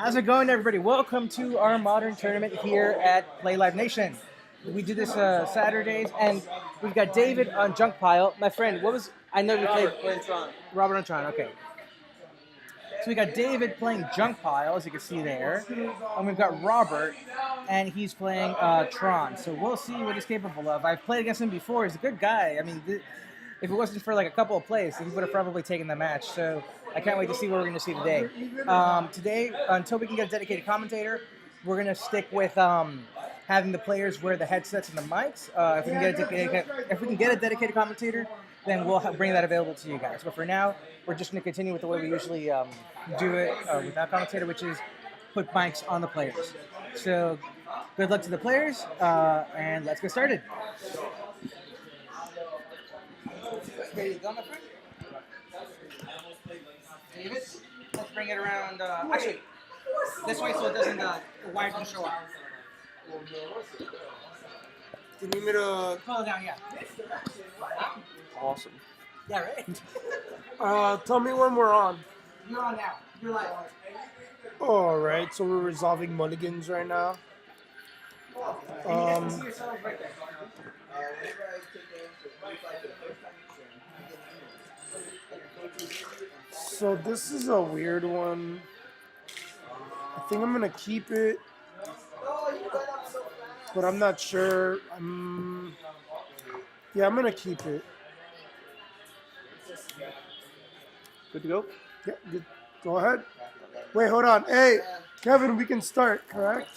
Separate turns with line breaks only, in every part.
How's it going, everybody? Welcome to our modern tournament here at Play Live Nation. We do this Saturdays, and we've got David on Junk Pile. My friend, what was I know we played Robert on Tron. Okay, so we got David playing Junk Pile, as you can see there, and we've got Robert, and he's playing Tron. So we'll see what he's capable of. I've played against him before. He's a good guy. I mean, if it wasn't for like a couple of plays, he would have probably taken the match. So I can't wait to see what we're going to see today. Today, until we can get a dedicated commentator, we're going to stick with having the players wear the headsets and the mics. If we can get a dedicated commentator, then we'll bring that available to you guys. But for now, we're just going to continue with the way we usually do it without commentator, which is put mics on the players. So good luck to the players, and let's get started. There you go, my friend. David, let's bring it around. Actually, this way so it doesn't, the wire doesn't show up.
You need me to?
Pull it down, yeah.
Awesome.
Yeah, right?
Tell me when we're on.
You're on now. You're live.
All right, so we're resolving mulligans right now.
And you guys can see yourselves right there.
So this is a weird one. I think I'm gonna keep it, but I'm not sure. Yeah, I'm gonna keep it.
Good to go?
Yeah, good. Go ahead. Wait, hold on. Hey, Kevin, we can start, correct?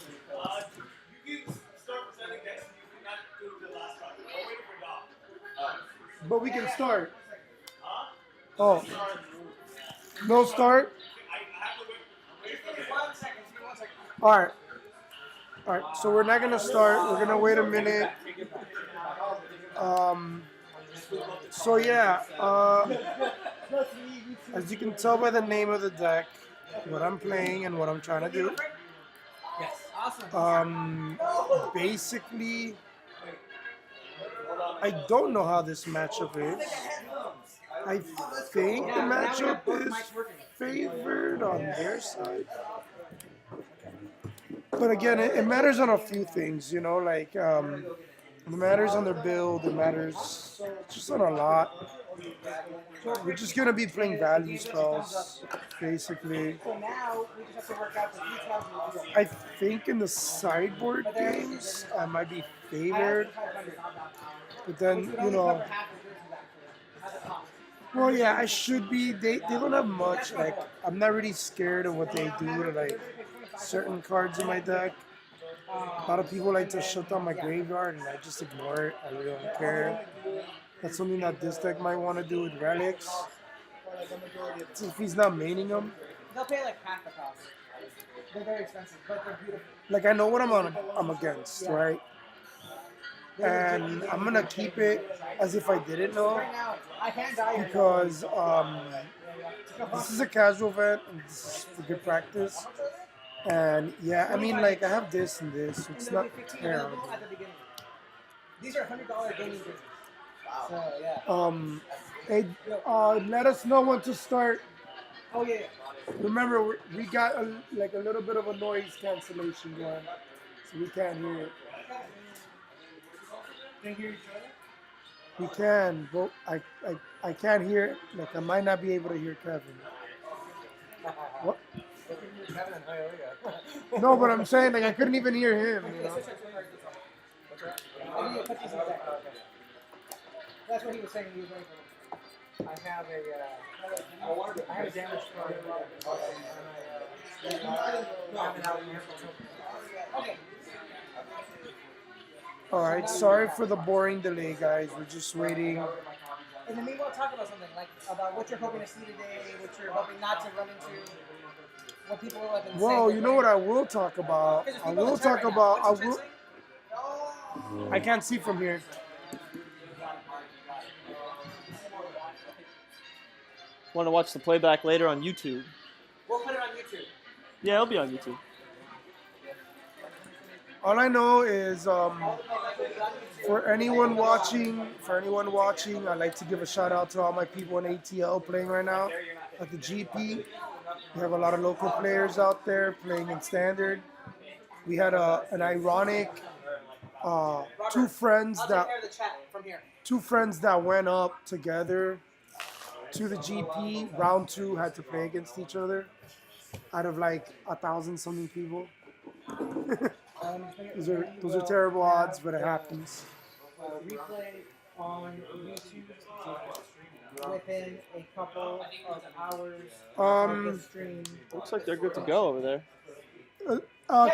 But we can start. Oh. No start? Alright. Alright, so we're not gonna start. We're gonna wait a minute. So yeah, as you can tell by the name of the deck, what I'm playing and what I'm trying to do.
Yes, awesome.
Basically, I don't know how this matchup is. I think the matchup is favored on their side. But again, it matters on a few things, you know, like it matters on their build, it matters just on a lot. We're just going to be playing value spells, basically. I think in the sideboard games, I might be favored. But then, you know, well, yeah, I should be. They don't have much. Like, I'm not really scared of what they do to, like, certain cards in my deck. A lot of people like to shut down my graveyard, and I just ignore it. I really don't care. That's something that this deck might want to do with relics. If he's not maining them.
They'll pay like half the cost. They're very expensive, but they're beautiful.
Like, I know what I'm against, right? And I'm gonna keep it as if I didn't know, because this is a casual event and this is for good practice. And yeah, I mean, like, I have this and this, so it's not terrible.
These are $100 gaming goods. So yeah.
Hey, let us know when to start.
Oh yeah.
Remember, we got a little bit of a noise cancellation going, so we can't hear it.
Can you hear each other?
We can, but I can't hear it. Like, I might not be able to hear Kevin. What? No, but I'm saying, like, I couldn't even hear him, you know?
That's what he was saying. He was like, I have a damage card. Okay.
Alright, sorry for the boring delay, guys. We're just waiting.
In the meanwhile, talk about something, like about what you're hoping to see today, what you're hoping not to run into, what people have been saying.
Well, you know what I will talk about? I can't see from here.
Want to watch the playback later on YouTube?
We'll put it on YouTube.
Yeah, it'll be on YouTube.
All I know is for anyone watching, I'd like to give a shout out to all my people in ATL playing right now at the GP. We have a lot of local players out there playing in standard. We had an ironic two friends
I'll take
that
care of the chat from here.
went up together to the GP. Round two had to play against each other out of like 1,000 something people. Those are terrible odds, but it happens.
Replay on YouTube within a couple of hours of the stream.
Looks like they're good to go over there.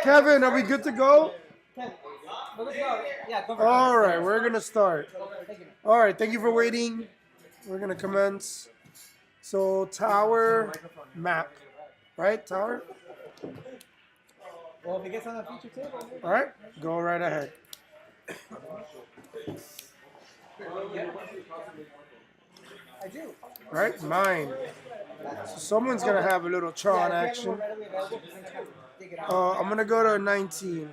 Kevin, are we good to go?
Ken, let's go. Yeah, go for it.
All right, we're gonna start.
Thank you.
All right, thank you for waiting. We're gonna commence. So tower map, right? Tower.
Well, if he gets on the feature table.
All right, go right ahead.
I do.
Right, mine. So someone's gonna have a little Tron action. I'm gonna go to 19.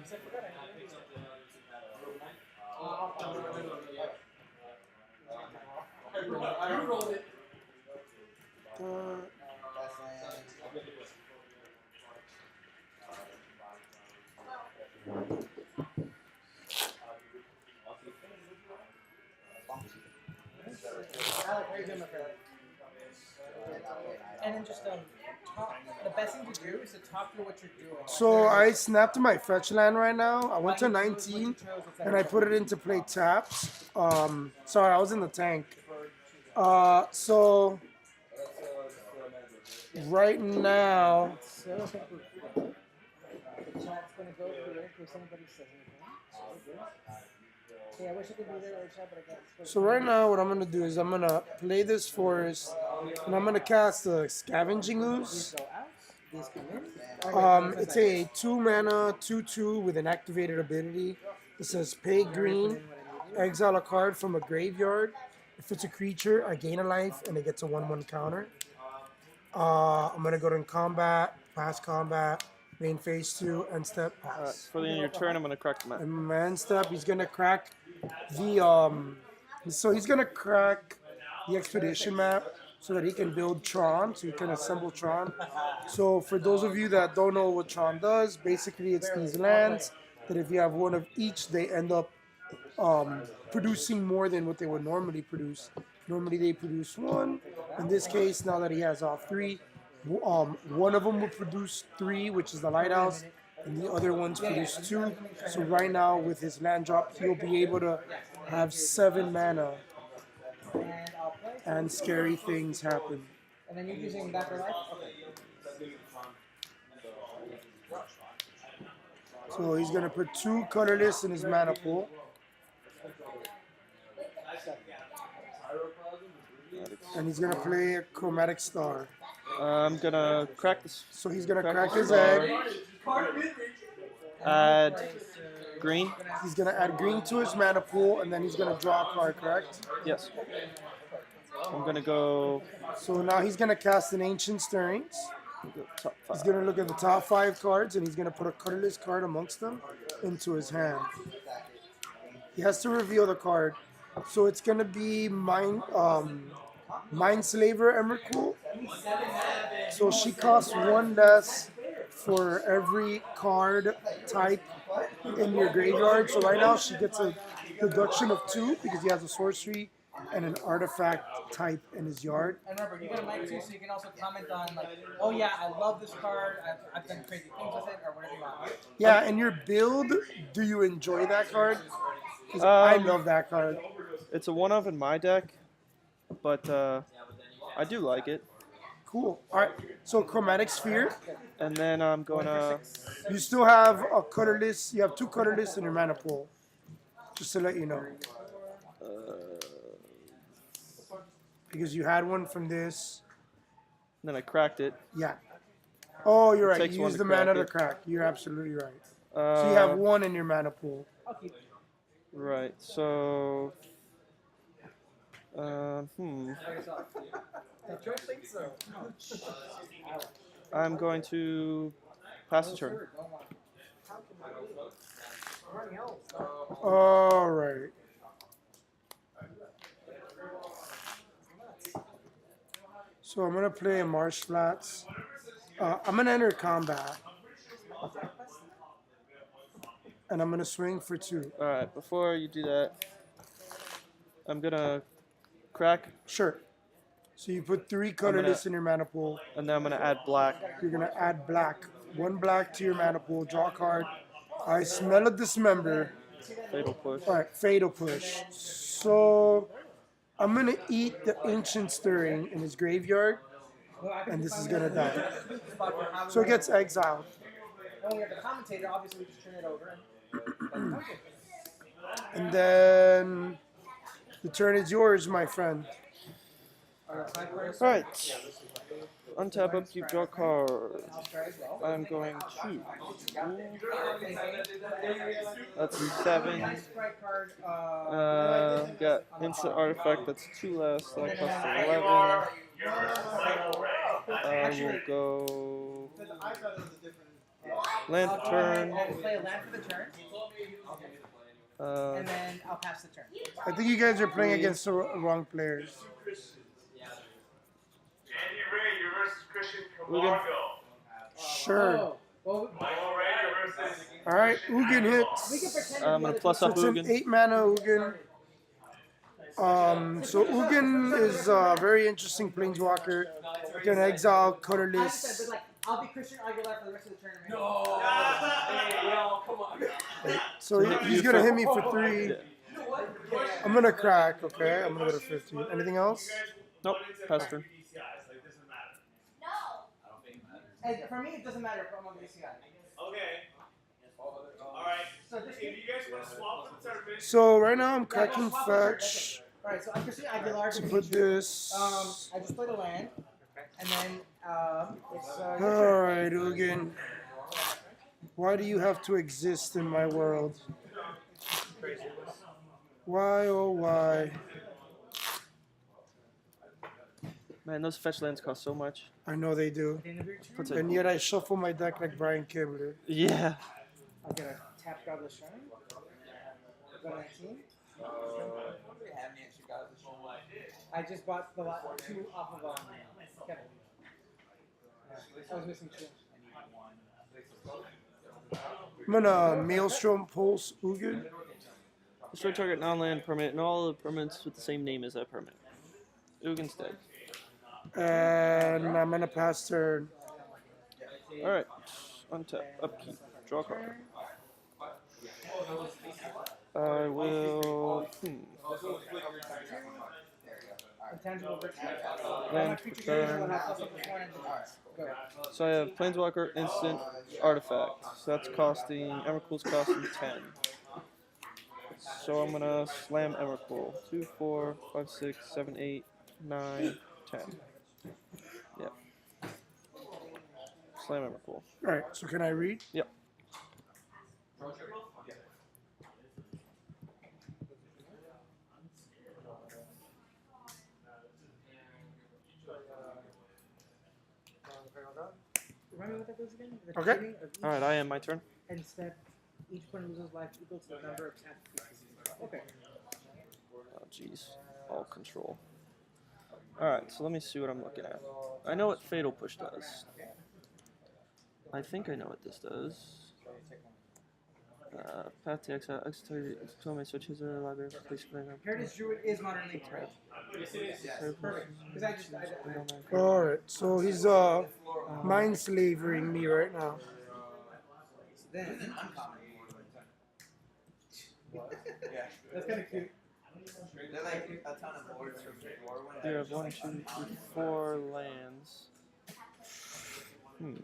And then just talk. The best thing to do is to talk through what you're doing.
So I snapped my fetch land right now. I went to 19 and I put it into play taps. Sorry, I was in the tank. So right now,
The chat's gonna go through it in case anybody says anything. Yeah, I wish I could do that chat, but I can't.
so right now what I'm gonna do is I'm gonna play this forest and I'm gonna cast a Scavenging Ooze.
Go out. These come in.
It's a 2-mana 2/2 with an activated ability. It says pay green, exile a card from a graveyard. If it's a creature, I gain a life and it gets a 1/1 counter. I'm gonna go to combat, pass combat, main phase 2, end step, pass.
For the end of your turn, I'm gonna crack the map.
And my end step, he's gonna crack the so he's gonna crack the expedition map so that he can build Tron, so he can assemble Tron. So for those of you that don't know what Tron does, basically it's these lands that if you have one of each, they end up producing more than what they would normally produce. Normally they produce one. In this case, now that he has all three, one of them will produce 3, which is the lighthouse, and the other ones produce 2. So right now with his land drop, he'll be able to have 7 mana and scary things happen.
And then you're using that for life? Okay.
So he's gonna put 2 colorless in his mana pool. And he's gonna play a Chromatic Star.
I'm gonna crack this.
So he's gonna crack
the
his
star,
egg.
Add green.
He's gonna add green to his mana pool, and then he's gonna draw a card, correct?
Yes. I'm gonna go.
So now he's gonna cast an Ancient Stirrings.
Top
He's
5.
gonna look at the top 5 cards, and he's gonna put a colorless card amongst them into his hand. He has to reveal the card. So it's gonna be Mindslaver Emrakul. So she costs 1 less for every card type in your graveyard. So right now she gets a deduction of 2 because he has a sorcery and an artifact type in his yard.
And remember, you got a mic too, so you can also comment on like, oh yeah, I love this card. I've done crazy things with it, or whatever you want.
Yeah, and your build, do you enjoy that card? 'Cause I love that card.
It's a 1-of in my deck, but I do like it.
Cool. All right. So Chromatic Sphere.
And then I'm gonna.
You still have a colorless. You have 2 colorless in your mana pool. Just to let you know. Because you had one from this.
Then I cracked it.
Yeah. Oh, you're right.
takes
You
one
use
to
the mana
crack
to
it.
crack. You're absolutely right. So you have 1 in your mana pool.
Right. So. I'm going to pass the turn.
All right. So I'm gonna play a Marsh Flats. I'm gonna enter combat, and I'm gonna swing for 2.
All right. Before you do that, I'm gonna crack,
Sure. So you put 3
gonna-
colorless in your mana pool.
and then I'm gonna add black.
You're gonna add black. 1 black to your mana pool. Draw a card. I smell a dismember.
Fatal push.
All right, fatal push. So I'm gonna eat the ancient stirring in his graveyard, and this is gonna die. So it gets exiled.
When we have the commentator, obviously we just turn it over.
And then the turn is yours, my friend.
All right. Untap, upkeep, draw card. I'm going to. That's 7. Got instant artifact. That's 2 less. So that costs 11. I will go land for turn.
Play a land for the turn, and then I'll pass the turn.
I think you guys are playing against the wrong players.
Andy Ray, you're versus Christian
Ugin.
Camargo.
Sure.
Well,
Michael Ray, you're versus.
All right, Ugin
we can
hits.
pretend.
I'm gonna plus
So
up
it's an
Ugin.
8 mana Ugin. So Ugin is a very interesting planeswalker. You can exile colorless.
Like, I'll be Christian Aguilar for the rest of the tournament.
So he's gonna hit me for 3. I'm gonna crack. Okay, I'm gonna go to 15. Anything else?
Nope. Pass turn.
And for me, it doesn't matter if I'm on the ACI.
Okay. Alright.
So just
If you guys want to swap for the tournament,
So right now I'm cracking fetch
Alright, so I'm Christian Aguilar.
to
to
put
beat you.
this.
I just played a land, and then it's
All right, Ugin. Why do you have to exist in my world? Why, oh why?
Man, those fetch lands cost so much.
I know they do.
What's
And
it?
yet I shuffle my deck like Brian Kibler.
Yeah.
I'll get a tap Godless Shrine. Go 19. I just bought the lot 2 off of Kevin. I was missing 2.
I'm gonna Maelstrom Pulse Ugin.
Destroy target non-land permanent and all the permanents with the same name as that permanent. Ugin's dead.
And I'm gonna pass turn.
Alright. Untap. Upkeep. Draw card. I will.
Intangible virtue.
Land for turn. So I have Planeswalker, Instant, Artifact. So that's costing. Emrakul's costing 10. So I'm gonna slam Emrakul. 2, 4, 5, 6, 7, 8, 9, 10. Yep. Slam Emrakul.
Alright, so can I read?
Yep.
Remind me what that goes again? The
Okay.
trading of each
Alright, I am. My turn.
end step. Each opponent loses life equal to the number of tapped pieces. Okay.
Oh, jeez. All control. Alright, so let me see what I'm looking at. I know what Fatal Push does. I think I know what this does. Path to exile, exile my switches in the library, place playground.
Heritage Druid is modern league, right? Perfect. Because I just.
Alright, so he's mind slavering me right now.
Then. That's kind of cute.
They're like a ton of boards from before when
You have 1, 2, 3, 4 lands. Hmm.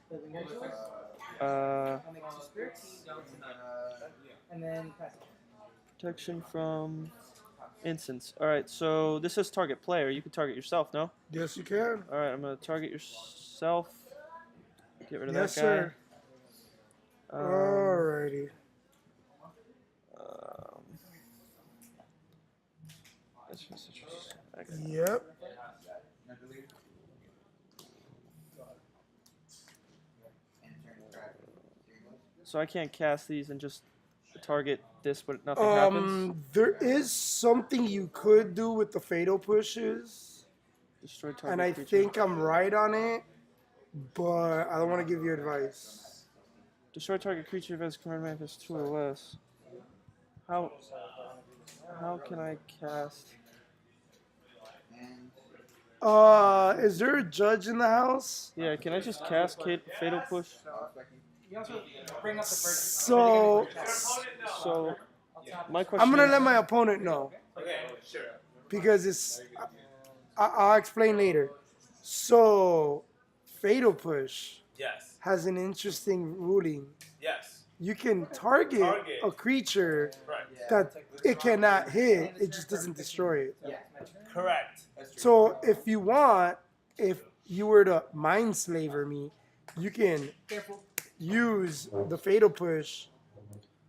Building rituals.
Uh,
I'll make 2 spirits. And then pass it.
protection from instance. Alright, so this is target player. You can target yourself, no?
Yes, you can.
Alright, I'm gonna target yourself. Get rid of
Yes,
that guy.
sir. Alrighty.
That's just okay.
Yep.
So I can't cast these and just target this, but nothing happens.
There is something you could do with the fatal pushes,
Destroy target
and I
creature.
think I'm right on it, but I don't want to give you advice.
Destroy target creature if its command mana has 2 or less. How can I cast?
Is there a judge in the house?
Yeah, can I just cast Fatal Push?
You also bring up the first.
So
So my question
I'm gonna
is,
let my opponent know
Okay, sure.
because I'll explain later. So fatal push
Yes.
has an interesting ruling.
Yes.
You can target a creature
Right.
that it cannot hit, it just doesn't destroy it.
Correct.
So if you want, if you were to mind slaver me, you can use the fatal push.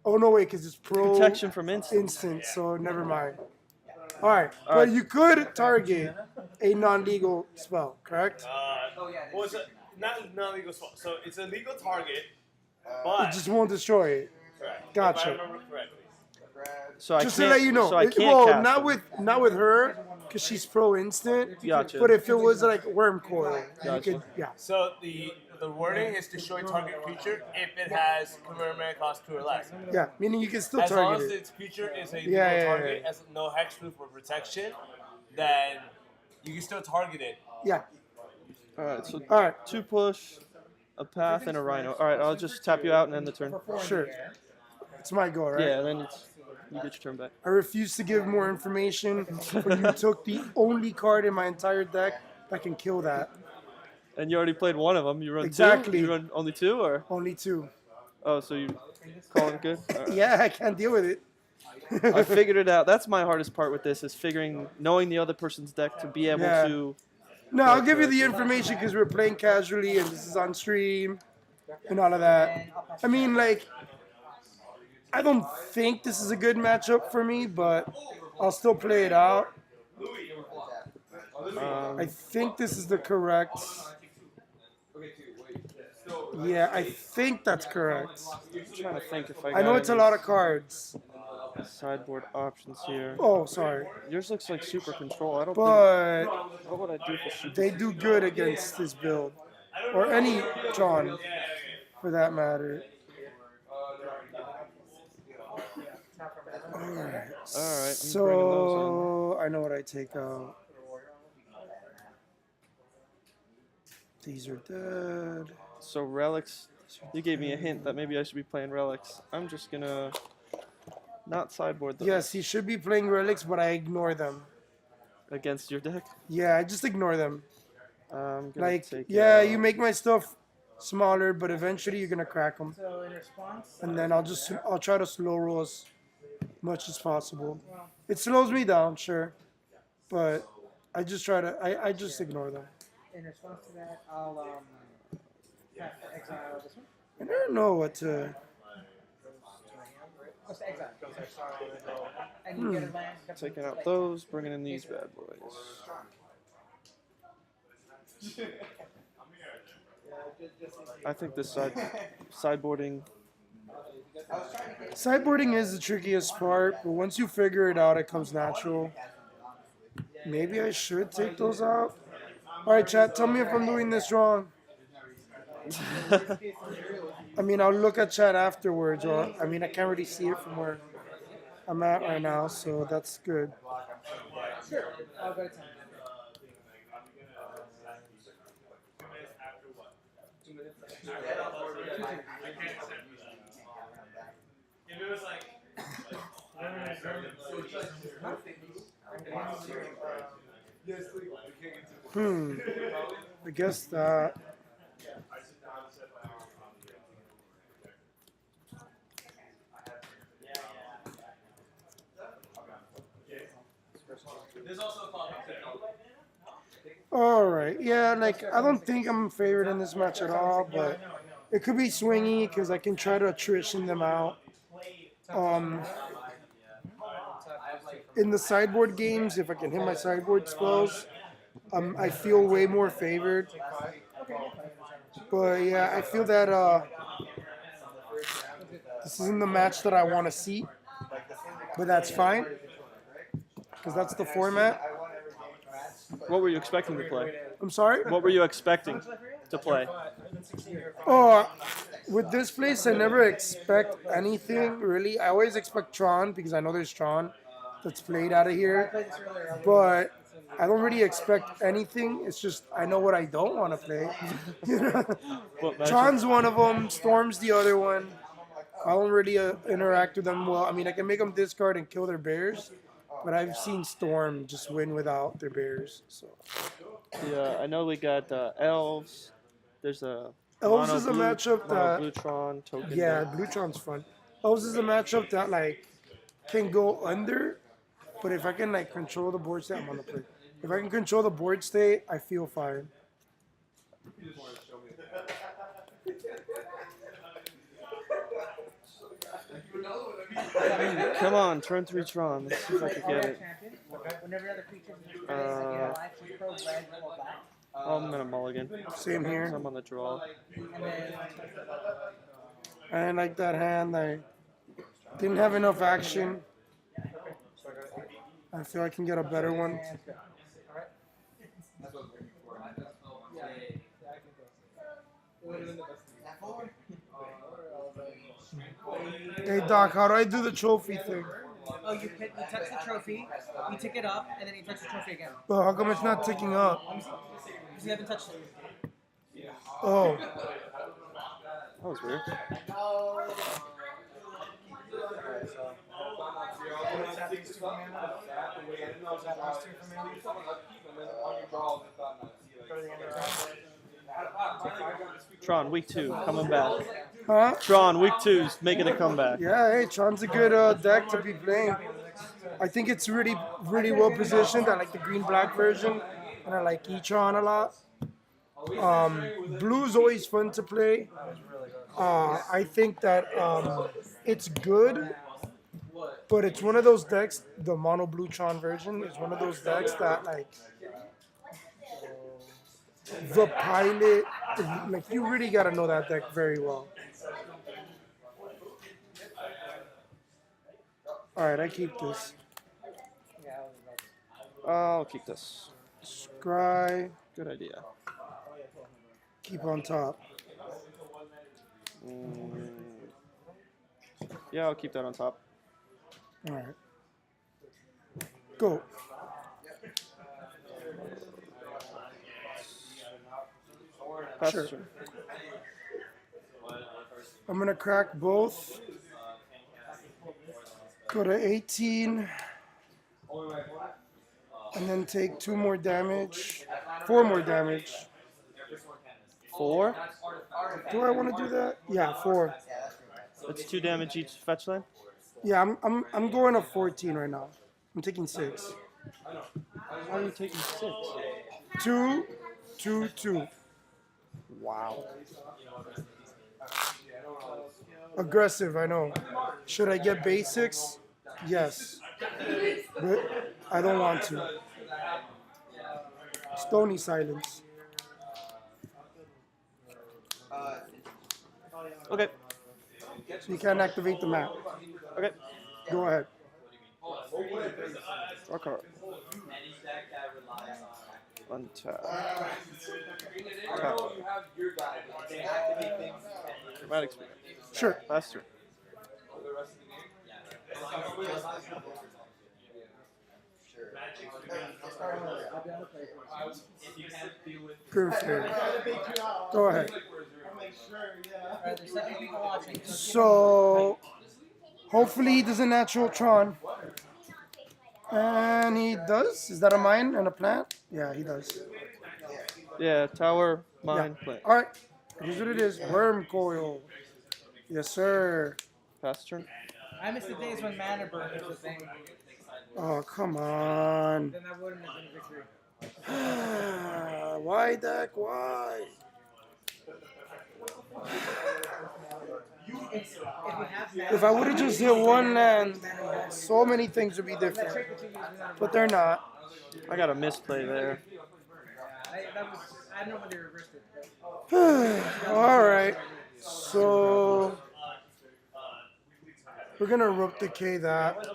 Oh no, wait, because it's pro
protection from instant.
instant, so never mind. All right, but
right.
you could target a non-legal spell, correct?
Well, it's not legal spell. So it's a legal target,
It
but
just won't destroy it.
correct.
Gotcha.
If I remember correctly.
So I
Just to
can't.
let you know.
So I can't
well,
cast
not
them.
with her, because she's pro instant.
Gotcha.
But if it was like worm coil, you
Gotcha.
could, yeah.
So the wording is destroy target creature if it has convert mana cost 2 or less.
Yeah, meaning you can still
As long
target
as
it.
its creature is a legal
Yeah,
target, has no hexproof or protection, then you can still target it.
Yeah.
All right. So
All right,
2 push, a path, and a rhino. All right. I'll just tap you out and end the turn.
sure. It's my go, right?
Yeah. Then you get your turn back.
I refuse to give more information, but you took the only card in my entire deck that can kill that.
And you already played one of them. You run
Exactly.
2. You run only 2, or
Only 2.
oh, so you call it good? All right.
Yeah, I can't deal with it.
I figured it out. That's my hardest part with this, is knowing the other person's deck to be able
Yeah.
to.
No, I'll give you the information because we're playing casually and this is on stream and all of that. I mean, like, I don't think this is a good matchup for me, but I'll still play it out. I think this is the correct. Yeah, I think that's correct.
I'm trying to think if I.
I know it's a lot of cards.
Sideboard options here.
Oh, sorry.
Yours looks like super control. I don't
But
think. What would I do for super?
they do good against this build. Or any Tron, for that matter. Alright.
All right. I'm bringing those
So, I know what I take out. These are dead.
in. So relics. You gave me a hint that maybe I should be playing relics. I'm just gonna not sideboard those
Yes, he should be playing relics, but I ignore them.
against your deck.
Yeah, I just ignore them.
I'm gonna
Like,
take.
yeah, you make my stuff smaller, but eventually you're gonna crack them.
So in response,
And then I'll try to slow roll as much as possible. It slows me down, sure, but I just try to I just ignore them.
in response to that, I'll have to exile this one.
I never know what to.
What's the exile? And you get a land.
Taking out those, bringing in these bad boys. I think this sideboarding.
Sideboarding is the trickiest part, but once you figure it out, it comes natural. Maybe I should take those out. All right, chat. Tell me if I'm doing this wrong. I mean, I'll look at chat afterwards, or I mean, I can't really see it from where I'm at right now, so that's good.
Sure. I'll go to 10.
If it was like
I guess that.
there's also a call.
All right, yeah, like I don't think I'm favored in this match at all, but it could be swingy because I can try to attrition them out. In the sideboard games, if I can hit my sideboard spells, I feel way more favored. But yeah, I feel that This isn't the match that I want to see, but that's fine because that's the format.
What were you expecting to play?
I'm sorry.
What were you expecting to play?
Oh, with this place, I never expect anything really. I always expect Tron because I know there's Tron that's played out of here, but I don't really expect anything. It's just I know what I don't want to play. You know?
What matches?
Tron's one of them. Storm's the other one. I don't really interact with them well. I mean, I can make them discard and kill their bears, but I've seen Storm just win without their bears. So
Yeah, I know we got elves. There's a
Elves
mono
is a
blue-
matchup
mono
that
Blutron token.
yeah,
deck.
Blutron's fun. Elves is a matchup that like can go under, but if I can like control the board state, I'm on the play. If I can control the board state, I feel fine.
Come on, turn 3 Tron. Let's see if I can get it.
Whenever another creature is in your face, I get a life, you throw red or black.
I'm gonna mulligan.
Same here.
I'm on the draw.
And then
I didn't like that hand. I didn't have enough action. I feel I can get a better one. Hey Doc, how do I do the trophy thing?
oh, you touch the trophy, you tick it up, and then you touch the trophy again.
Well, how come it's not ticking up?
Because you haven't touched it.
Oh,
That was weird. Tron, week 2, coming back.
huh?
Tron, week 2's making a comeback.
Yeah, hey, Tron's a good deck to be playing. I think it's really well positioned. I like the green-black version, and I like E-Tron a lot. Blue's always fun to play. I think that it's good, but it's one of those decks, the mono blue Tron version is one of those decks that like the pilot, like you really gotta know that deck very well. Alright, I keep this.
I'll keep this.
Scry,
Good idea.
keep on top.
Yeah, I'll keep that on top.
Alright. Go.
Pass
Sure.
turn.
I'm gonna crack both. Go to 18. And then take 2 more damage. 4 more damage.
4?
Do I want to do that? Yeah, 4.
That's 2 damage each fetch land.
Yeah, I'm going to 14 right now. I'm taking 6.
How are you taking 6?
2, 2, 2.
Wow.
Aggressive, I know. Should I get basics? Yes. But I don't want to. Stony silence.
Okay.
So you can't activate the map.
Okay.
Go ahead.
Draw card. Untap. Tap. Dramatic speed.
Sure.
Pass turn.
Perfect. Go ahead.
Alright, there's 7 people watching.
So hopefully he does a natural Tron. And he does? Is that a mine and a plant? Yeah, he does.
Yeah, tower, mine,
Yeah.
plant.
Alright. Here's what it is. Worm coil. Yes, sir.
Pass turn.
I miss the days when mana burn was a thing.
Oh, come on.
Then that wouldn't have been a victory.
Why, Dak? Why? If I would have just hit one land, so many things would be different. But they're not.
I got a misplay there.
I don't know when they reversed it.
All right. So We're gonna rope decay that.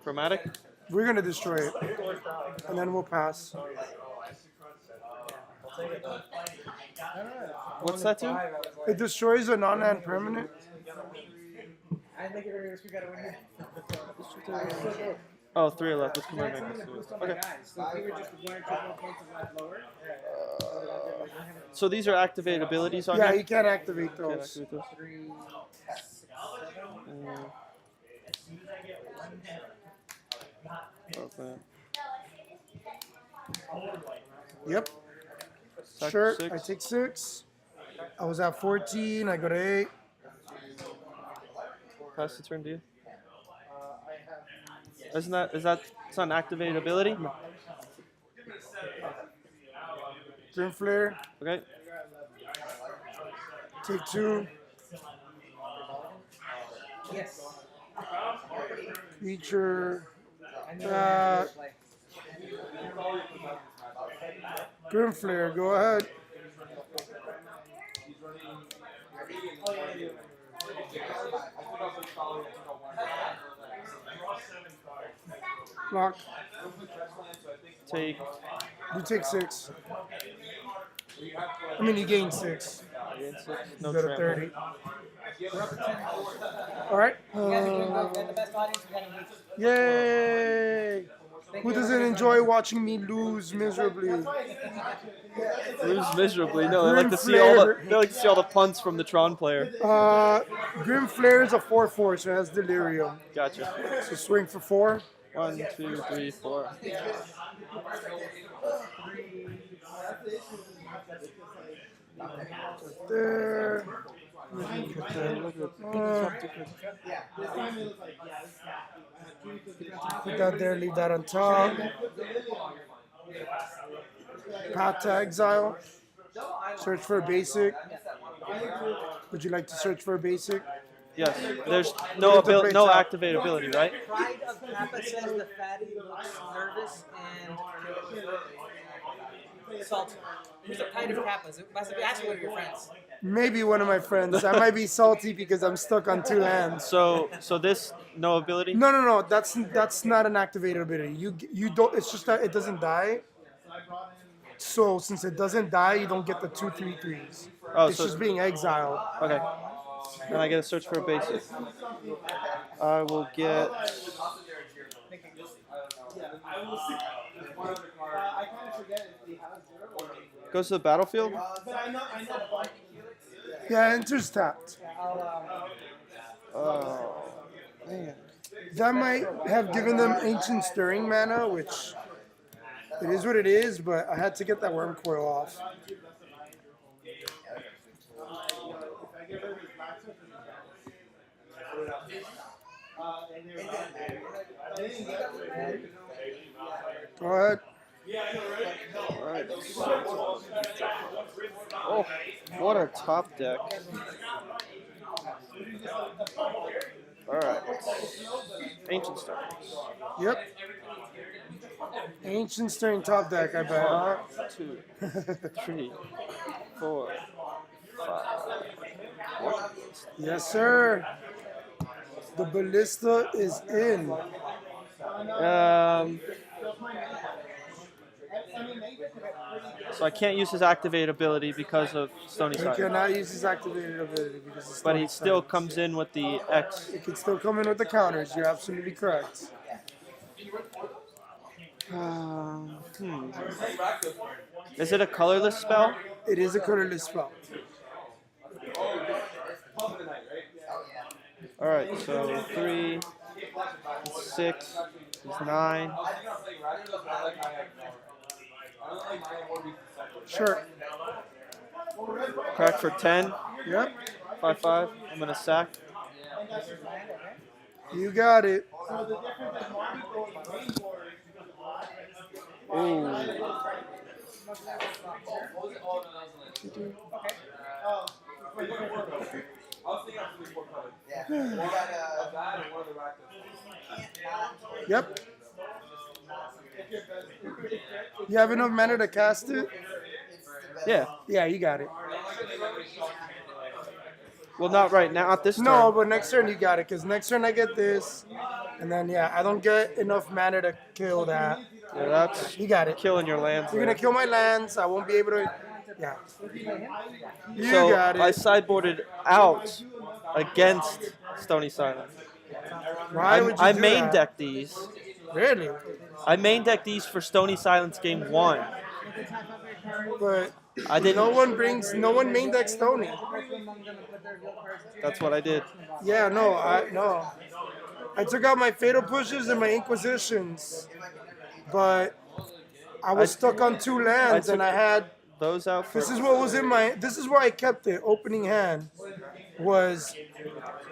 Chromatic.
We're gonna destroy it, and then we'll pass.
What's that do?
It destroys a non-land permanent.
I think we gotta win.
Oh, 3 left. Let's Chromatic. Let's do it. Okay.
So if we were just 1 or 2 more points of life lower.
So these are activated abilities on
Yeah,
here?
you can't activate
Can't
those.
activate those.
3, 6, 7.
Okay.
Yep.
Attack
Sure.
6.
I take 6. I was at 14. I go to 8.
Pass the turn to you. Is that it's not an activated ability?
No. Dream Flare.
Okay.
Take 2.
Yes.
Feature.
I know.
Grim Flare. Go ahead. Lock.
Take.
You take 6. I mean, you gain 6.
Gain 6. No
You go to
trample.
30. All right.
You guys are doing the best audience we got in weeks.
Yay! Who doesn't enjoy watching me lose miserably?
Lose miserably. No, they
Grim
like to see all the
Flare.
they like to see all the punts from the Tron player.
Grim Flare is a 4/4, so it has Delirium.
Gotcha.
So swing for 4.
1, 2, 3, 4.
There. Put that there, leave that on top. Path to exile. Search for a basic. Would you like to search for a basic?
Yes. There's no ability, no activate ability, right?
Pride of Kappa says the fatty looks nervous and salty. Who's the Pride of Kappa? It must be asking one of your friends.
Maybe one of my friends. I might be salty because I'm stuck on 2 hands.
So this no ability.
No. That's not an activated ability. You don't. It's just that it doesn't die. So since it doesn't die, you don't get the 2/3/3s.
Oh,
It's
so
just being exiled.
okay. And I get a search for a basic. I will get. Goes to the battlefield.
Yeah, enters tapped.
Oh man.
That might have given them ancient stirring mana, which it is what it is. But I had to get that worm coil off. Go ahead.
Alright. Oh, what a top deck. Alright. Ancient Stars.
Yep. Ancient stirring top deck, I bet.
1, 2, 3, 4, 5.
Yes, sir. The ballista is in.
So I can't use his activate ability because of Stony
He
Side.
cannot use his activated ability because it's
But he
Stony
still
Side.
comes in with the X.
It can still come in with the counters. You're absolutely correct.
Is it a colorless spell?
It is a colorless spell.
Alright, so 3, 6, 9.
Sure.
Crack for 10.
Yep.
5/5. I'm gonna sack.
You got it.
Ooh.
Yep. You have enough mana to cast it?
Yeah.
Yeah, you got it.
Well, not right now. Not this turn.
No, but next turn you got it, because next turn I get this, and then yeah, I don't get enough mana to kill that.
Yeah, that's
You got it.
killing your lands.
You're
there.
gonna kill my lands. I won't be able to. Yeah. You
So
got
I
it.
sideboarded out against Stony Silence.
Why would you
I
do
main
that?
deck these.
Really?
I main deck these for Stony Silence game 1.
But
I didn't.
no one main deck Stony.
That's what I did.
Yeah, no. I took out my Fatal Pushes and my Inquisitions, but I was stuck on 2 lands,
I
and
took-
I had.
Those out for.
This is what was in my. This is where I kept it. Opening hand was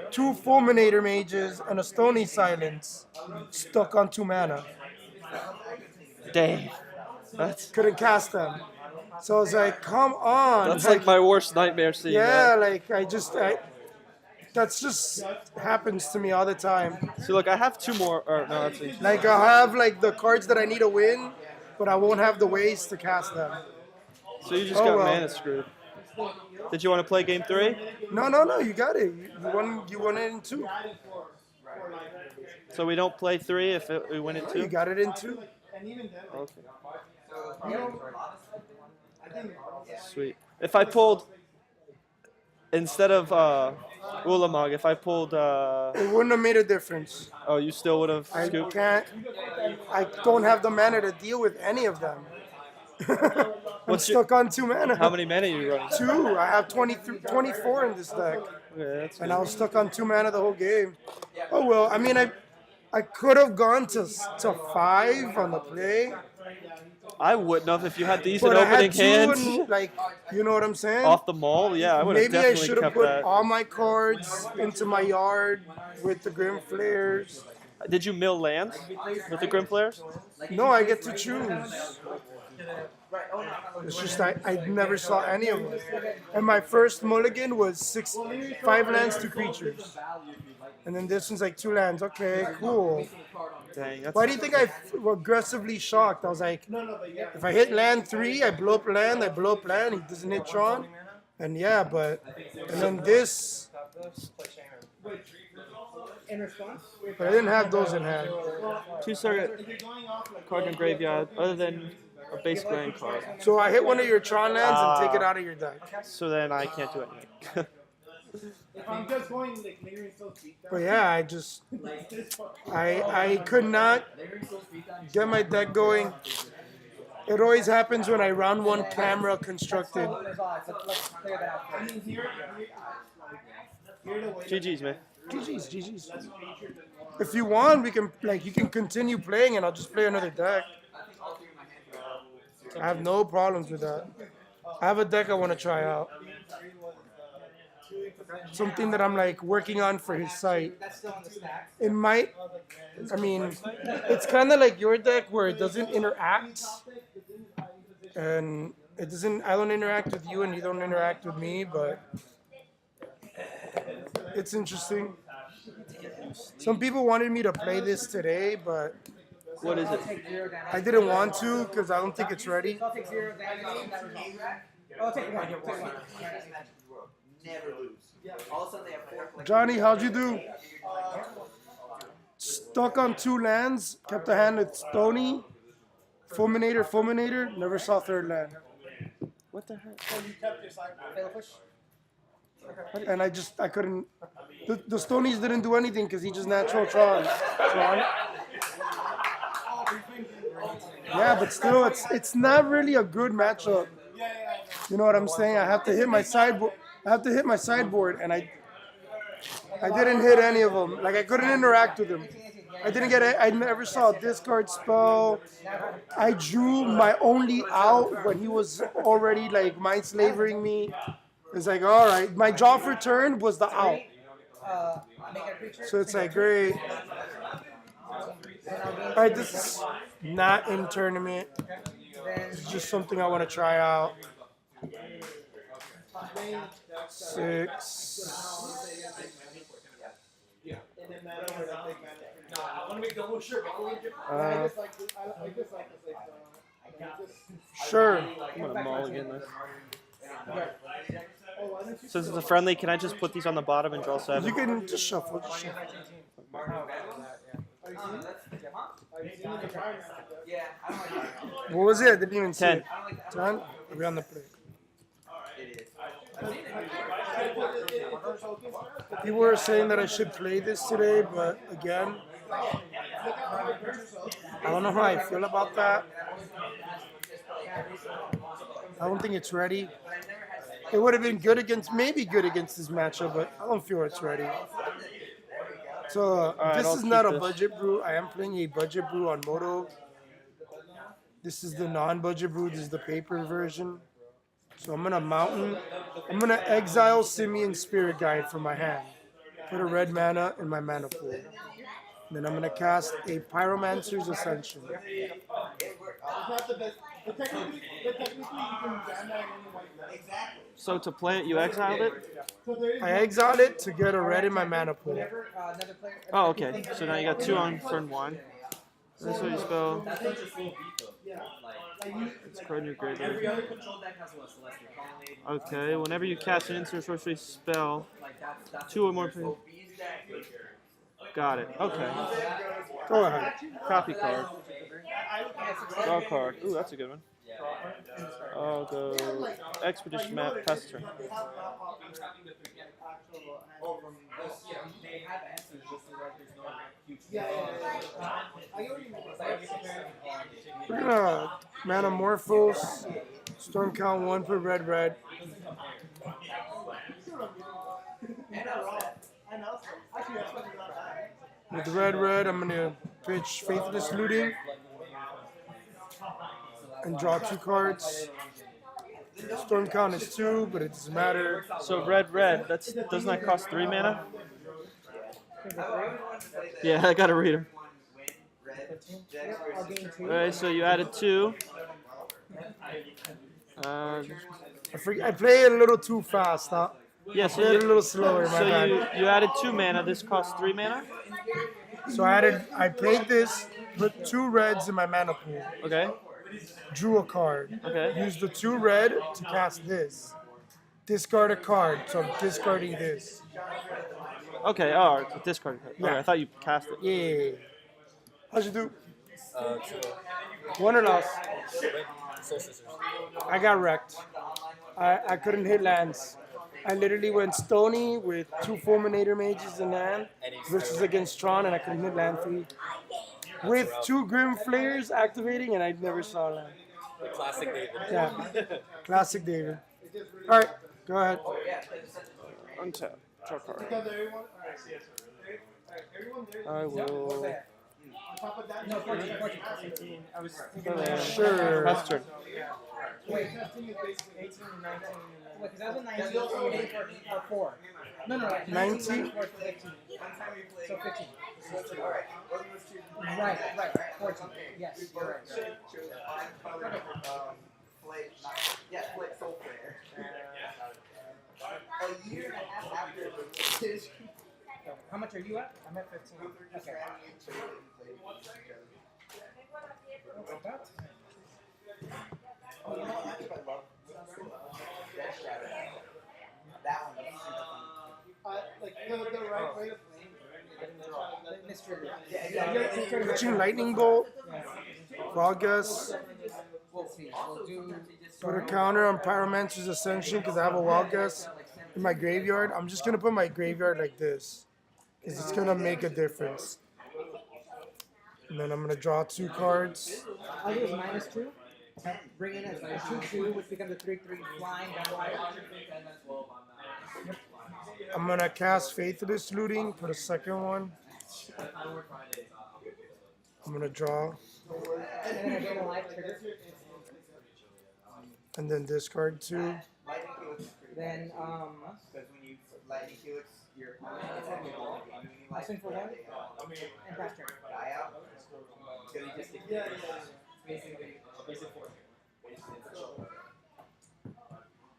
2 Fulminator Mages and a Stony Silence, stuck on 2 mana.
Dang. That's
Couldn't cast them. So I was like, come on.
that's like my worst nightmare seeing
Yeah,
that.
like that's just happens to me all the time.
See, look, I have 2 more. Or no, actually.
Like I'll have like the cards that I need to win, but I won't have the ways to cast them.
So you just
Oh,
got
well.
mana screwed. Did you want to play game 3?
No, you got it. You won it in 2.
So we don't play 3 if we win it
You
2?
got it in 2.
Okay. Sweet. If I pulled instead of Ulamog, if I pulled
It wouldn't have made a difference.
oh, you still would have
I
scooped.
can't. I don't have the mana to deal with any of them. I'm
What's your-
stuck on 2 mana.
How many mana are you running?
2. I have 24 in this deck,
Okay, that's
and
good.
I was stuck on 2 mana the whole game. Oh well. I mean, I could have gone to 5 on the play,
I wouldn't have if you had these in
but I
opening
had 2
hand
and, like, you know what I'm saying?
off the mall. Yeah, I would have
Maybe I
definitely
should have
kept
put
that.
all my cards into my yard with the Grim Flares.
Did you mill lands with the Grim Flares?
No, I get to choose. It's just I never saw any of them. And my first mulligan was 5 lands, 2 creatures. And then this one's like 2 lands. Okay, cool.
Dang, that's
Why do you think I aggressively shocked? I was like, if I hit land 3, I blow up land, he doesn't hit Tron. And yeah, and then this, but I didn't have those in hand.
2 circuit card in graveyard other than a base land card.
So I hit one of your Tron lands and take it out of your deck.
So then I can't do anything.
But yeah, I could not get my deck going. It always happens when I round 1 camera constructed.
GG's, man.
GG's. If you want, we can you can continue playing and I'll just play another deck. I have no problems with that. I have a deck I want to try out. Something that I'm like working on for his site. It might, I mean, it's kind of like your deck where it doesn't interact. And it doesn't, I don't interact with you and you don't interact with me, but it's interesting. Some people wanted me to play this today, but
What is it?
I didn't want to because I don't think it's ready.
I'll take 0 damage. I'll take 1.
Never lose. All of a sudden they have 4
Johnny, how'd you do? Stuck on 2 lands, kept a hand with Stony, Fulminator, never saw 3rd land.
What the heck?
Fatal push.
And I couldn't, the Stonies didn't do anything because he just natural Tron. Yeah, but still, it's not really a good matchup. You know what I'm saying? I have to hit my sideboard, and I didn't hit any of them. Like I couldn't interact with them. I never saw a discard spell. I drew my only out when he was already like mind slavering me. It's like, all right, my draw for turn was the out. So it's like, great. All right, this is not in tournament. It's just something I want to try out. 6. Sure.
I'm gonna mulligan this. Since it's a friendly, can I just put these on the bottom and draw
You
7?
can just shuffle. Just shuffle.
Yeah, I don't like that.
What was it? I didn't even see
10.
it. 10? We're on the play.
It is.
People were saying that I should play this today, but again, I don't know how I feel about that. I don't think it's ready. It would have been good against, maybe good against this matchup, but I don't feel it's ready. So
right,
this
I'll
is not a
keep this.
budget brew. I am playing a budget brew on Moto. This is the non-budget brew. This is the paper version. So I'm gonna exile Simian Spirit Guide from my hand. Put a red mana in my mana pool. Then I'm gonna cast a Pyromancer's Ascension.
So to play it, you exiled it?
I exiled it to get a red in my mana pool.
Another player.
Oh, okay. So now you got 2 on turn 1. This is what you spell. It's card new graveyard.
Every other control deck has what? Celestial Colony.
Okay, whenever you cast an instant sorcery spell,
Like that's
2 or more. Got it. Okay.
Go ahead.
Copy card. Draw card. Ooh, that's a good one. I'll go Expedition Map, pass turn.
We're gonna Manamorphose, Storm count 1 per red. With red, I'm gonna pitch Faithless Looting and draw 2 cards. Storm count is 2, but it doesn't matter.
So red, doesn't that cost 3 mana? Yeah, I gotta read them. Alright, so you added 2.
I play it a little too fast, huh?
Yeah,
I play it a little slower, my
so
bad.
you added 2 mana. This costs 3 mana.
So I played this, put 2 reds in my mana pool,
Okay.
drew a card,
Okay.
used the 2 red to cast this. Discard a card, so I'm discarding this.
Okay. Oh, it's a discard card.
Yeah.
Okay, I thought you cast it.
Yeah. How'd you do? Won or lost? I got wrecked. I couldn't hit lands. I literally went Stony with 2 Fulminator Mages in hand versus against Tron, and I couldn't hit land 3. With 2 Grim Flayers activating, and I never saw land.
Classic David.
Yeah. Classic David. Alright, go ahead.
Untap. Draw card. I will.
No, 14. I was thinking
Sure.
Pass turn.
Wait, 18 and 19. Wait, because that was a 19, so you did for 4. No,
19?
4 for 15. So 15. Right, 14. Yes, you're right.
Yeah, Flip Soul Player. A year and a half after
How much are you at? I'm at 15. Okay.
Oh, you know what? That's what I love. That shadow. That one.
Like the right way to
Mr.
Pitching Lightning Bolt, Valgus,
We'll see. We'll do.
put a counter on Pyromancer's Ascension because I have a Valgus in my graveyard. I'm just going to put my graveyard like this because it's going to make a difference. And then I'm going to draw 2 cards.
I'll do is -2. Bring in a 2/2, which becomes a 3/3 flying down wire.
I'm going to cast Faithless Looting, put a second one. I'm going to draw
And then I get a life trigger.
and then discard 2.
Lightning Helix.
Then,
Because when you Lightning Helix, your opponent
I'll swing for 1 and pass turn.
die out. Because he just basically 4.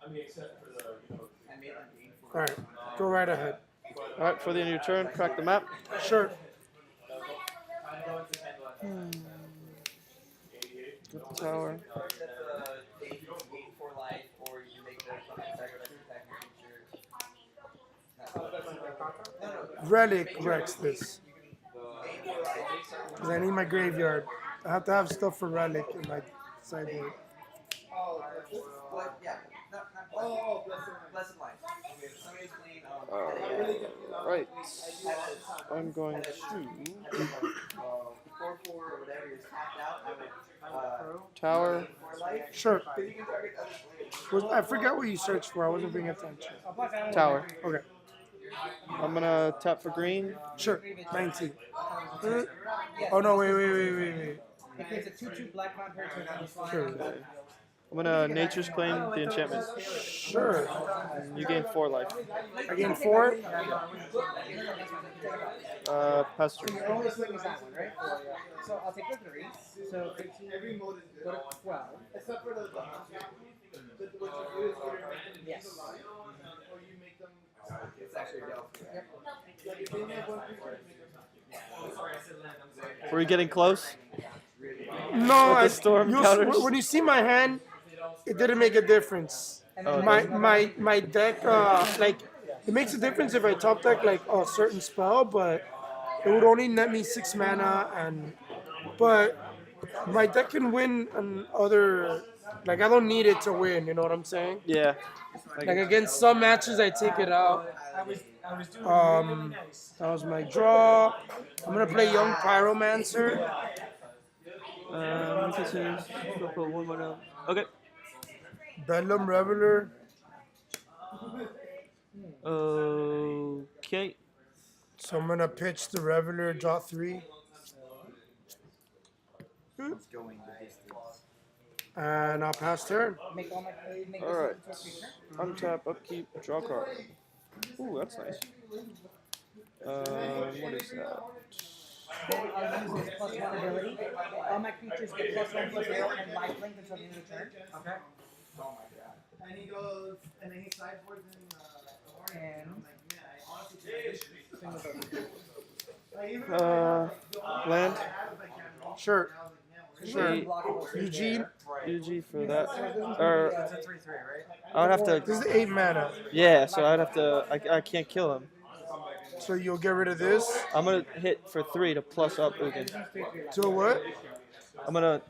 I made them gain 4.
All right, go right ahead.
All right, for the end of your turn, crack the map.
Sure.
Get the tower.
Gain 4 life, or you make the opponent sacrifice your attack.
Relic Rex this. Because I need my graveyard. I have to have stuff for Relic in my sideboard.
Oh, what? Yeah. Oh, blessed life. Okay, somebody's playing.
Right. I'm going to
4/4 or whatever is tapped out. I would
tower.
for life.
Sure.
But you can target other players.
I forgot what you searched for. I wasn't paying attention.
Tower.
Okay.
I'm gonna tap for green.
Sure. 19. Oh no! Wait.
It creates a 2/2 black convert to
Sure.
I'm gonna Nature's Claim the enchantment.
Sure.
You gain 4 life.
I gain 4.
Pass turn.
Your only swing is that one, right? So I'll take the 3. So 15, go to 12.
Except for the
Yes.
It's actually
Were you getting close?
No,
With the storm counters?
when you see my hand, it didn't make a difference.
Oh,
My deck, like, it makes a difference if I top deck like a certain spell, but it would only net me 6 mana, but my deck can win on other. Like, I don't need it to win. You know what I'm saying?
Yeah.
Like against some matches, I take it out. That was my draw. I'm gonna play Young Pyromancer.
Put 1 more down. Okay.
Bedlam Reveler.
Okay.
So I'm gonna pitch the Reveler, draw 3. And I'll pass turn.
Make all my make
All right.
this into a creature.
Untap, upkeep, draw card. Ooh, that's nice. What is that?
Then I'll use this +1 ability. All my creatures get +1/+0 and lifelink until the end of the turn. Okay.
And he goes, and then he sideboards in
And swing the boat.
Land.
Sure. Sure.
Eight.
Eugene,
UG for that. Or
It's a 3/3, right?
I would have
this is
to.
8 mana.
Yeah, so I'd have to. I can't kill him.
So you'll get rid of this.
I'm gonna hit for 3 to plus up Ugin.
To what?
I'm gonna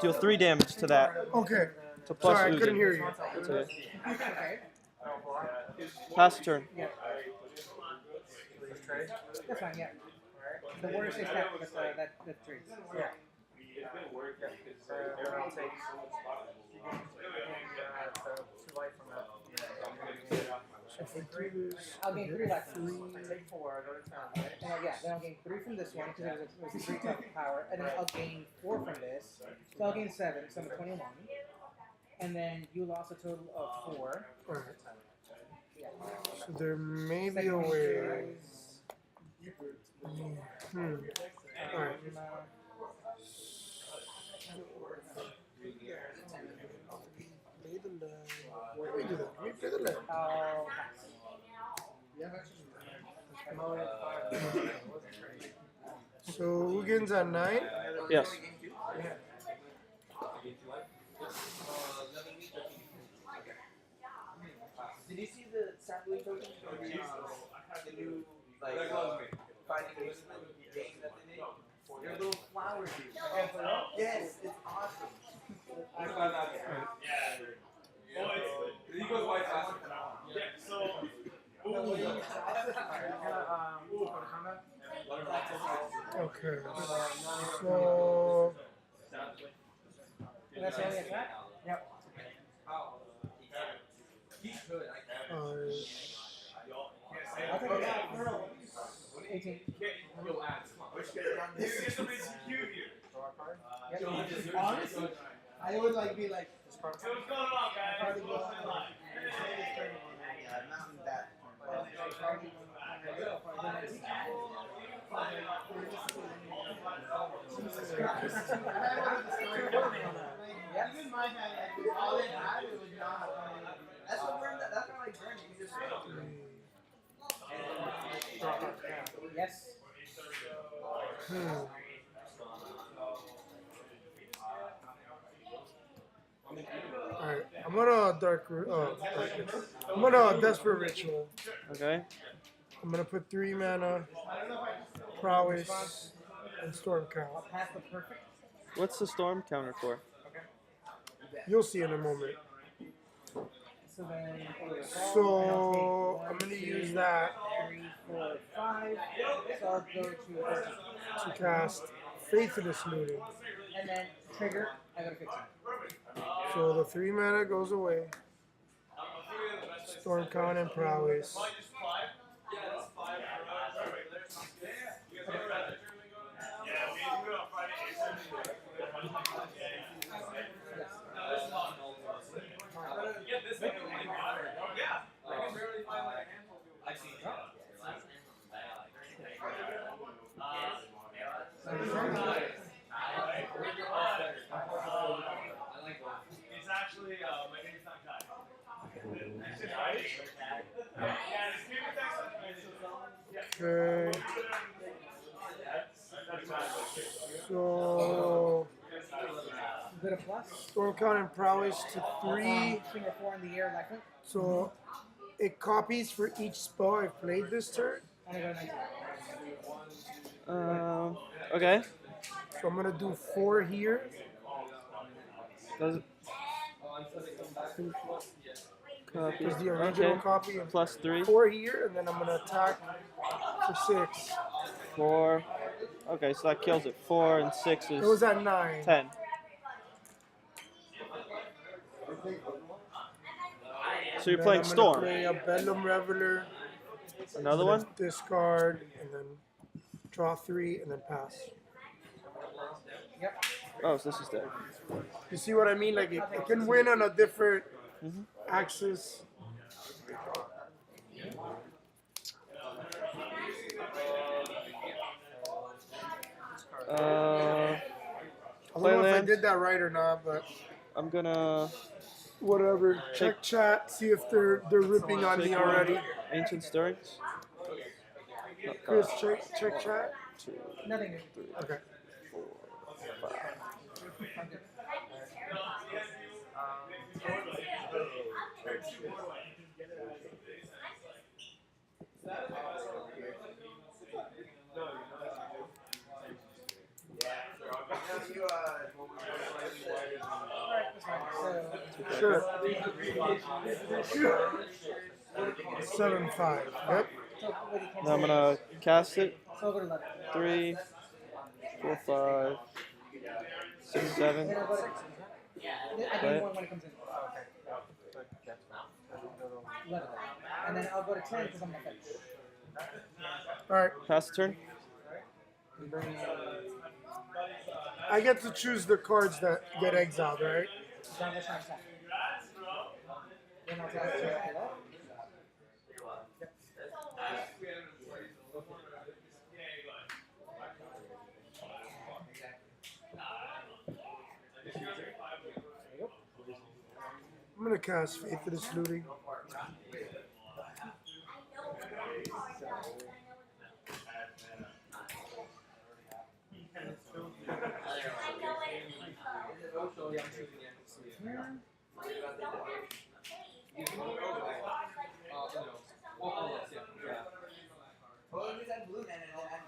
deal 3 damage to that
Okay.
to plus
Sorry, I
Ugin.
couldn't hear you.
That's okay.
Okay.
Pass turn.
That's fine, yeah. The worst is that trade. Yeah. I'll gain 3 life from this. And then I'll gain 3 from this one because it was a 3 type of power. And then I'll gain 4 from this. So I'll gain 7, so I'm at 21. And then you lost a total of 4.
Alright.
Yeah.
So there may be a way. Alright. Let me do that. Let me play the land.
I'll
So Ugin's at 9.
Yes.
Did you see the sapling token from the new finding basement game that they made? They're little flower dudes. Yes, it's awesome. I found out. He goes white fast.
Okay. So.
that's the only attack? Yep. I'll take it out. 18. Yep.
Honestly, I would be like.
What's going on, guys?
Mountain bat. Even my hand, all they had it was not. That's what burn. That's not like burn. You just.
Yes.
Alright, I'm gonna I'm gonna desperate ritual.
Okay.
I'm gonna put 3 mana, prowess, and storm count.
Pass the perfect.
What's the storm counter for?
You'll see in a moment.
So then.
So I'm gonna use that
3, 4, 5. So I'll go to.
to cast Faith in the Looting.
And then trigger. I go to 15.
So the 3 mana goes away. Storm count and prowess. Okay. So
Bit of plus.
storm count and prowess to 3.
3 or 4 in the air, lifelink.
So it copies for each spell I've played this turn.
And I go to 19.
Okay.
So I'm gonna do 4 here.
Does it? Copy.
Because the original
Okay.
copy and
Plus 3.
4 here, and then I'm gonna attack for 6.
4. Okay, so that kills it. 4 and 6
It was
is
at 9.
10. So you're
Then
playing
I'm gonna
Storm.
play a Bedlam Reveler.
Another
I'm
one?
gonna discard and then draw 3 and then pass.
Yep.
Oh, so this is dead.
You see what I mean? Like it can win on a different
Mhm.
axis.
Uh,
I don't
Play
know if I
land.
did that right or not, but
I'm gonna
whatever. Check chat, see if they're ripping on me
take
already.
Ancient Stirrings.
Chris, check chat.
2,
Nothing.
3,
Okay.
4, 5.
Sure. 7-5. Yep.
Now I'm gonna cast it.
So I'll go to 11.
3, 4, 5, 6, 7.
Then I'll go to. I
Right.
think one when it comes in. 11. And then I'll go to 10 because I'm going to finish.
All right.
Pass the turn.
I get to choose the cards that get exiled, right?
Then that's my attack. Then I'll attack to below.
I'm gonna cast Faith in the Looting.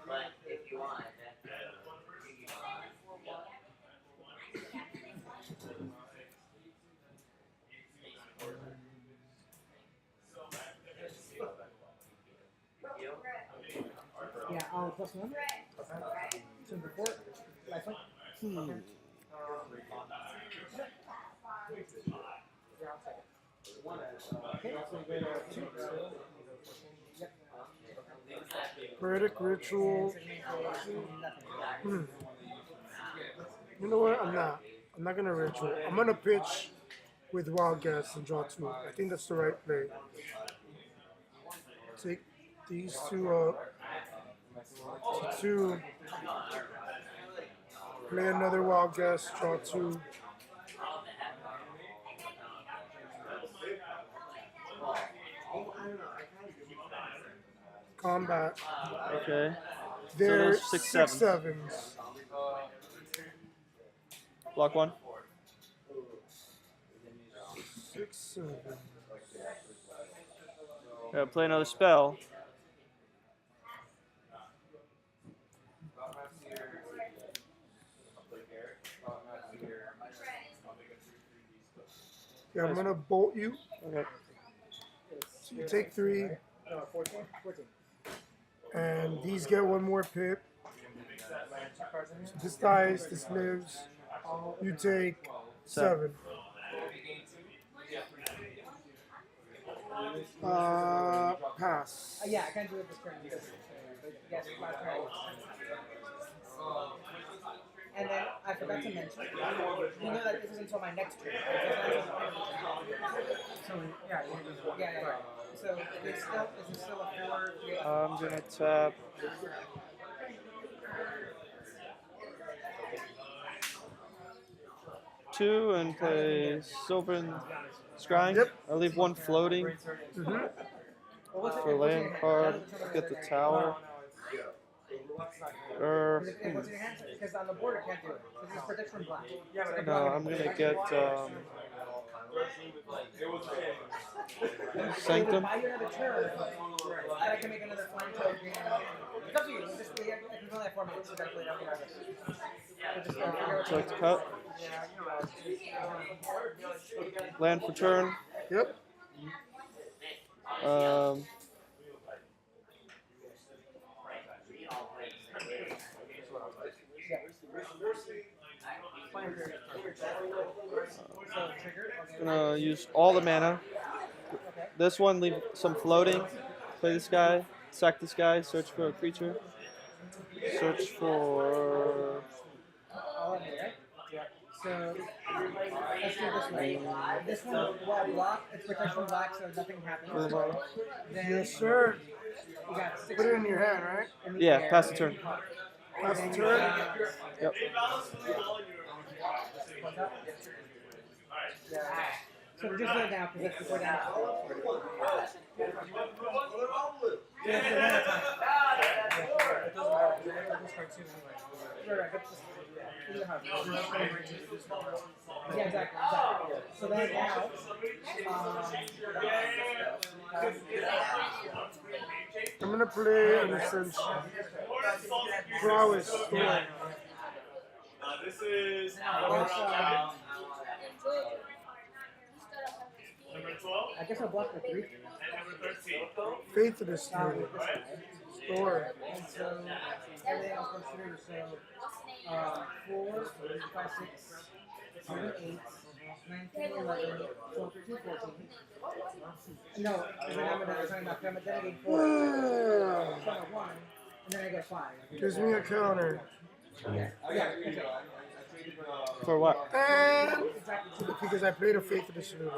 But if you want,
Yeah, plus 1. So before, lifelink. Okay, so we go to 2. Yep.
Poetic Ritual.
Nothing.
You know what? I'm not gonna ritual. I'm gonna pitch with Wild Guess and draw 2. I think that's the right play. Take these 2 up to 2. Play another Wild Guess, draw 2. Combat.
Okay.
They're
those 6
6
sevens.
sevens.
Block 1.
6 sevens.
Play another spell.
Yeah, I'm gonna bolt you.
Okay.
So you take 3,
14.
and these get 1 more pip. So this dies, this lives. You take 7. Pass.
Yeah, I can't do it this turn. But yes, last turn. And then I forgot to mention, you know that this is until my next turn. So yeah. So is it still a 4?
I'm gonna tap 2 and play Sylvan Scrying.
Yep.
I leave 1 floating for land card. Get the tower.
What's in your hand? Because on the board it can't do it. This is protection from black.
No, I'm gonna get Sanctum.
Buy you another turn, and I can make another flying token green. It's up to you. Just I can only have 4 minutes. So definitely don't get out of this.
Select to cut. Land for turn.
Yep.
Gonna use all the mana. This one, leave some floating. Play this guy. Sack this guy. Search for a creature. Search for.
All in there, right? So let's do it this way. This one will block. It's protection black, so nothing happens. Then
Yes, sir.
you got 6.
Put it in your hand, right?
in the
Yeah,
air.
pass the turn.
Pass the turn.
Yep.
So we're just doing it now because that's before down. Yeah, exactly. So then now,
I'm gonna play an Ascension. Prowess. Storm.
This is number 12
I guess I'll block the 3.
and number 13.
Faith of the Spirit. Storm.
And so everything else goes through. So 4, 5, 6, 7, 8, 9, 10, 11, 12, 13, 14. No, and then I'm talking about I'm delegate 4. So I'm at 1, and then I get 5.
Gives me a counter.
Yeah, okay.
For what?
And because I played a Faith of the Spirit.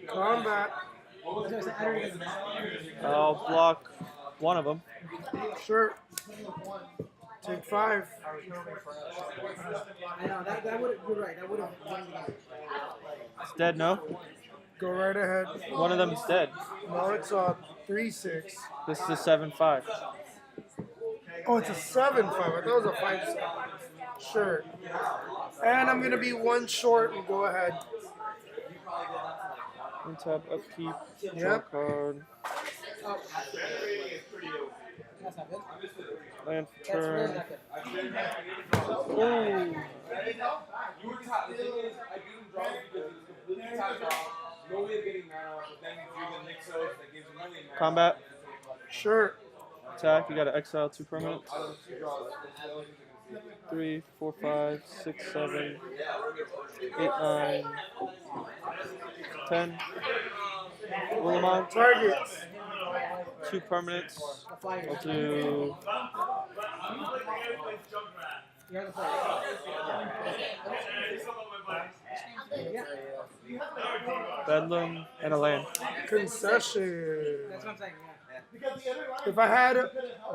Combat.
I'll block 1 of them.
Sure. Take 5.
I know, that would, you're right, that would have won the game.
It's dead, no?
Go right ahead.
1 of them's dead.
No, it's a 3-6.
This is a 7/5.
Oh, it's a 7-5. I thought it was a 5-7. Sure. And I'm gonna be 1 short and go ahead.
Untap, upkeep, draw
Yep.
card,
That's not good.
land for
That's really
turn.
not good.
Ooh. Combat,
Sure.
attack. You gotta exile 2 permanents. 3, 4, 5, 6, 7, 8, 9, 10. Roll them on.
Targets.
2 permanents.
A flyer.
I'll do
You're the player. Yeah.
Bedlam and a land.
Concession.
That's what I'm saying, yeah.
If I had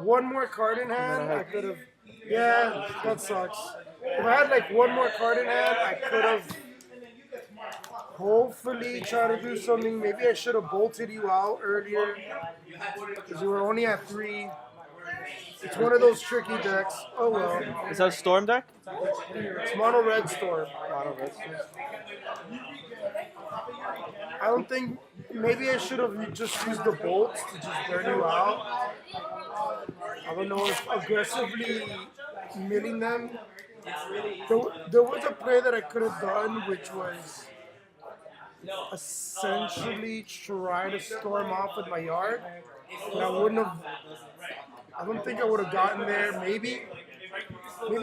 1 more card in hand, I could have. Yeah, that sucks. If I had like 1 more card in hand, I could have hopefully tried to do something. Maybe I should have bolted you out earlier because we were only at 3. It's one of those tricky decks. Oh well.
Is that a storm deck?
It's mono red storm.
Mono red storm.
I don't think. Maybe I should have just used the bolts to just burn you out. I don't know if aggressively milling them There was a play that I could have done, which was essentially try to storm off with my yard, but I wouldn't have. I don't think I would have gotten there. Maybe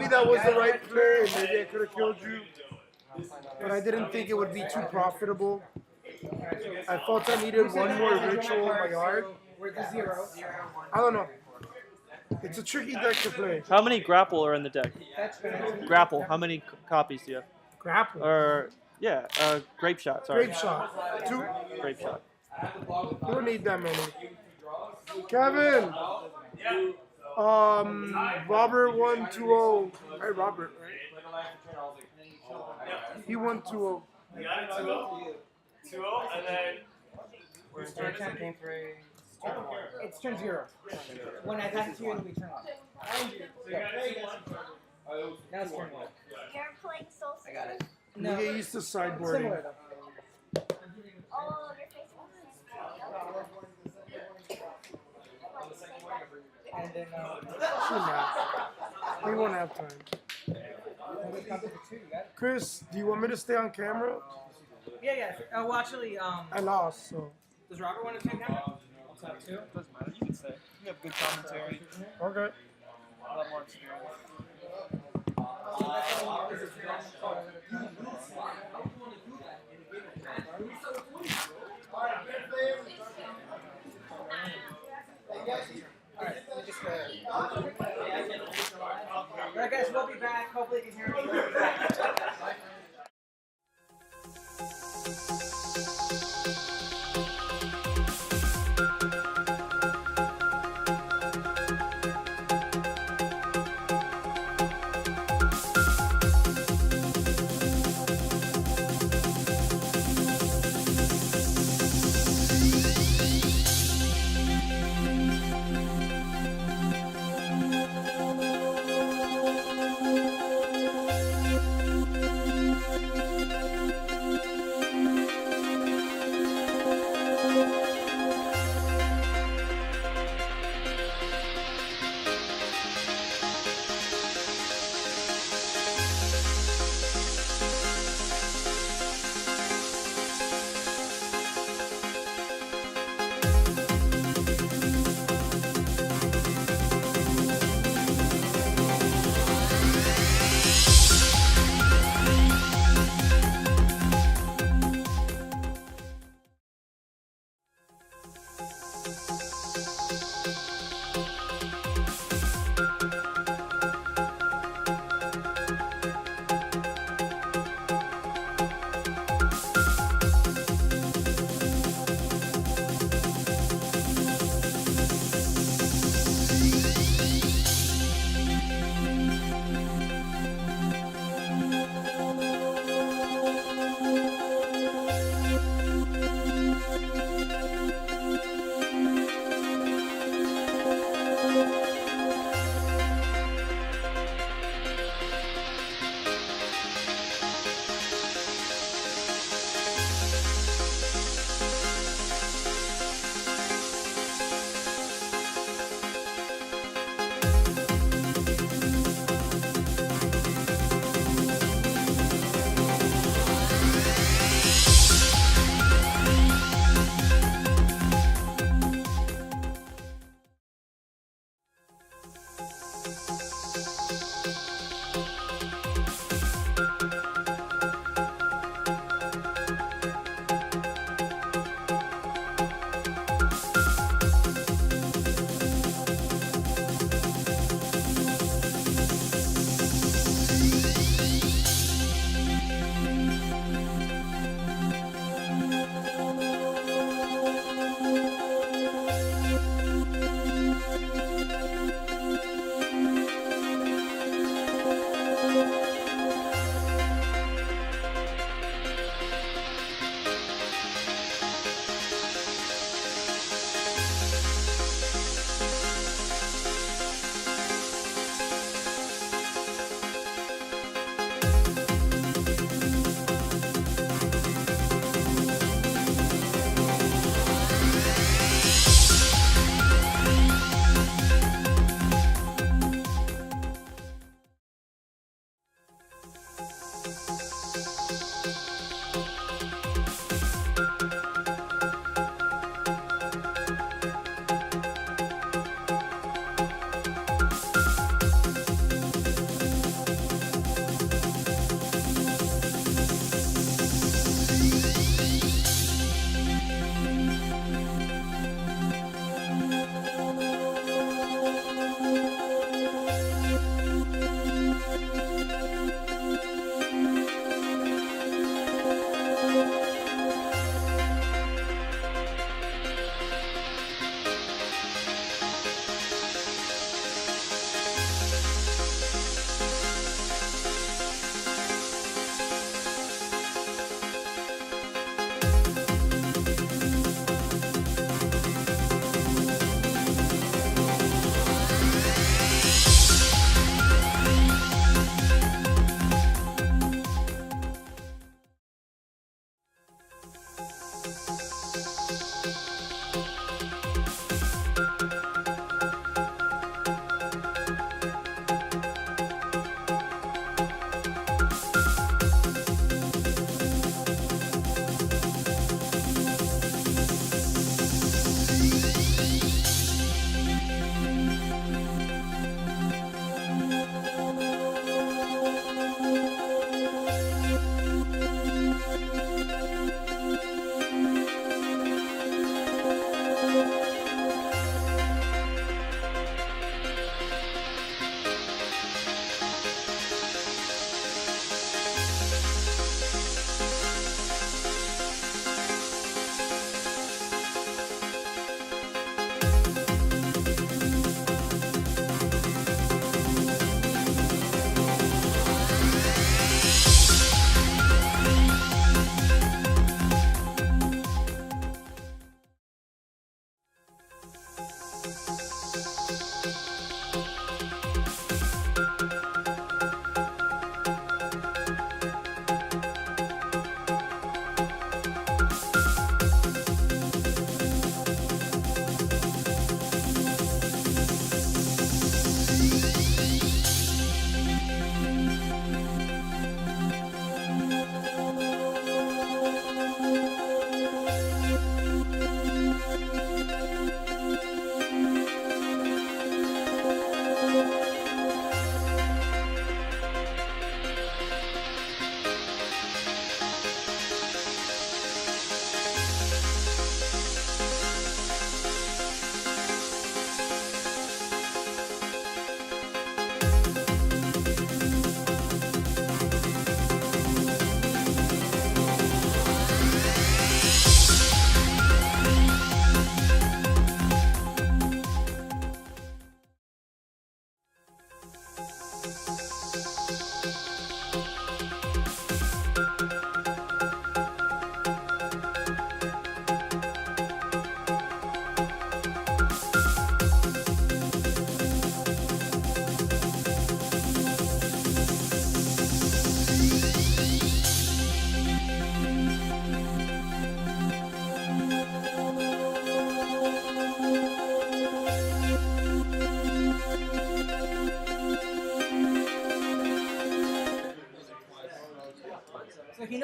that was the right play, and maybe I could have killed you. But I didn't think it would be too profitable. I felt I needed one more ritual in my yard.
We're the 0.
I don't know. It's a tricky deck to play.
How many grapple are in the deck? Grapple. How many copies do you have?
Grapple.
Or yeah, grape shot. Sorry.
Grape shot. 2.
Grape shot.
You don't need that many. Kevin. Robert 120. Hey, Robert, right? He won 2-0.
You got it 2-0, and then where's turn
Campaign phrase. It's turn 0. When I pass it to you, it'll be turn 1. Now it's turn 1.
You're playing Soul City?
I got it.
You
No,
get used to sideboarding.
similar though.
Oh, your face was.
And then
We won't have time.
we come to the 2. You got it?
Chris, do you want me to stay on camera?
Yeah. Well, actually,
I lost, so.
does Robert want to take that? Top 2.
Doesn't matter. You can say. You have good commentary.
Okay.
A lot more experience.
Alright guys, we'll be back. Hopefully you can hear me. We'll be back.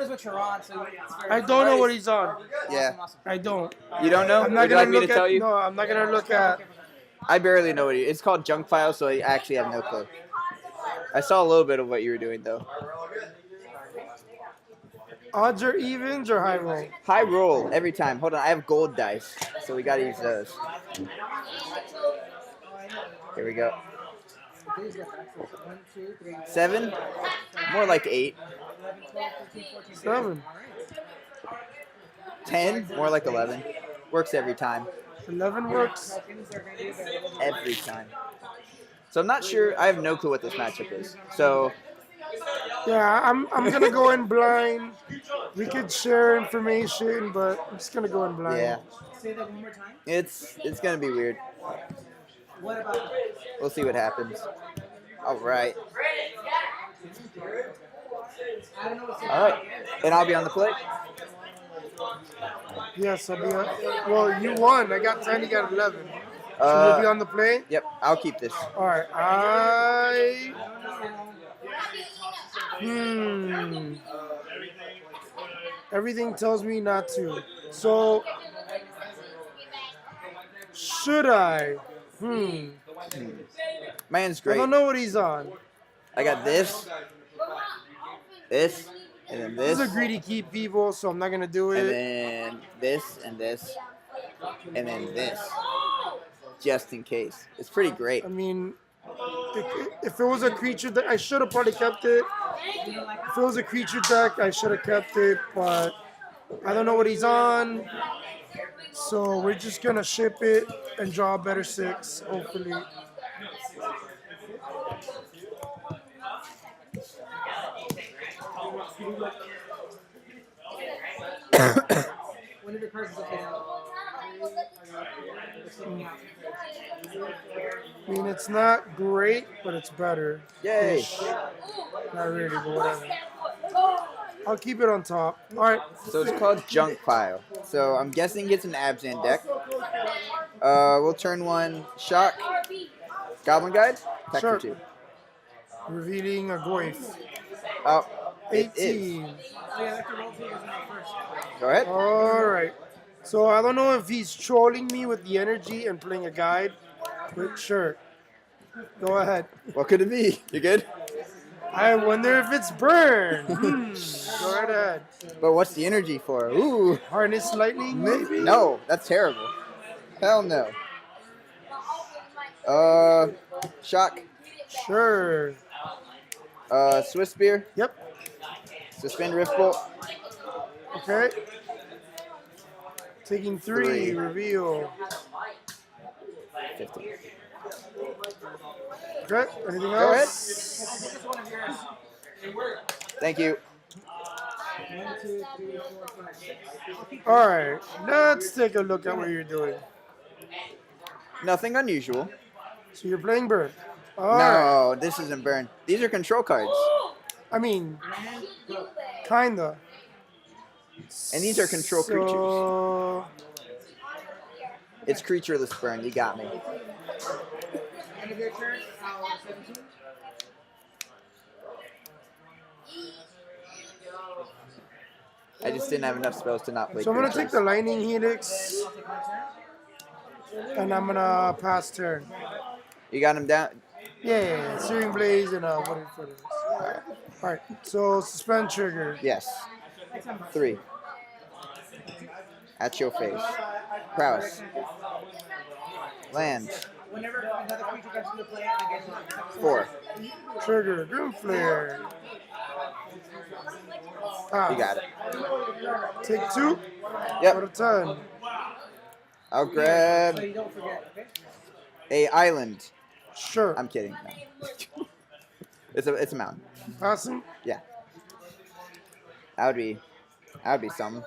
knows what you're on, so it's very
I don't know what he's on.
Yeah.
Awesome.
I don't.
You don't know?
I'm not
Would you
gonna
like me
look
to tell
at.
you?
No, I'm not gonna look at.
I barely know what it's called junk file, so I actually have no clue. I saw a little bit of what you were doing though.
Odds or evens or high roll?
High roll every time. Hold on, I have gold dice, so we gotta use those. Here we go. 7, more like 8.
7.
10, more like 11. Works every time.
11 works.
Every time. So I'm not sure. I have no clue what this matchup is. So
Yeah, I'm gonna go in blind. We could share information, but I'm just gonna go in blind.
yeah,
Say that one more time.
it's gonna be weird.
What about
We'll see what happens. All right. All right. And I'll be on the plate.
Yes, I'll be on. Well, you won. I got 10. You got 11. So you'll be on the play.
Yep. I'll keep this.
All right. Everything tells me not to. So should I?
Man's
I
great.
don't know what he's on.
I got this, and then
This
this,
is a greedy keep, people, so I'm not gonna do
and
it.
then this, and this, and then this, just in case. It's pretty great.
I mean, if it was a creature deck, I should have probably kept it. If it was a creature deck, I should have kept it, but I don't know what he's on. So we're just gonna ship it and draw a better 6, hopefully.
one of your cards is upside down?
I mean, it's not great, but it's better.
Yay!
Not really, but whatever. I'll keep it on top. All right.
So it's called Junk Pile. So I'm guessing it's an Abzan deck. We'll turn 1 Shock, Goblin Guide, attack
Sure.
for 2.
Revealing a Goyf.
Oh, it is.
18.
Go ahead.
All right. So I don't know if he's trolling me with the energy and playing a guide, but sure. Go ahead.
What could it be? You good?
I wonder if it's burn. Go right ahead.
But what's the energy for? Ooh.
Harness lightning, maybe?
No, that's terrible. Hell no. Shock.
Sure.
Swiss Spear.
Yep.
Suspend Riftbolt.
Okay. Taking 3.
3.
Reveal.
15.
Okay. Anything
Go ahead.
else?
Thank you.
All right. Let's take a look at what you're doing.
Nothing unusual.
So you're playing burn. All right.
No, this isn't burn. These are control cards.
I mean, kinda.
And these are control creatures.
So,
It's creatureless burn. You got me.
End of your turn. 17.
I just didn't have enough spells to not play
So I'm gonna
creatures.
take the lightning helix, and I'm gonna pass turn.
You got him down?
Yeah, Searing Blaze and wooden footers. All right. So suspend trigger.
Yes. 3. At your face. Prowess. Land.
Whenever another creature comes into play, I get one.
4.
Trigger. Grim Flare. Ah,
You got it.
Take 2 out
Yep.
of 10.
I'll
So
grab
you don't forget, okay?
a island.
Sure.
I'm kidding. No. it's a mountain.
Passing.
Yeah. That would be something.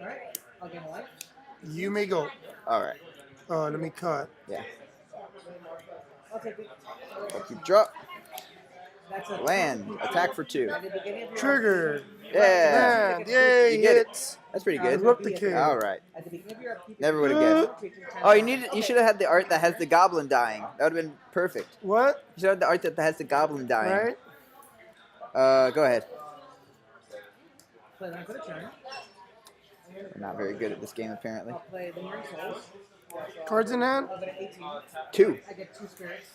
Alright, I'll gain a life.
You may go.
All right.
Let me cut.
Yeah.
I'll take it.
Let you drop.
That's a
Land. Attack for 2.
At the beginning of your
Trigger.
Yeah.
And yay,
You get it.
hits.
That's pretty good.
Rip the king.
All right.
At the beginning of your upkeep,
Never would have guessed. Oh, you should have had the art that has the goblin dying. That would have been perfect.
What?
You should have the art that has the goblin dying.
Right?
Go ahead.
play land for the turn.
We're not very good at this game, apparently.
I'll play Lingering Souls.
Cards in hand?
I'll go to 18.
2.
I get 2 spirits.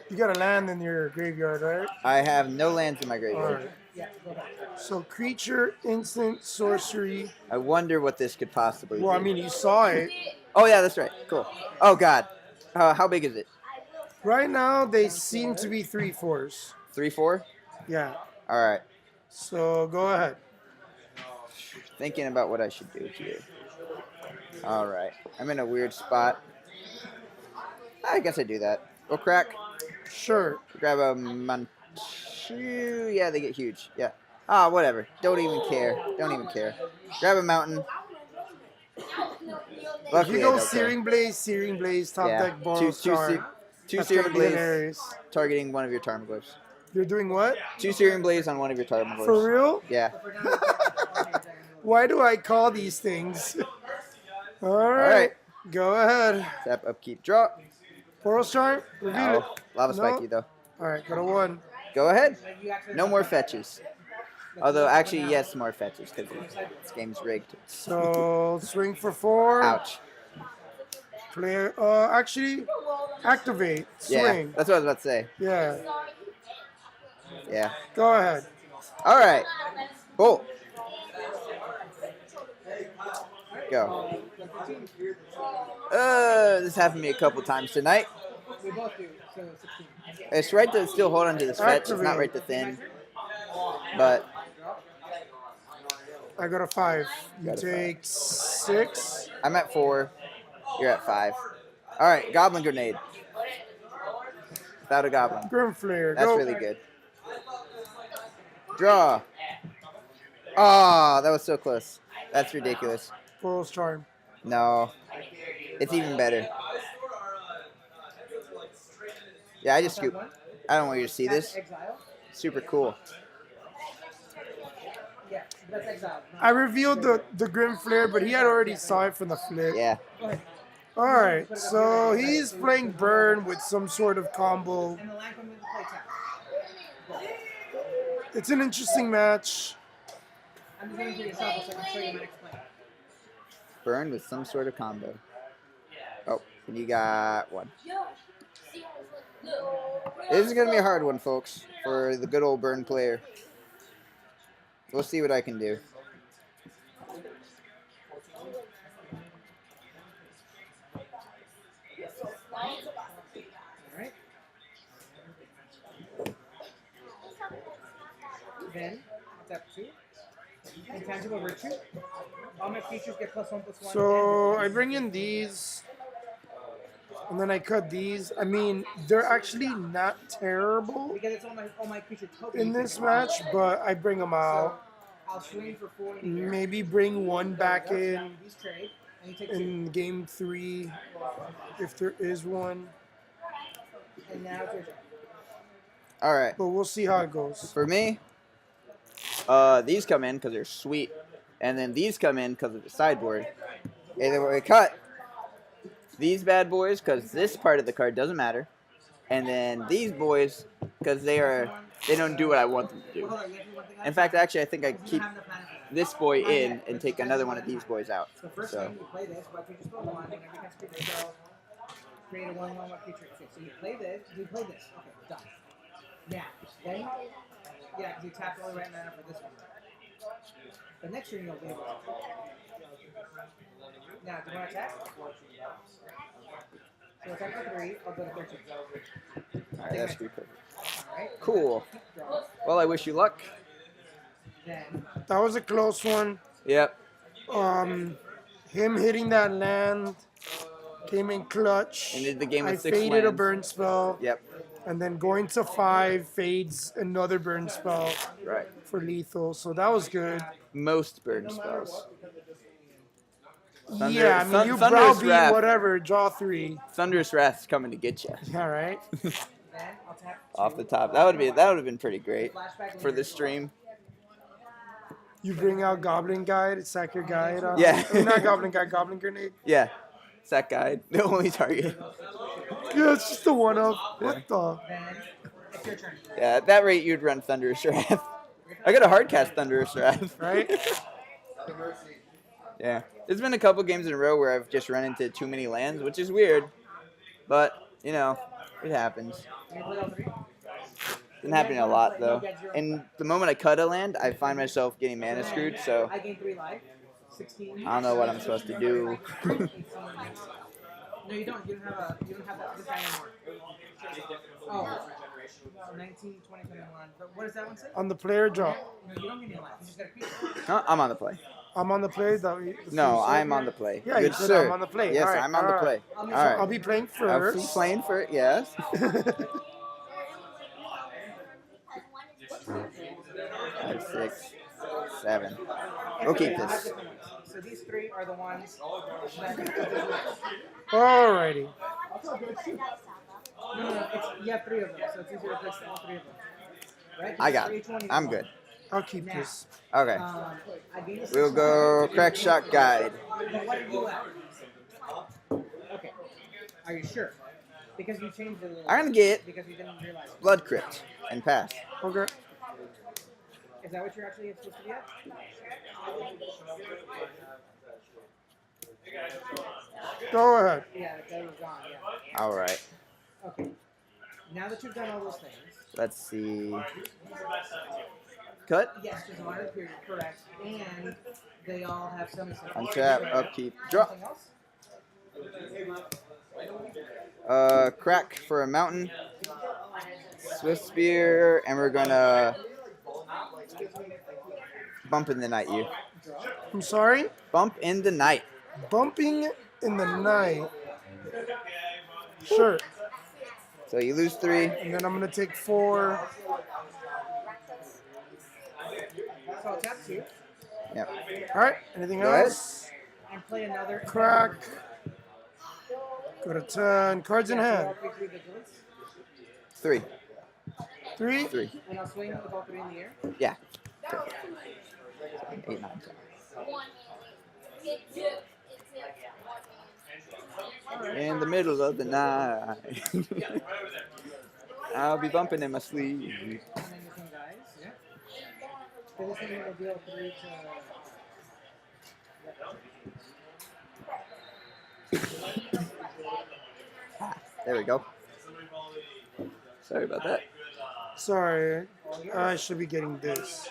You got a land in your graveyard, right?
I have no lands in my graveyard.
Alright.
Yeah, go back.
So creature, instant, sorcery.
I wonder what this could possibly
Well, I
be.
mean, you saw it.
Oh, yeah, that's right. Cool. Oh, God. How big is it?
Right now, they seem to be 3/4s.
3-4?
Yeah.
All right.
So go ahead.
Thinking about what I should do here. All right. I'm in a weird spot. I guess I do that. Go crack.
Sure.
Grab a Manchu. Yeah, they get huge. Yeah. Ah, whatever. Don't even care. Don't even care. Grab a mountain.
If
Luckily,
you
I
go
don't care.
Searing Blaze, top
Yeah.
deck, borrow star.
Two
That's
Searing
gonna be
Blaze
hilarious.
targeting one of your Tarmogoyfs.
You're doing what?
2 Searing Blaze on one of your Tarmogoyfs.
For real?
Yeah.
Why do I call these things? All right.
right.
Go ahead.
Tap, upkeep, draw.
Boros Charm. Reveal it.
No. Lava
No?
Spiky, though.
All right. Go to 1.
Go ahead. No more fetches. Although, actually, yes, more fetches because this game's rigged.
So swing for 4.
Ouch.
Play. Actually, activate.
Yeah,
Swing.
that's what I was about to say.
Yeah.
Yeah.
Go ahead.
All right. Bolt. Go. This happened to me a couple times tonight.
We both do, so 16.
It's right to still hold on to this fetch. It's not right to thin. But
I got a 5. You
Got a
take 6.
I'm at 4. You're at 5. All right. Goblin Grenade. Without a goblin.
Grim Flare.
That's
Go.
really good. Draw. Oh, that was so close. That's ridiculous.
Boros Charm.
No. It's even better. Yeah, I just scoop. I don't want you to see this.
Exile.
Super cool.
Yeah, that's exile.
I revealed the Grim Flare, but he had already saw it from the flip.
Yeah.
Go ahead.
All right, so he's playing Burn with some sort of combo.
And the line comes into play tap.
It's an interesting match.
I'm just going to do yourself so I can show you my next play.
Burn with some sort of combo. Oh, and you got 1. This is going to be a hard one, folks, for the good old Burn player. We'll see what I can do.
Alright. Then, tap 2. Intangible Virtue. All my creatures get +1/+1.
So I bring in these, and then I cut these. I mean, they're actually not terrible
Because it's all my creature tokens.
in this match, but I bring them out.
I'll swing for 4 in here.
Maybe bring 1 back in
These trade, and you take 2.
in game 3, if there is one.
And now it's your turn.
All right.
But we'll see how it goes.
For me, these come in because they're sweet. And then these come in because of the sideboard. And then we cut these bad boys because this part of the card doesn't matter. And then these boys because they don't do what I want them to do. In fact, actually, I think I keep this boy in and take another one of these boys out.
So first
So
time you play this, what creature spell 1, and every kind of creature spell create a 1/1 what creature. Okay, so you play this, you play this. Okay, done. Now, then, yeah, because you tapped all the right mana for this one. The next turn you'll be able to. Now, do you want to attack? So attack for 3, I'll go to 13.
all right, that's pretty perfect.
Alright.
Cool.
Draw.
Well, I wish you luck.
Then,
That was a close one.
Yep.
Him hitting that land came in clutch.
Ended the game with
I
6
faded a
lands.
burn spell,
Yep.
and then going to 5 fades another burn spell
Right.
for lethal. So that was good.
Most burn spells.
Yeah, I mean, you
Thunderous
browbeat
Wrath.
whatever, draw 3.
Thunderous Wrath's coming to get you.
All right.
then I'll tap
Off the top. That would have been pretty great for the stream.
You bring out Goblin Guide, sack your guide.
Yeah.
Not Goblin Guide, Goblin Grenade.
Yeah. Sack guide. The only target.
Yeah, it's just the one of. What the?
Then, it's your turn.
Yeah, at that rate you'd run Thunderous Wrath. I got a hard cast Thunderous Wrath.
Right?
Yeah. There's been a couple games in a row where I've just run into too many lands, which is weird. But, you know, it happens.
You play all three?
Been happening a lot, though. And the moment I cut a land, I find myself getting mana screwed, so
I gain 3 life. 16.
I don't know what I'm supposed to do.
18. No, you don't. You don't have this guy anymore. Oh. 19, 20, 21. But what does that one say?
On the player draw.
No, you don't get any life. You just got a creature.
Huh? I'm on the play.
I'm on the play.
No, I'm on the play.
Yeah, you
Good
said
sir.
I'm on the play.
Yes,
All right,
I'm on the
all
play.
right.
All
So
right.
I'll be playing
I'll
first.
be playing for it, yes. 5, 6, 7. We'll keep this.
So these 3 are the ones that
Alrighty.
No, you have 3 of them, so it's easier to place all 3 of them. Right?
I got it. I'm good.
I'll keep this.
Okay.
I gave you
We'll go crack shot guide.
But what are you at? Okay. Are you sure? Because you changed it a little.
I'm gonna get
Because you didn't realize it.
Blood Crypt and pass.
Okay.
Is that what you're actually supposed to be at?
Go ahead.
Yeah, that was gone, yeah.
All right.
Okay. Now that you've done all those things.
Let's see. Cut.
Yes, there's a lot of period, correct. And they all have semicircles.
Untap. Upkeep. Draw.
Anything else?
Crack for a mountain. Swift Spear, and we're gonna bump in the night. You
I'm sorry.
bump in the night.
Bumping in the night. Sure.
So you lose 3.
And then I'm gonna take 4.
So I'll tap 2
Yep.
All right. Anything
Go ahead.
else?
and play another.
Crack. Go to 10. Cards in
Yeah, so
hand.
I'll pick 3 vigilance.
3.
3.
3.
And I'll swing with all 3 in the air.
Yeah. 8, 9, 10. In the middle of the night. I'll be bumping in my sleep.
And then this one dies. Yeah. So this one will deal 3 to.
There we go. Sorry about that.
Sorry. I should be getting this.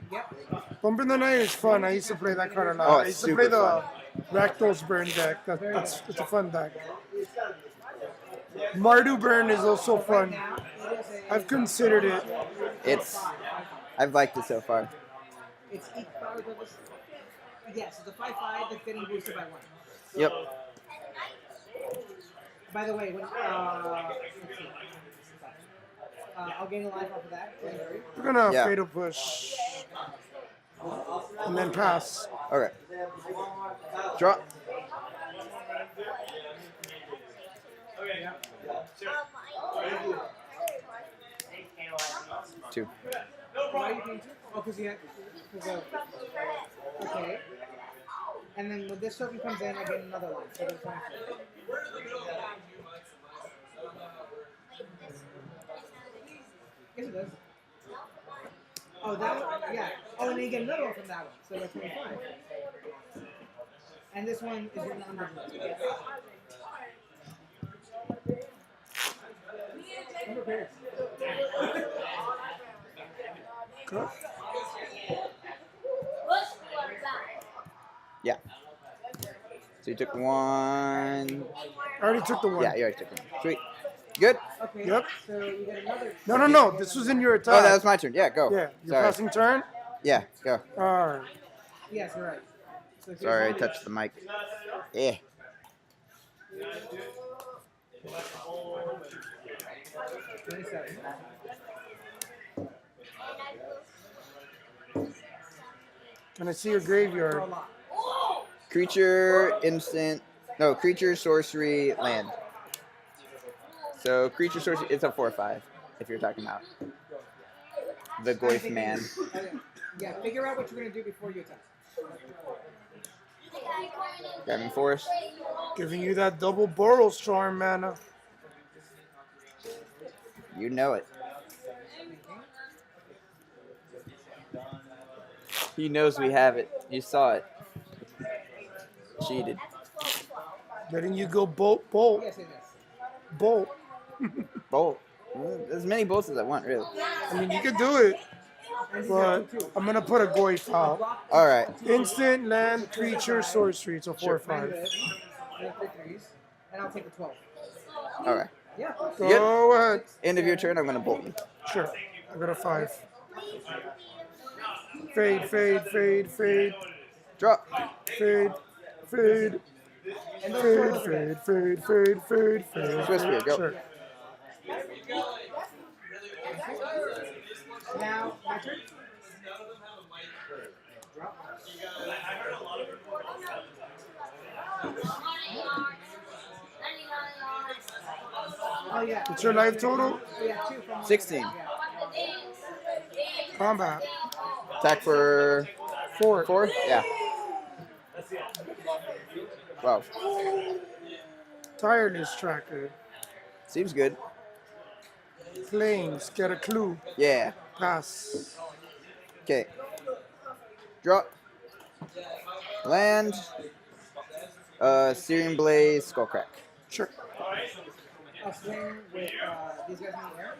Yep.
Bump in the Night is fun. I used to play that card a lot.
Oh,
I
it's
used to play
super
the Rakdos Burn deck. It's a fun deck. Mardu Burn is also fun. I've considered it.
I've liked it so far.
It's each power levels. Yes, it's a 5/5 that's getting boosted by 1.
Yep.
By the way, when let's see. I'll gain a life off of that.
We're gonna
Yeah.
fatal push. And then pass.
Okay. Draw. Two.
Why are you paying 2? Oh, because you had. Okay. And then when this token comes in, I get another life. So that's fine. Yes, it does. Oh, that one? Yeah. Oh, and then you get another one from that one. So that's 25. And this one is written under blood. Number pairs.
Go.
Yeah. So you took 1.
I already took the one.
Yeah, you already took 1. Sweet. Good.
Okay.
Yep.
So you get another.
No. This was in your attack.
Oh, that was my turn. Yeah, go.
Yeah. Your
Sorry.
passing turn.
Yeah, go.
All right.
Yes, you're right. So here's
Sorry, I
one.
touched the mic. Yeah.
27.
Can I see your
For a
graveyard?
lot.
Creature, instant. No, creature, sorcery, land. So, creature, sorcery, it's a 4/5, if you're talking about the Goyf man.
Yeah, figure out what you're going to do before you attack.
Grabbing force.
Giving you that double Boral Storm mana.
You know it. He knows we have it. You saw it. Cheated.
Letting you go bolt, bolt, bolt.
Bolt. As many bolts as I want, really.
I mean, you could do it, but I'm gonna put a Goy foul.
All right.
Instant, land, creature, sorcery. So 4 or 5.
And I'll take the 12.
All right.
Yeah.
Go ahead.
End of your turn. I'm gonna bolt you.
Sure. I got a 5. Fade, fade, fade, fade,
Drop.
fade, fade, fade, fade, fade, fade, fade, fade.
Swiss spear, go.
Sure.
Now, my turn. Oh, yeah.
What's your life total?
Yeah, 2 from
16.
Combat.
Attack for
4.
4? Yeah. 12.
Tireless tracker.
Seems good.
Planes. Get a clue.
Yeah.
Pass.
Okay. Drop. Land. Searing Blaze, Skullcrack.
Sure.
I'll swing with these guys in the air.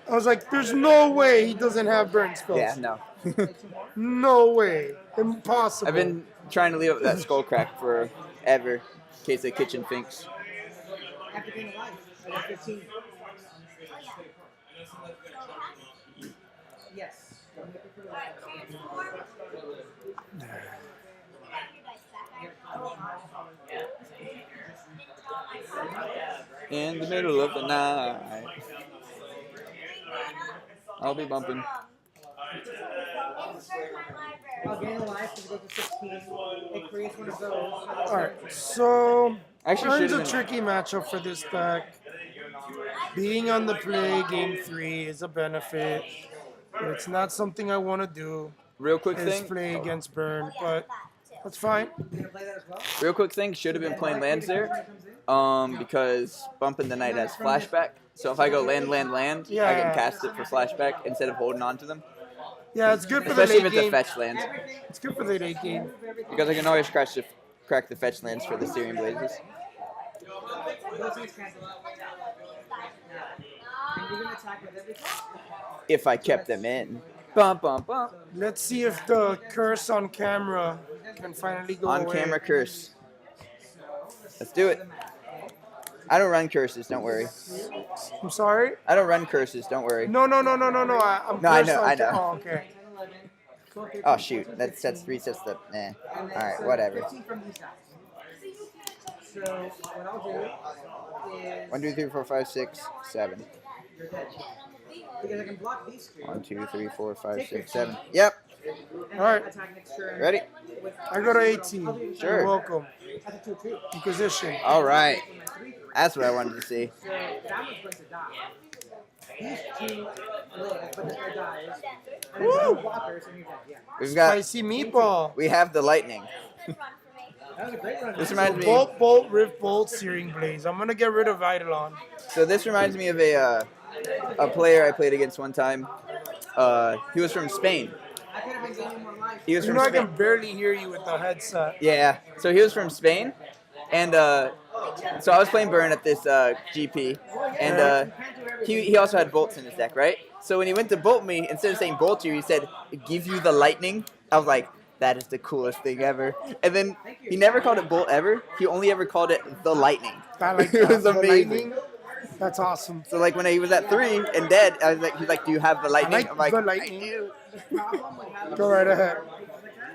I was like, there's no way he doesn't have burn spells.
Yeah, no.
No way. Impossible.
I've been trying to leave up that Skullcrack forever, in case the kitchen thinks.
After being alive, I got 15. Yes.
In the middle of the night, I'll be bumping.
I'll gain a life because it goes to 16. It creates one of those.
Alright, so
Actually,
Turn's
should've
a
been-
tricky matchup for this deck. Being on the play game 3 is a benefit. It's not something I want to do.
Real quick
Is
thing.
play against burn, but that's fine.
You gonna play that as well?
Real quick thing. Should have been playing lands there. Because bumping the night has flashback. So if I go land, land, land, I
Yeah.
can cast it for flashback instead of holding on to them.
Yeah, it's good for the
Especially if
late
it's a
game.
fetch land.
It's good for the late game.
Because I can always crack the fetch lands for the Searing Blazes.
Those things cancel out. And you're gonna attack with everything?
If I kept them in. Bump, bump, bump.
Let's see if the curse on camera can finally go
On
away.
camera curse. Let's do it. I don't run curses, don't worry.
I'm sorry?
I don't run curses, don't worry.
No. I'm
No, I
cursed
know,
on
I know.
Oh, okay.
Oh shoot, that's resets the Alright, whatever.
15 from these guys. So what I'll do is
1, 2, 3, 4, 5, 6, 7.
you're dead. Because I can block these two.
1, 2, 3, 4, 5, 6, 7. Yep.
And
Alright.
attack next turn.
Ready?
With
I got an 18.
Sure.
You're welcome.
that's a 2-2.
Inquisition.
Alright. That's what I wanted to see.
So that one's going to die. These 2 live, but this guy dies. And then
Woo!
the blockers and you're dead. Yeah.
We've got
Spicy meatball.
we have the lightning.
That was a great run.
This reminds me
Bolt, Rift, Bolt, Searing Blaze. I'm gonna get rid of Eidolon.
So this reminds me of a player I played against one time. He was from Spain.
I could have been gaining more life.
He was
You
from
know I
Spain.
can barely hear you with the headset.
Yeah. So he was from Spain, and so I was playing Burn at this GP, and he also had bolts in his deck, right? So when he went to bolt me, instead of saying bolt you, he said give you the lightning. I was like, that is the coolest thing ever. And then he never called it bolt ever. He only ever called it the lightning.
I like
It was
the
amazing.
lightning. That's awesome.
So like when he was at 3 and dead, I was like, he's like, do you have the lightning?
like
I'm like,
the lightning.
I do.
Go right ahead.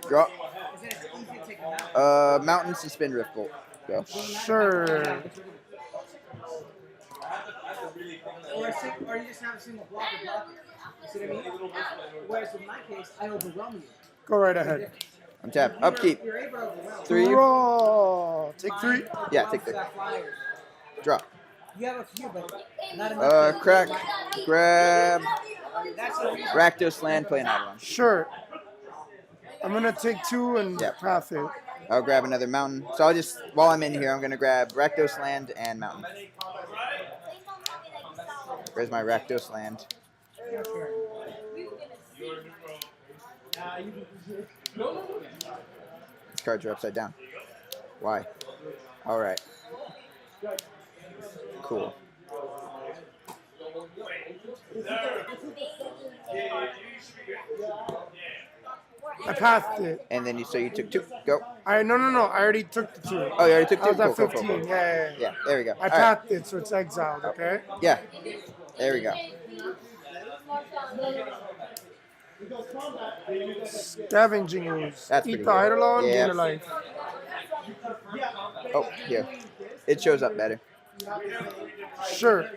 Drop.
Is that it's easy to take them out.
Mountain suspend rift bolt. Go.
Sure.
Or you just have a single block or blocker. You see what I mean? Whereas in my case, I overwhelm you.
Go right ahead.
I'm tapped. Upkeep.
You're able to overwhelm.
3.
Raw. Take 3.
Yeah, take 3.
Flyers.
Drop.
You have a few, but not enough.
Crack. Grab.
That's the reason.
Rakdos land. Play an Eidolon.
Sure. I'm gonna take 2 and
Yep.
path it.
I'll grab another mountain. So I'll just, while I'm in here, I'm gonna grab Rakdos land and mountain.
Please don't tell me that you saw it.
Where's my Rakdos land? These cards are upside down. Why? All right. Cool.
I pathed it.
And then you took 2. Go.
No. I already took the 2.
Oh, you already took 2.
I was at
Cool,
15.
cool, cool.
Yeah.
Yeah, there we go.
I
All right.
pathed it, so it's exiled. Okay.
Yeah. There we go.
Scavenging ooze.
That's
Eat
pretty
the
good.
Eidolon,
Yeah.
gain a life.
Oh, here. It shows up better.
Sure.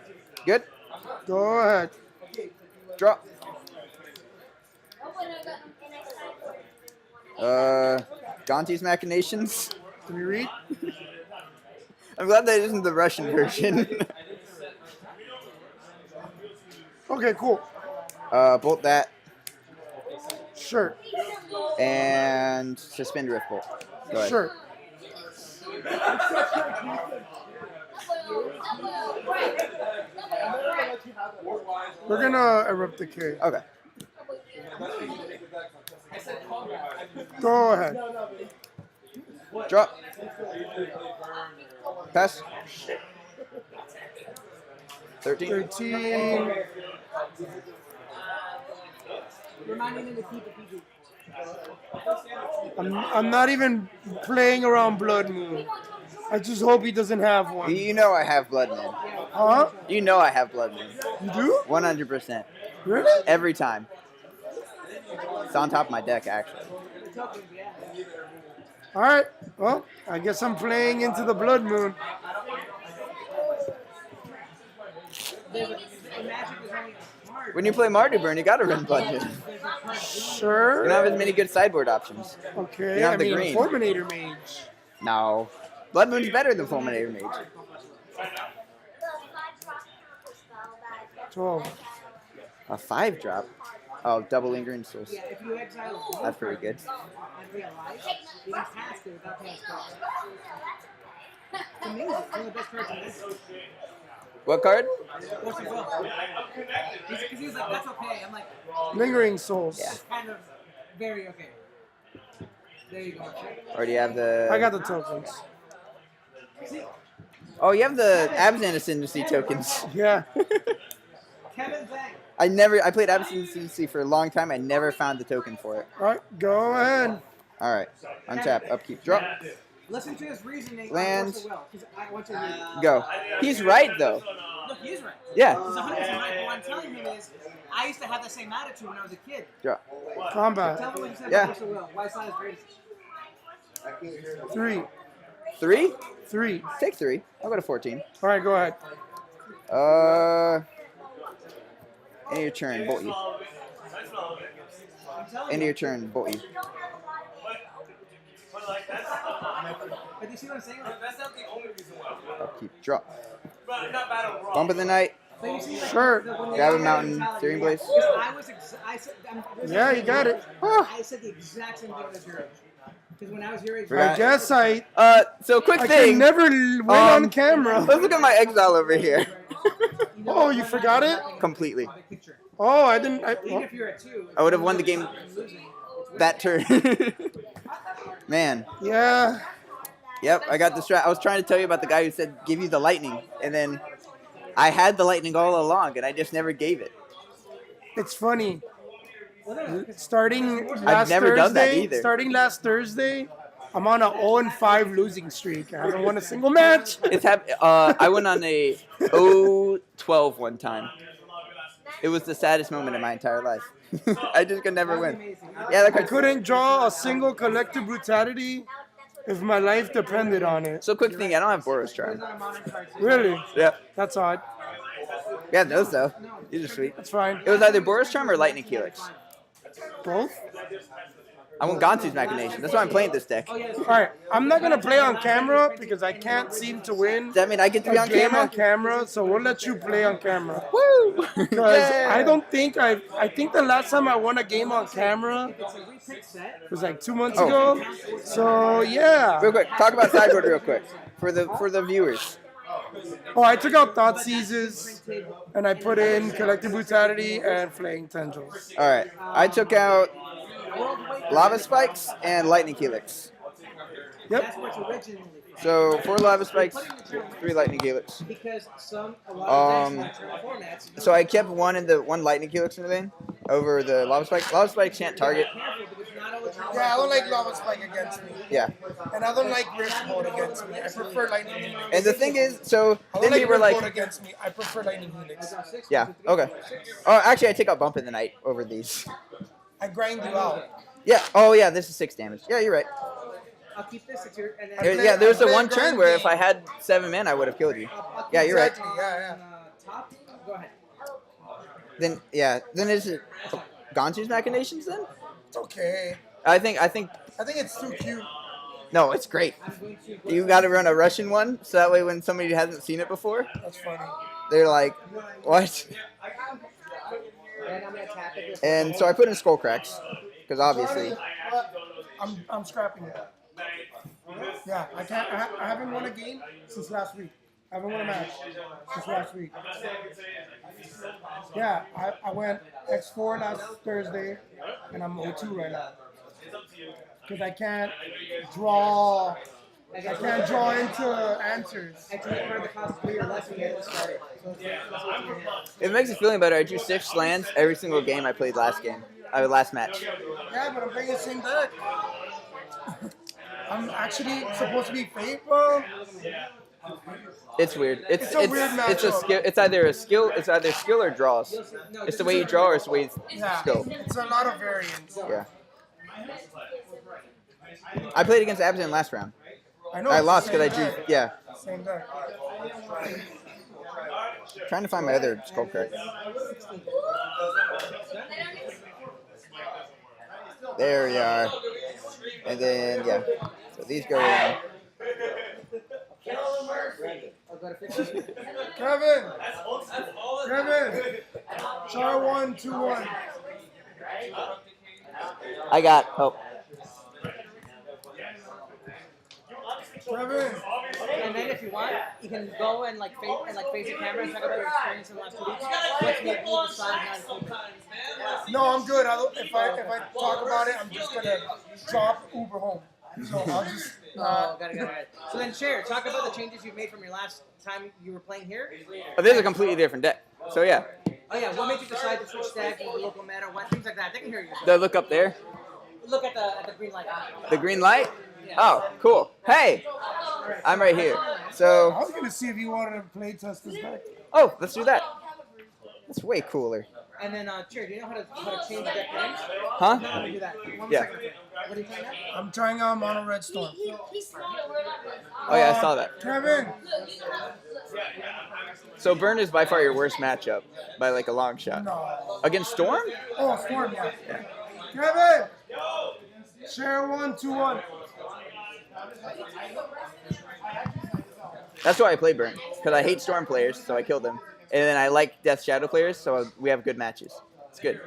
Good.
Go ahead.
Draw. Gonti's Machinations.
Can we read?
I'm glad that isn't the Russian version.
Okay, cool.
Bolt that.
Sure.
And suspend Rift Bolt. Go ahead.
Sure. We're gonna erupt the K.
Okay.
Go ahead.
Draw. Pass. 13.
13.
Reminding him to keep it PG.
I'm not even playing around Blood Moon. I just hope he doesn't have one.
You know I have Blood Moon.
Huh?
You know I have Blood Moon.
You do?
100%.
Really?
Every time. It's on top of my deck, actually.
Alright. Well, I guess I'm playing into the Blood Moon.
When you play Mardu Burn, you gotta run Blood Moon. You
Sure.
don't have as many good sideboard options.
Okay,
You have
I
the
mean,
green.
Fulminator Mage.
No. Blood Moon's better than Fulminator Mage.
The 5-drop counter spell that
12.
A 5-drop? Oh, double lingering souls.
Yeah, if you exile a
That's pretty good.
and realize, you can cast it without paying spells. It's amazing. It's one of the best cards in this.
What card?
Force of Will. Because he was like, that's okay. I'm like,
Lingering Souls.
Yeah.
it's kind of very okay. There you go.
Or do you have the...
I got the tokens.
Oh, you have the Absent Ascendancy tokens.
Yeah.
Kevin Zhang.
I played Absent Ascendancy for a long time. I never found the token for it.
Alright, go ahead.
Alright. Untap, upkeep, drop.
Listen to his reasoning.
Land.
On Force of Will, 'cause I want to read.
Go. He's right, though.
Look, he is right.
Yeah.
He's 100% right. But what I'm telling him is, I used to have the same attitude when I was a kid.
Drop.
Tell
Combat.
him what you said
Yeah.
about Force of Will. Why it's not his greatest.
3.
3?
3.
Take 3. I'll go to 14.
Alright, go ahead.
End of your turn, bolt you. End of your turn, bolt you.
But you see what I'm saying? Like,
That's not the only reason why.
Upkeep, drop.
But not bad overall.
Bump of the night.
but you see, like,
Sure.
when
Grab a
they-
mountain, Searing Blaze.
Because I was, I said,
Yeah, you got it.
I said the exact same thing as your age. Because when I was your age,
Forgot.
I guess I
So quick
can
thing.
never win on camera.
Let's look at my exile over here.
Oh, you forgot it?
Completely.
picture.
Oh, I didn't.
Even if you're at 2,
I would have won the game
losing.
that turn. Man.
Yeah.
Yep, I got distracted. I was trying to tell you about the guy who said, give you the lightning. And then I had the lightning all along, and I just never gave it.
It's funny. Starting last
never done that
Thursday,
either.
starting last Thursday, I'm on a 0-5 losing streak. I haven't won a single match.
I went on a 0-12 one time. It was the saddest moment in my entire life. I just could never win. Yeah, that
I
card.
couldn't draw a single collective brutality if my life depended on it.
So quick thing, I don't have Boros Charm.
Not a modern card.
Really?
Yeah.
That's odd.
Yeah, those though. These are sweet.
That's fine.
It was either Boros Charm or Lightning Helix.
Both?
I want Gansu's Machination. That's why I'm playing this deck.
All right, I'm not gonna play on camera because I can't seem to win
Does that mean I get to be
a
on
game on
camera?
camera. So we'll let you play on camera.
Woo!
Because
Yeah.
I don't think I think the last time I won a game on camera was like 2 months
Oh.
ago. So yeah.
Real quick, talk about sideboard real quick for the viewers.
Oh, I took out Thought Seizes and I put in Collective Brutality and Flaying Tendrils.
All right, I took out Lava Spikes and Lightning Helix.
Yep.
So 4 Lava Spikes, 3 Lightning Helix.
Because a lot of decks in formats.
So I kept one Lightning Helix in the vein over the Lava Spike. Lava Spike can't target.
Yeah, I don't like Lava Spike against me.
Yeah.
And I don't like Rift Mode against me. I prefer Lightning Helix.
And the thing is, so
I
then
don't
we
like
were
Rift Mode
like,
against me. I prefer Lightning Helix.
yeah, okay. Oh, actually, I take out Bump in the Night over these.
I grind you out.
Yeah. Oh, yeah. This is 6 damage. Yeah, you're right.
I'll keep this secure. And then
Yeah, there was the one turn where if I had 7 mana, I would have killed you. Yeah, you're right.
Exactly, yeah.
top. Go ahead.
Then yeah, then is it Gansu's Machinations then?
It's okay.
I think
I think it's too cute.
no, it's great. You got to run a Russian one, so that way when somebody hasn't seen it before,
That's funny.
they're like, "What?"
And I'm gonna tap it.
And so I put in Skull Cracks because obviously,
I'm scrapping it. Yeah, I can't. I haven't won a game since last week. I haven't won a match since last week. Yeah, I went X4 last Thursday, and I'm 0-2 right now. Because I can't draw. I can't draw into answers.
I take part of the cost of your less when you get started.
it makes it feeling better. I drew 6 lands every single game I played last match.
Yeah, but I'm playing the same deck. I'm actually supposed to be faithful.
It's weird. It's
a weird
it's a
matchup.
skill. It's either skill or draws. It's the way you draw or it's the way you
Yeah,
skill.
it's a lot of variance.
Yeah. I played against Abzan last round.
I know.
I
it's
lost
the
because I
same
drew.
deck.
Yeah.
Same deck.
Trying to find my other Skull Crack. There we are. And then yeah. So these go in.
Kevin! Char 1, 2-1.
I got
Kevin!
And then if you want, you can go and face the camera and talk about your experience in the last 2 weeks. What's made you decide not to do it?
No, I'm good. If I talk about it, I'm just gonna drop Uber home. So I'll just.
Got it. So then, share. Talk about the changes you've made from your last time you were playing here.
But this is a completely different deck. So yeah.
Oh yeah, what made you decide to switch deck, the local meta, what things like that? They can hear you.
The look up there.
Look at the green light.
The green light. Oh, cool. Hey, I'm right here.
I
So
was gonna see if you wanted to play test this deck.
oh, let's do that. That's way cooler.
And then, Chair, do you know how to change deck names?
Huh?
How to do that? One
Yeah.
second. What are you trying now?
I'm trying out Mono Red Storm.
Oh yeah, I saw that.
Kevin!
So Burn is by far your worst matchup by like a long shot.
No.
Against Storm?
Oh, Storm, yeah. Kevin! Share 1, 2-1.
That's why I play Burn. Because I hate Storm players, so I kill them. And then I like Death Shadow players, so we have good matches. It's good.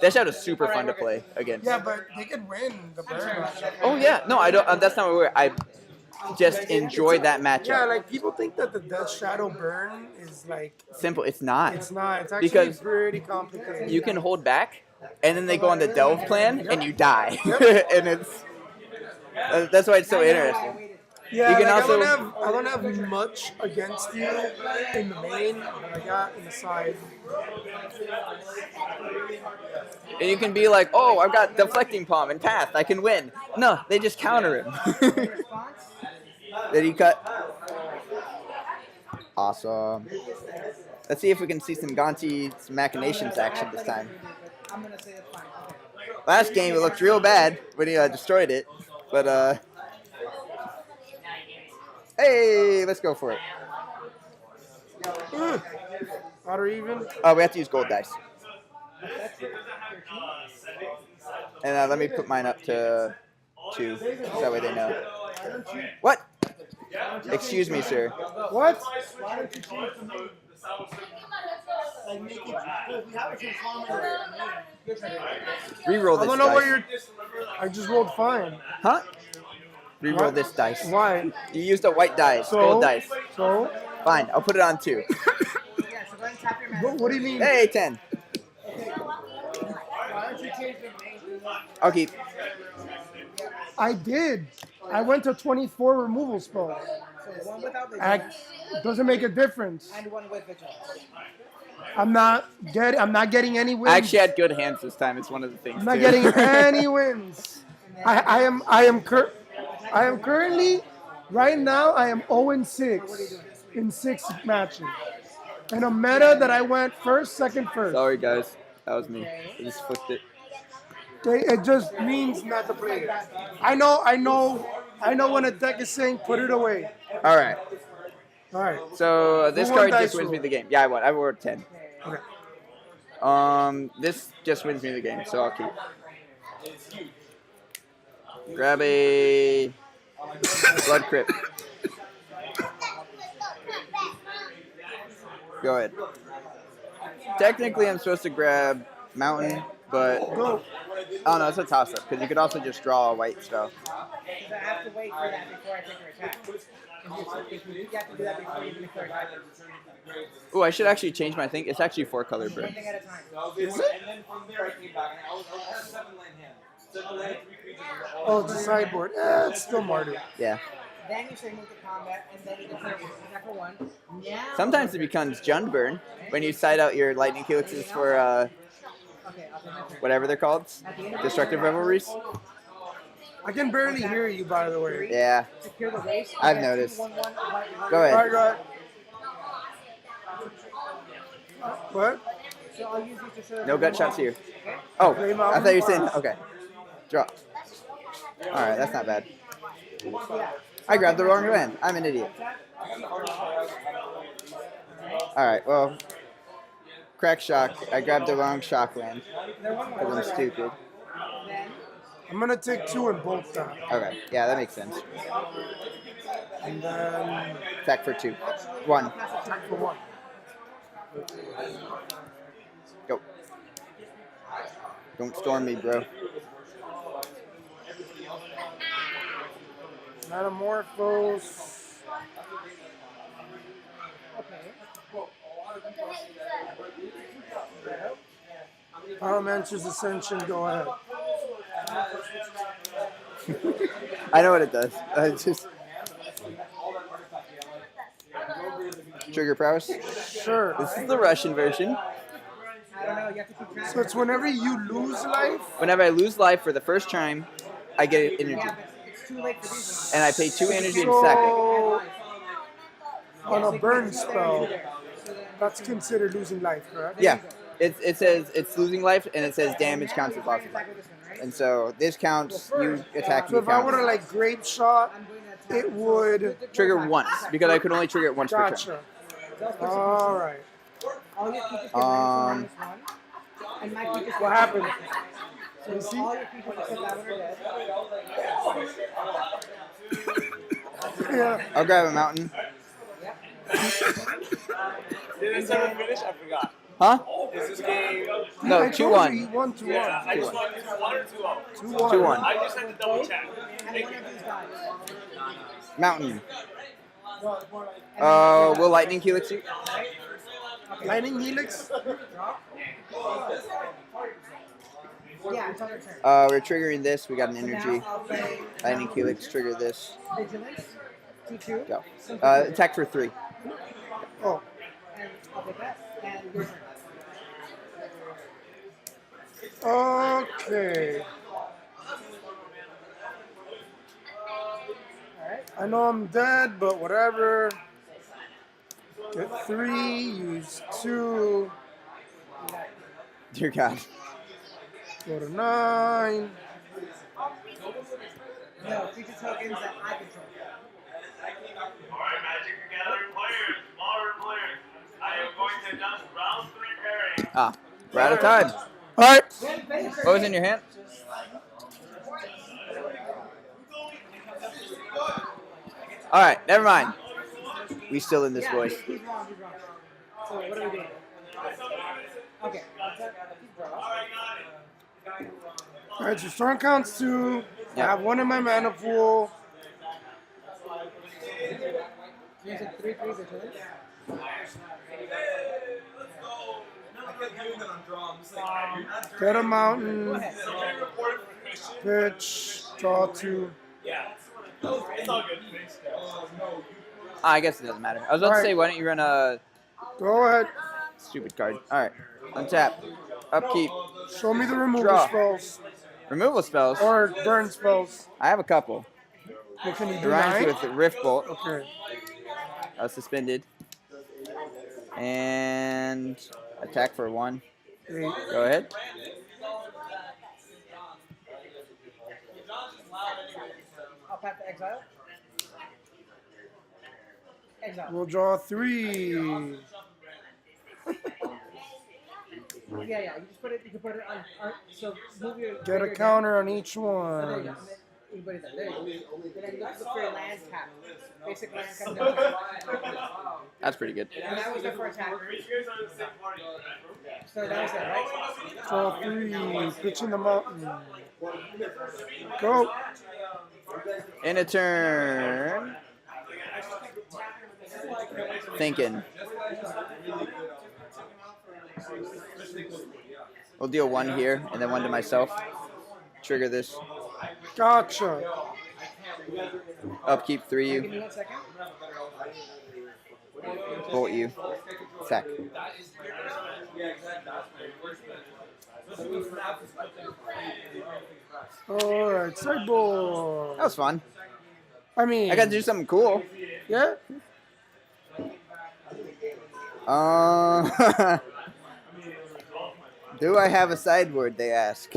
Death Shadow is super fun to play against.
Yeah, but they could win the burn matchup.
Oh yeah, no, I don't. That's not what we're. I just enjoyed that matchup.
Yeah, like people think that the Death Shadow burn is like.
Simple. It's not.
It's not. It's actually
Because
pretty complicated.
You can hold back, and then they go on the delve plan, and you die. And it's that's why it's so interesting.
Yeah,
You can
like
also-
I don't have much against you in the main, but I got in the side.
And you can be like, oh, I've got deflecting palm and path. I can win. No, they just counter him. Did he cut? Awesome. Let's see if we can see some Gansu's Machinations action this time.
I'm gonna say that's fine. Okay.
Last game, it looked real bad when he destroyed it. But, hey, let's go for it.
Odd or even?
Oh, we have to use gold dice. And let me put mine up to 2, so that way they know. What? Excuse me, sir.
What?
Reroll
I
this
don't know where
dice.
you're. I just rolled fine.
Huh? Reroll
What?
this dice.
Why?
You used a white dice,
So?
gold dice.
So?
Fine, I'll put it on 2.
Yeah, so go ahead and tap your mana.
What do you mean?
Hey, 10. I'll keep.
I did. I went to 24 removal spells.
So one without
I,
vigilance
it doesn't make a difference.
and one with vigilance.
I'm not getting any wins.
I actually had good hands this time. It's one of the things.
I'm not
too.
getting any wins. I am currently right now I am 0-6 in 6 matches. In a meta that I went first, second, first.
Sorry, guys. That was me. I just flipped it.
It just means not to play it. I know when a deck is saying put it away.
All right.
All right.
So this
Who won
card
dice
just wins
roll?
me the game. Yeah, I won. I rolled 10.
Okay.
This just wins me the game, so I'll keep. Grab a blood crypt. Go ahead. Technically, I'm supposed to grab mountain, but
Go.
oh no, it's a toss up because you could also just draw a white spell.
Because I have to wait for that before I take your attack. You have to do that before you declare attack.
Oh, I should actually change my thing. It's actually 4 color bro.
One thing at a time.
Is it? Oh, it's a sideboard. It's still Mardu.
Yeah.
Then you say move to combat, and then you declare attack for 1. Now.
Sometimes it becomes Jundburn when you side out your lightning helixes for
Okay, I'll take my turn.
whatever they're called, destructive revelries.
I can barely hear you, by the way.
Yeah,
Secure the waist.
I've
Okay,
noticed.
2, 1, 1, white,
go
All
ahead.
right, go ahead. What?
So I'll use these to show
No gut shots here.
Okay.
Oh, I thought you were saying okay. Draw. All right, that's not bad. I grabbed the wrong land. I'm an idiot. All right, well, crack shock. I grabbed the wrong shock land because I'm stupid.
I'm gonna take 2 and bolt down,
Okay, yeah, that makes sense.
and then
Attack for 2. 1.
attack for 1.
Go. Don't storm me, bro.
Metamorphose. Pyromancer's Ascension. Go ahead.
I know what it does. Just trigger prowess.
Sure.
This is the Russian version.
I don't know, you have to keep track.
So it's whenever you lose life.
Whenever I lose life for the first time, I get energy,
Yeah, but it's too late for these ones.
and I pay 2 energy and sack it.
So on a burn spell, that's considered losing life, correct?
Yeah, it says it's losing life, and it says damage counts as loss of life. And so this counts. You attack
So
me
if I would have
counts.
like grape shot, it would.
Trigger once because I could only trigger it once per turn.
Gotcha. All right.
All your creatures get -1/-1, and my creatures
What happened?
So
You see?
all your creatures except that one are dead.
Yeah.
I'll grab a mountain.
Did this ever finish? I forgot.
Huh?
Is this game?
No,
I told you
2-1.
he won 2-1.
I just want 2-1 or 2-0.
2-1.
2-1.
I just had to double check.
And one of these dies.
Mountain. Will lightning helix you?
Lightning Helix.
Yeah, it's on your turn.
We're triggering this. We got an
So
energy.
now I'll play
Lightning helix. Trigger this.
Vigilance, 2/2.
Go. Attack for 3.
Oh.
And I'll take that. And your turn.
Okay.
Alright.
I know I'm dead, but whatever. Get 3, use 2,
Dear God.
go to 9.
No, creature tokens that I control.
Alright, Magic the Gathering players, modern players, I am going to announce round 3 pairing.
Ah, we're out of time.
All right.
What was in your hand? All right, never mind. We still in this voice.
He's wrong. So what are we doing? Okay.
All right, so storm counts 2. I
Yep.
have 1 in my mana pool.
You said 3 threes or 2s?
Get a mountain. Pitch. Draw 2.
I guess it doesn't matter. I was about to say, why don't you run a
Go ahead.
stupid card? All right. Untap. Upkeep.
Show me the removal
Draw.
spells.
Removal spells.
Or burn spells.
I have a couple.
What can you
It
do?
rhymes
9?
with Rift Bolt.
Okay.
Suspended. And attack for 1.
8.
Go ahead.
I'll pass the exile. Exile.
We'll draw 3.
Yeah. You just put it. You can put it on. So move your.
Get a
your
counter on each
There you
one.
go. You put it there. There you go. Then look for your land tap. Basic land comes down.
That's pretty good.
And that was the first attack. So that was it, right?
Draw 3. Pitch in the mountain. Go.
In a turn. Thinking. We'll deal 1 here and then 1 to myself. Trigger this.
Gotcha.
Upkeep 3
Give
you.
me 1 second.
Bolt you. Sack.
Alright, sideboard.
That was fun.
I mean,
I got to do something cool.
yeah?
Do I have a sideboard, they ask.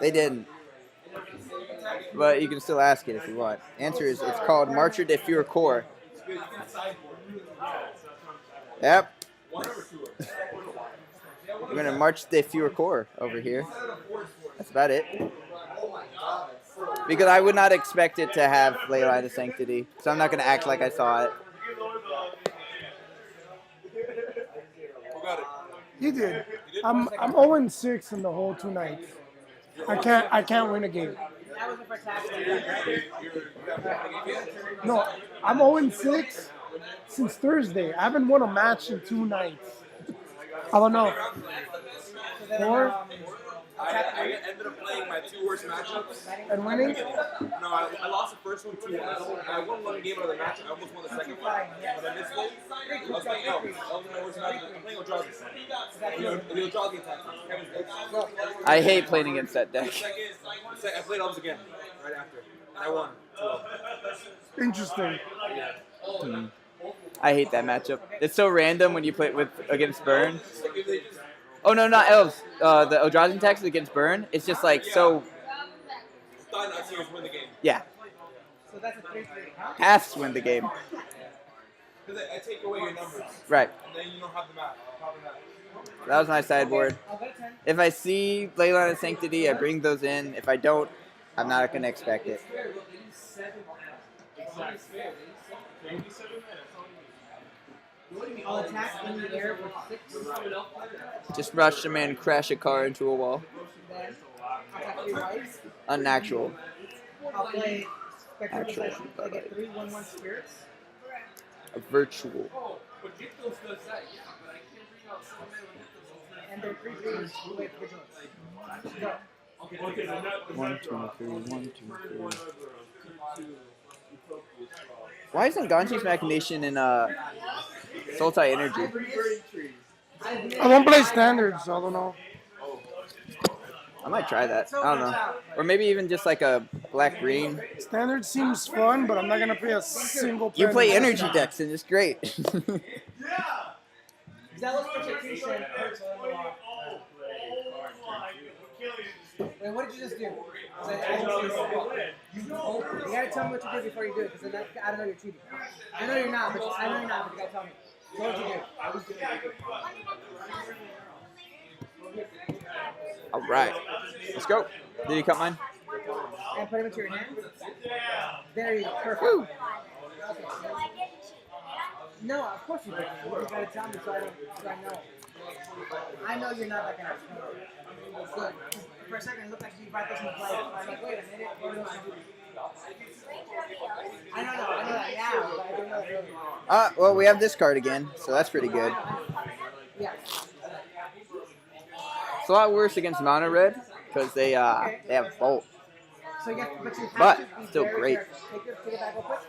They didn't. But you can still ask it if you want. Answer is, it's called Marcher de Fur Core. Yep. We're going to March de Fur Core over here. That's about it. Because I would not expect it to have Leyline of Sanctity. So I'm not going to act like I saw it.
He did. I'm 0-6 in the whole 2 nights. I can't win a game.
That was the first attack.
No, I'm 0-6 since Thursday. I haven't won a match in 2 nights. I don't know. 4
I ended up playing my 2 worst matchups.
and winning.
No, I lost the first one 2-1. I won 1 game out of the match. I almost won the second one. But I missed it. I was playing elves. Elves are my worst matchup. I'm playing Odrazi. The Odrazi attack. Kevin's deck.
I hate playing against that deck.
I played elves again right after. And I won 2-0.
Interesting.
I hate that matchup. It's so random when you play with against Burn. Oh no, not elves. The Eldrazi attacks against Burn. It's just like so.
Thought not serious win the game.
Yeah,
So that's a 3-3. Huh?
paths win the game.
Because I take away your numbers.
Right.
And then you don't have the map. Probably not.
That was my sideboard.
I'll go to 10.
If I see Leyline of Sanctity, I bring those in. If I don't, I'm not gonna expect it.
I'll attack in the air for 6.
Just rush him and crash a car into a wall.
Then I'll attack 3 whites.
Unnatural.
I'll play Spectral
Actual.
Possession. I get 3 1/1 spirits.
A virtual.
And they're 3/3 with vigilance. Go.
1, 2, 3, 1, 2, 3. Why isn't Ganji's Machination in Sultai Energy?
I won't play standards, so I don't know.
I might try that. I don't know. Or maybe even just like a black-green.
Standard seems fun, but I'm not gonna play a single.
You play
pen.
energy decks and it's great.
Zealous Persecution hurts a lot. Wait, what did you just do? 'Cause I didn't see it. You gotta tell me what you did before you do it, because then I don't know you're cheating. I know you're not, but you gotta tell me. So what did you do?
All right. Let's go. Did you cut mine?
And put them into your hand. There you go. Perfect.
Woo.
No, of course you didn't. You just gotta tell me so I know. I know you're not that kind of good. For a second, it looked like you brought this in the play. I'm like, wait a minute. I don't know. I know that now, but I don't know that really.
Well, we have this card again, so that's pretty good.
Yeah.
It's a lot worse against mono red because they have bolt.
So you have, but you have
But
to be
still
very
great.
careful. Take it back real quick.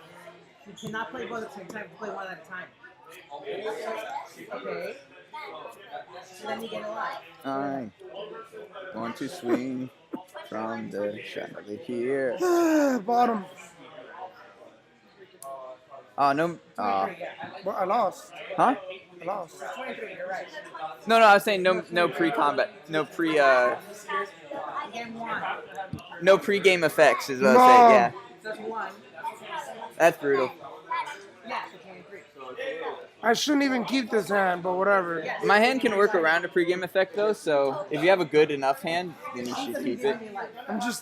You cannot play both at the same time. You play one at a time. Okay. So then you get a lot.
Alright. Going to swing from the chandelier here.
Bottom.
Oh, no.
Well, I lost.
Huh?
I lost.
23, you're right.
No, I was saying no pre-combat. No
Game one.
no pre-game effects is what I was saying, yeah.
So that's one.
That's brutal.
Yeah, so 23.
I shouldn't even keep this hand, but whatever.
My hand can work around a pre-game effect though, so if you have a good enough hand, then you should keep it.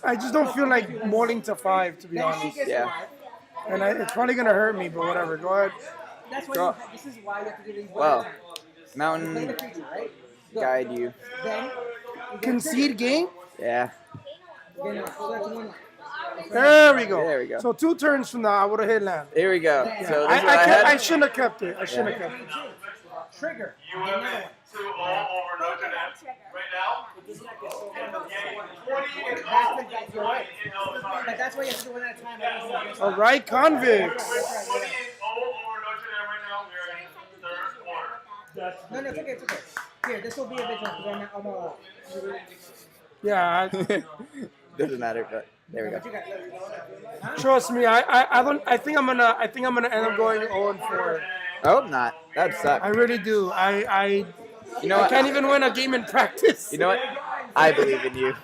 I just don't feel like mulling to 5, to be
Then she
honest.
gets
Yeah.
alive.
And it's probably gonna hurt me, but whatever. Go ahead.
That's why
Draw.
this is why you have to do these one
Well,
at a time. Play the
mountain
creature, right? Go.
guide you.
Then you get
Concede game.
Yeah.
Then you go back to one line.
There we go.
There we go.
So 2 turns from now, I would have hit land.
Here we go. So this is what I
I
had.
shouldn't have kept it. I shouldn't have kept it.
Trigger.
You
Get
have
another
been
one.
to all over Notre Dame right now. Yeah, 20 and
That's you're right. But that's why you have to do one at a time.
All right, convicts.
20 and all over Notre Dame right now. We're in third quarter.
No, it's okay, it's okay. Here, this will be a big one because I'm all
Yeah,
Doesn't matter, but there we go.
But you got
trust me. I think I'm gonna end up going 0-4.
I hope not. That'd suck.
I really do.
You know
I
what?
can't even win a game in practice.
You know what? I believe in you.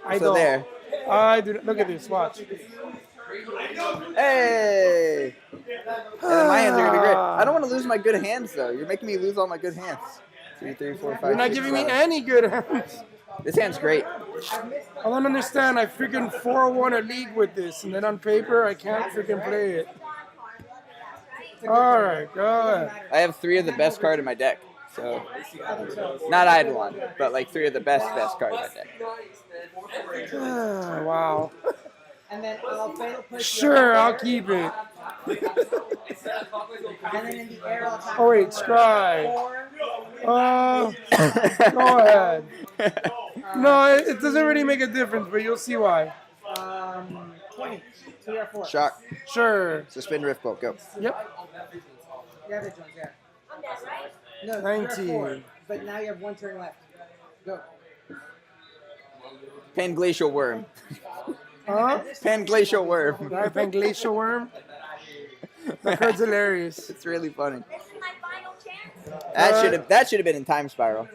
I
So
don't.
there.
I do. Look at this. Watch.
Hey! And then my hands are gonna be great. I don't want to lose my good hands though. You're making me lose all my good hands. 2, 3, 4, 5.
You're not
6,
giving me
7.
any good hands.
This hand's great.
I don't understand. I freaking 4-1 a league with this, and then on paper I can't freaking play it. All right, go ahead.
I have 3 of the best card in my deck. So not Eidolon, but like 3 of the best card in my deck.
Wow.
And then I'll play
Sure, I'll keep it.
And then in the air, I'll attack
Oh wait,
for
scry.
4.
Go ahead. No, it doesn't really make a difference, but you'll see why.
20. 3 or 4.
Shock.
Sure.
Suspend Rift Bolt. Go.
Yep.
Yeah, big ones, yeah. No,
19.
4, but now you have 1 turn left. Go.
Panglacial Worm.
Huh?
Panglacial Worm.
Right, Glacial Worm. That card's hilarious.
It's really funny.
This is my final chance.
That should have been in Time Spiral.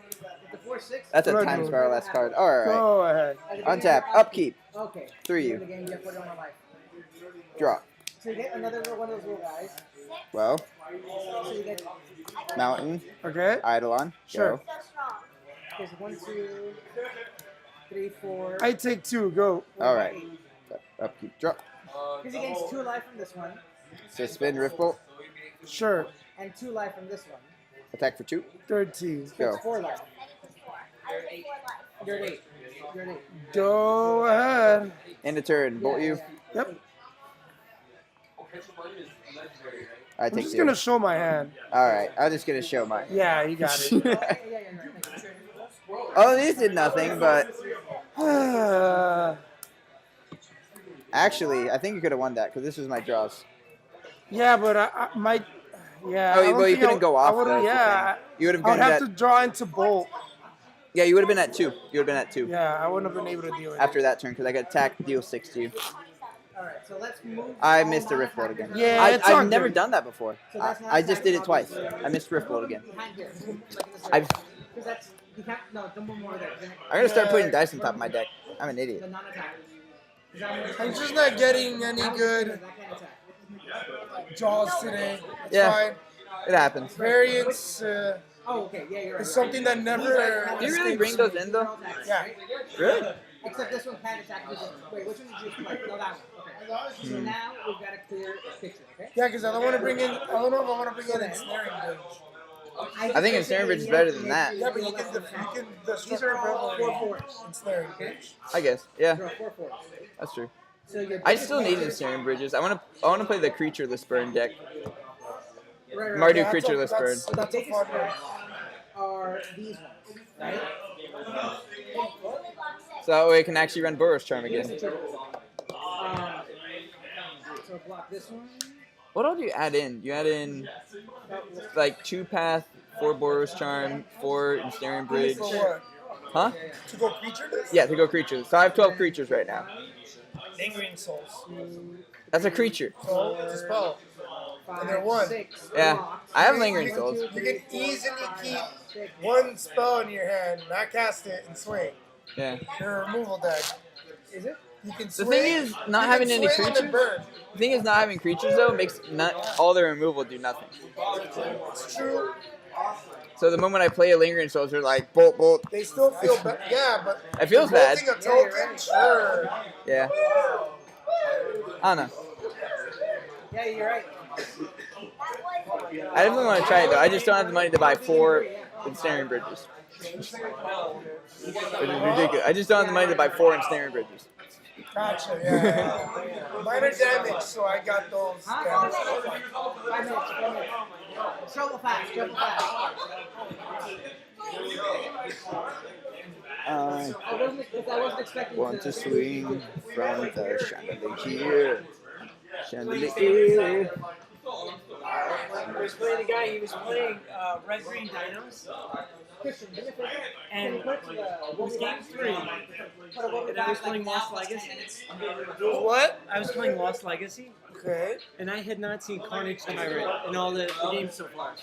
The 4/6.
That's a
Blood
Time
Moon.
Spiral last card. All right.
Go ahead.
Untap. Upkeep.
Okay.
3
In
you.
the game, you have put it on my life.
Draw.
So you get another one of those little guys.
Well,
So you get
Mountain.
Okay.
Eidolon.
Sure.
Go.
So strong.
there's 1, 2, 3, 4.
I take 2. Go.
All right. Upkeep. Draw.
Because he gains 2 life from this one,
Suspend Rift Bolt.
Sure.
and 2 life from this one.
Attack for 2.
13.
So
Go.
it's 4 life.
I have 4 life.
You're at 8. You're at 8.
Go ahead.
End of turn. Bolt you.
Yep.
I
I'm
take
just
2.
gonna show my hand.
All right. I'm just gonna show mine.
Yeah, you got it.
Oh, these did nothing, but actually, I think you could have won that because this was my draws.
Yeah, but I might. Yeah.
Oh,
I don't
well, you
think
couldn't go off.
I would've-
That's the
yeah.
thing. You would have
I would
been
have
at.
to draw into bolt.
Yeah, you would have been at 2. You would have been at 2
Yeah, I wouldn't have been able to deal with it.
after that turn because I got attack, deal 6 to you.
Alright, so let's move.
I
all
missed the Rift Bolt
non-attackers
again.
Yeah, it's
I've
on
never
good.
done that before.
So that's not
I just did it
attack,
twice. I missed Rift Bolt again.
Behind here. Like in this
I've-
area. Because that's. You can't. No, don't move more there.
I'm gonna start putting dice on top of my deck. I'm an
The
idiot.
non-attackers.
I'm just not getting any good
That can't attack.
draws today. It's
Yeah.
fine.
It happens.
Variance.
Oh, Oh, okay. Yeah, you're right.
It's something that never.
Do you really bring those in though?
Yeah.
Really?
Except this one can attack with it. Wait, which one did you play? No, that one. Okay. So now we've got a clear picture, okay?
Yeah, because I don't want to bring in. I don't know if I want to bring in ensnaring bridge.
I think ensnaring bridge is better than that.
Yeah, but you can destruct
These are all
revelry
4/4s.
ensnaring
Okay?
bridge.
I guess. Yeah,
These are 4/4s.
that's true.
So your
I still need ensnaring bridges. I want to play the creatureless burn deck.
right,
Mardu
Yeah, that's a-
creatureless burn.
that's- That's a fun one.
are these ones, right?
So that way I can actually run Boros Charm again.
So block this one.
What all do you add in? You add in like 2-path, 4 Boros Charm, 4 ensnaring bridge.
For what?
Huh?
To go creatureless?
Yeah, to go creatures. So I have 12 creatures right now.
Lingering souls.
That's a creature.
So it's a spell. And they're 1.
6
Yeah,
blocks.
I have lingering souls.
You can easily keep 1 spell in your hand, not cast it, and swing.
Yeah.
Your removal deck.
Is it?
You can
The
swing.
thing is, not
you
having
can
any
swing and then
creatures.
burn.
The thing is, not having creatures though makes not all their removal do nothing.
It's true.
So the moment I play a lingering souls, they're like bolt, bolt.
They still feel bad. Yeah, but
It feels bad.
bolting a token, sure.
Yeah. I don't know.
Yeah, you're right.
I definitely want to try it though. I just don't have the money to buy 4 ensnaring bridges. Which is ridiculous. I just don't have the money to buy 4 ensnaring bridges.
Gotcha, yeah. Minor damage, so I got those damage.
5 minutes. Trouble fast. I wasn't expecting
Want to swing from the chandelier. Chandelier.
I was playing a guy, he was playing Red Green Dinos, and it was game 3, and I was playing Lost Legacy.
What?
I was playing Lost Legacy,
Okay.
and I had not seen Carnage Tyrant in all the games so far.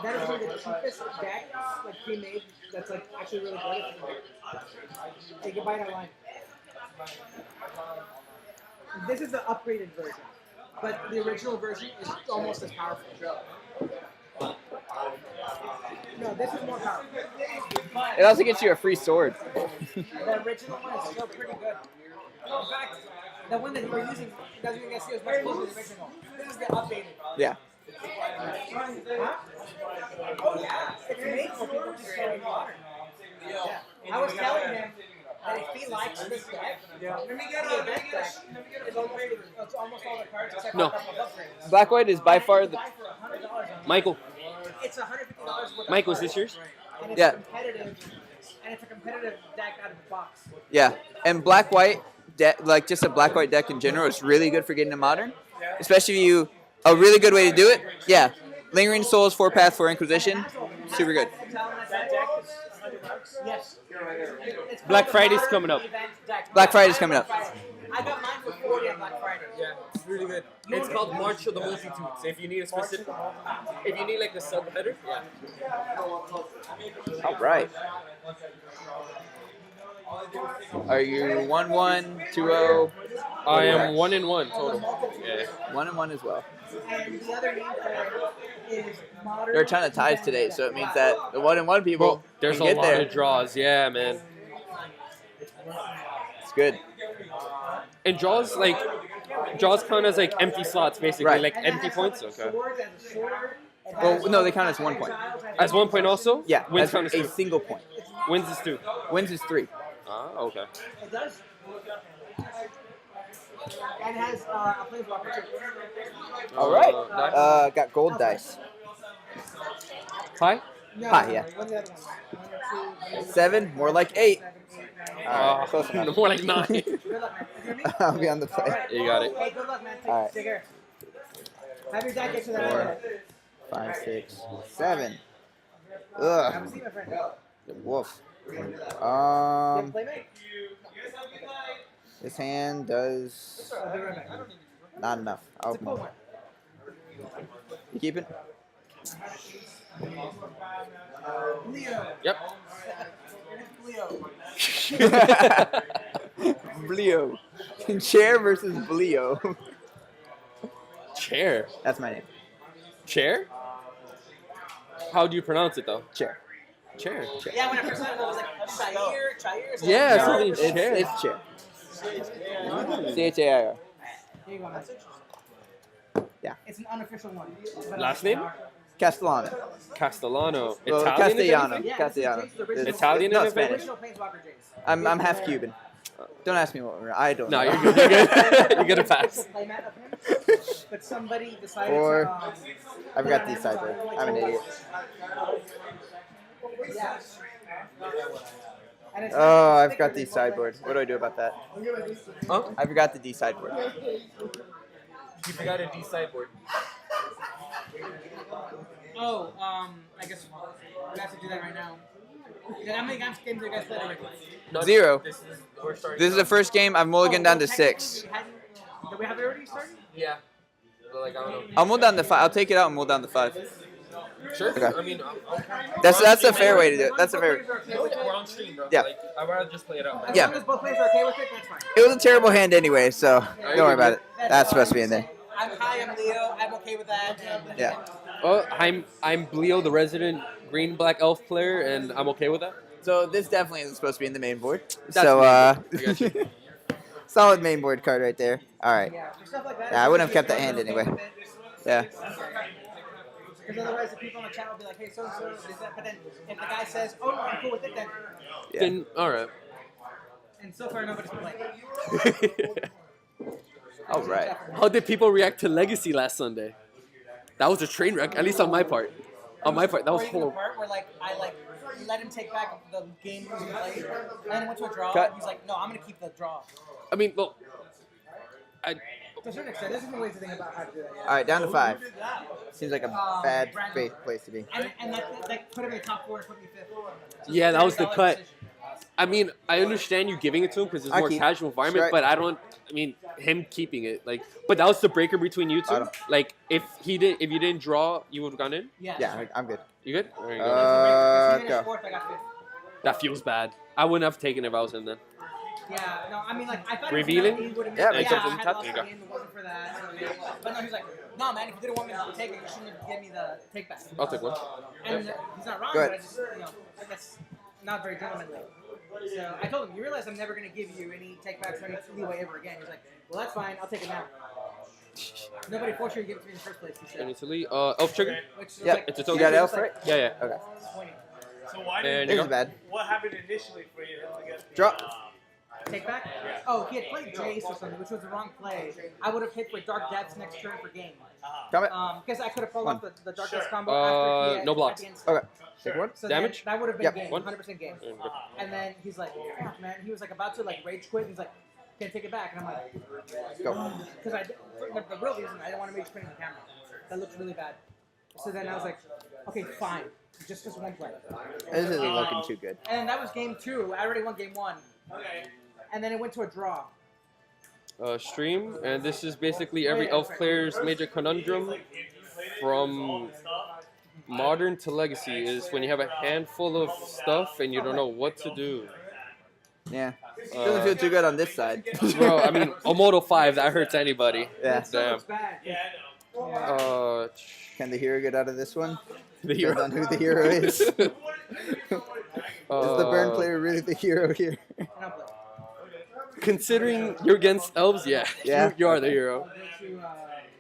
That is one of the cheapest decks, like pre-made, that's like actually really good. You can buy it online. This is the upgraded version, but the original version is almost as powerful. No, this is more powerful.
It also gets you a free sword.
The original one is still pretty good. In fact, the one that you were using doesn't even get as much closer to the original. This is the updated.
Yeah.
Huh? Oh yeah, it's made for people to play modern. Yeah. I was telling him that if he likes this deck, let me get a deck. It's almost all the cards except
No.
for a couple of upgrades.
Black White is by far
You
the.
buy for $100 on
Michael.
It's $150 worth of
Michael, is
cards.
this yours?
And it's
Yeah.
competitive, and it's a competitive deck out of the box.
Yeah. And black white like just a black white deck in general is really good for getting to modern. Especially if you a really good way to do it. Yeah. Lingering Souls, 4-path, 4 Inquisition. Super good.
That deck is $100. Yes. It's
Black
called the
Friday's
Modern
coming up.
Event deck.
Black Friday's coming up.
I got mine for 40 on Black Friday.
Yeah, it's really good. It's called March of the Multitudes. If you need a specific, if you need like a subheader, yeah.
All right. Are you 1-1, 2-0?
I am 1-1 total. Yeah.
1-1 as well.
And the other name for it is Modern.
There are a ton of ties today, so it means that the 1-1 people
There's
can
a
get
lot
there.
of draws. Yeah, man.
It's good.
And draws count as like empty slots, basically,
Right.
like empty points. Okay.
Well, no, they count as 1 point.
As 1 point also?
Yeah,
Wins
as
count as
a
2.
single point.
Wins is 2.
Wins is 3.
Ah, okay.
It does. And it has a planeswalker too.
All right. Got gold dice.
Hi?
No,
Hi, yeah.
What's the other one? 1 or 2,
7, more like 8.
7, 8, 9.
All right, close enough.
More like 9.
Good luck, man. You hear me?
I'll be on the play.
You got it.
Hey, good luck, man.
All right.
Take care. Have your dad get to that
4,
other
5, 6, 7.
Have a
Ugh.
seat, my friend.
Woof.
You have a playmate?
This hand does
I'll be right back.
not enough. I'll
It's a cool one.
You keep it?
Leo.
Yep.
Leo.
Bleo. Chair versus Bleo.
Chair.
That's my name.
Chair? How do you pronounce it though?
Chair.
Chair.
Yeah, when I first saw it, I was like, Chair.
Yeah,
No,
something
it's
chair.
It's chair. CHAIR.
Here you go, message.
Yeah.
It's an unofficial one. But
Last name?
Castellano.
Castellano.
Well,
Italian? if
Castellano.
anything?
Yeah,
Castellano.
it's the original-
Italian
No,
in it?
Spanish.
Original Planeswalker Jays.
I'm half Cuban. Don't ask me what we're. I don't
No,
know.
you're good. You're good. You're gonna pass.
Playmat of him, but somebody decided
Or-
to.
I forgot these sideboard. I'm an idiot.
Yeah. And it's
Oh,
not
I've
thicker
got
than
these
both
sideboard.
legs.
What do I do about that?
Huh?
I forgot the D sideboard.
You forgot a D sideboard.
Oh, I guess we have to do that right now. How many games do you guys play already?
No,
0.
We're starting.
This is the first game. I've mulliganed down to 6.
Did we have it already started?
Yeah. Like I don't know.
I'll mull down to 5. I'll take it out and mull down to 5.
Sure.
Okay.
I mean,
That's a fair way to do it. That's a fair.
we're on stream, bro.
Yeah.
Like, I'd rather just play it out.
As
Yeah.
long as both players are okay with it, that's fine.
It was a terrible hand anyway, so don't worry about it. That's supposed to be in there.
I'm Leo. I'm okay with that.
Yeah.
Well, I'm Bleo, the resident green black elf player, and I'm okay with that.
So this definitely isn't supposed to be in the main board.
That's
So
main board. I got you.
solid main board card right there. All right.
Yeah, for stuff like that.
Yeah, I wouldn't have kept that hand anyway. Yeah.
Because otherwise, the people on the chat will be like, "Hey, so is that?" But then, if the guy says, "Oh no, I'm cool with it," then,
Yeah.
Then all right.
and so far nobody's playing.
All right.
How did people react to Legacy last Sunday? That was a train wreck, at least on my part. On my part, that was
Or even the
horrible.
part where I let him take back the game he was playing, and then it went to a draw.
Cut.
And he's like, "No, I'm gonna keep the draw."
I mean, well,
To a certain extent, there's different ways to think about how to do that. Yeah.
All right, down to 5. Seems like a bad place to be.
And that put him in the top 4 and put me 5th.
yeah, that was the
$30
cut.
decision.
I mean, I understand you giving it to him because it's a
I
more
keep.
casual environment,
Strike.
but I don't. I mean, him keeping it like. But that was the breaker between you two.
Bottom.
Like, if you didn't draw, you would have gone in.
Yeah, I'm good.
You good? There you go.
Go.
Fourth, I got fifth.
That feels bad. I wouldn't have taken it if I was him then.
Yeah, no, I mean, like, I thought
Revealing?
he would have
Yeah,
made
makes
yeah,
sense.
I had
There
lost
you
the
go.
game, it wasn't for that. So, yeah. But no, he's like, no, man, if you didn't want me to take it, you shouldn't have given me the take back.
I'll take one.
And he's not wrong,
Go
but
ahead.
I just, I guess not very gentlemanly. So I told him, you realize I'm never going to give you any take backs or any leeway ever again. He's like, well, that's fine, I'll take it now. Nobody forced you to give it to me in the first place, he
I
said.
need to leave. Elf trigger.
Which was
Yep.
like,
It's a
You
token.
got
it's
elf,
like
right?
Yeah, yeah.
Okay.
disappointing.
So why
And
did
you
This is
go.
bad.
what happened initially for you to get the,
Drop.
Take back? Oh, he had played Jace or something, which was the wrong play. I would have hit with Dark Depths next turn for game.
Come it.
Because I could have pulled
One.
off the Dark Depths combo after he had
no blocks.
at the instant.
Okay. Take one.
So
Damage?
That would have been
Yep.
game,
One.
100% game.
There you go.
And then he's like, fuck, man. He was like about to like rage quit. He's like, can't take it back. And I'm like,
Go.
because the real reason I didn't want to rage quit in the camera. That looks really bad. So then I was like, okay, fine. Just one play.
This isn't looking too good.
And that was game 2. I already won game 1. And then it went to a draw.
Stream, and this is basically every elf player's major conundrum from modern to legacy is when you have a handful of stuff and you don't know what to do.
Yeah. Doesn't feel too good on this side.
Bro, I mean, a Moto 5, that hurts anybody.
Yeah.
It still
Damn.
looks bad.
Can the hero get out of this one?
The
Depends
hero.
on who the hero is. Is the burn player really the hero here?
And I'll play.
Considering you're against elves, yeah.
Yeah.
You are the hero.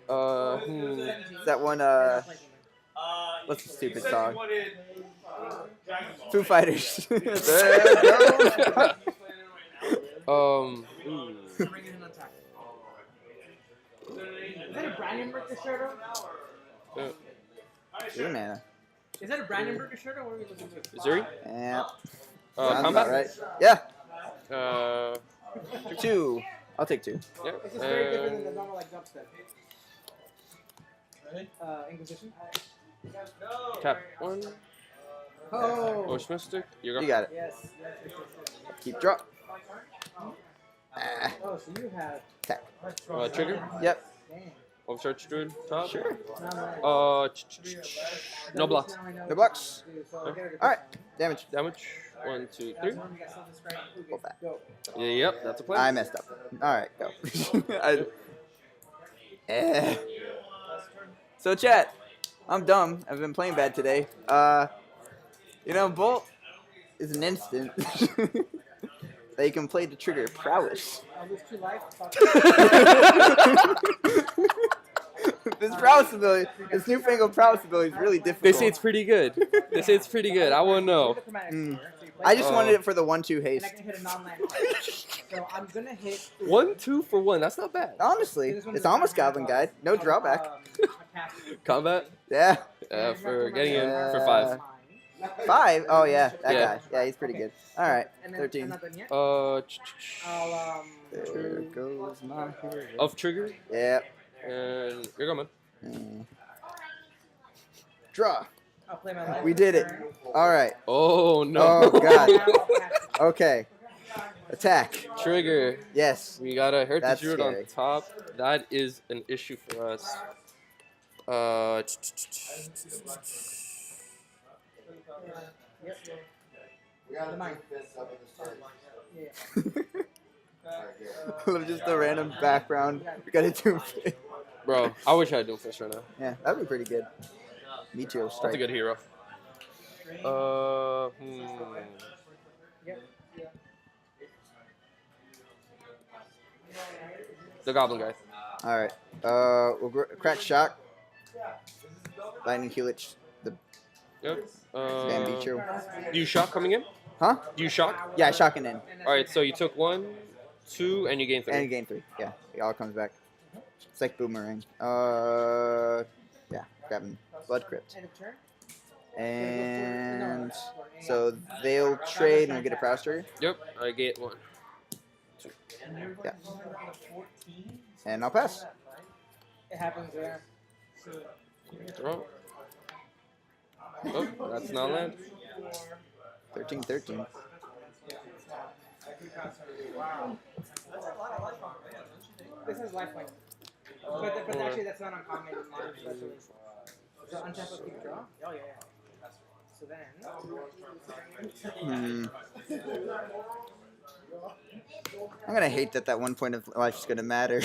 Go to,
Is that one, what's the stupid song? Foo Fighters.
Bring it in on top. Is that a Brandenburger shirt?
Two mana.
Is that a Brandenburger shirt or what are we looking for?
Zuri?
Yeah. Sounds
Combat?
about right. Yeah. 2. I'll take 2.
Yeah.
This is very different than the normal like dubstep. Inquisition.
Tap 1.
Oh.
Ocean Mystic. You go.
You got it.
Yes.
Keep drop.
Oh, so you have.
Attack.
Trigger.
Yep.
Dang.
Overcharge Druid. Top.
Sure.
No blocks.
No blocks.
Alright.
Alright. Damage.
Damage. 1, 2, 3.
Pull back.
Yeah, yep, that's a play.
I messed up. Alright, go. So chat, I'm dumb. I've been playing bad today. Bolt is an instant that you can play to trigger prowess.
I lose 2 life.
This prowess ability, this newfangled prowess ability is really difficult.
They say it's pretty good. They say it's pretty good. I won't know.
I just wanted it for the 1/2 haste.
And I can hit a non-land. So I'm gonna hit.
1, 2 for 1. That's not bad.
Honestly, it's almost Goblin Guide. No drawback.
Combat.
Yeah.
For getting in for 5.
5? Oh yeah, that
Yeah.
guy. Yeah, he's pretty good. All right, 13.
I'll
There goes my hero.
Of trigger.
Yeah.
And you're going, man.
Draw.
I'll play my life.
We did it. All right.
Oh no.
Oh god. Okay. Attack.
Trigger.
Yes.
We got a hurt the
That's
druid on
scary.
top. That is an issue for us.
I love just the random background. We got to do.
Bro, I wish I had Doomfist right now.
Yeah, that'd be pretty good. Meteor
That's a
strike.
good hero. The Goblin guy.
All right. We'll crack shock. Lightning Healich. The
Yep.
Bambicho.
Do you shock coming in?
Huh?
Do you shock?
Yeah, shocking in.
Alright, so you took 1, 2, and you gained 3.
And gain 3. Yeah, it all comes back. It's like boomerang. Yeah, grabbing Blood Crypt.
End of turn.
And so they'll trade and we'll get a prowess trigger.
Yep, I get 1.
Yeah. And I'll pass.
It happens there.
Throw. Oh, that's not land.
13-13.
Wow. This is lifelink. But actually, that's not uncommon in modern, especially. So untap will keep a draw? Oh, yeah, yeah. So then.
I'm gonna hate that 1 point of life is gonna matter.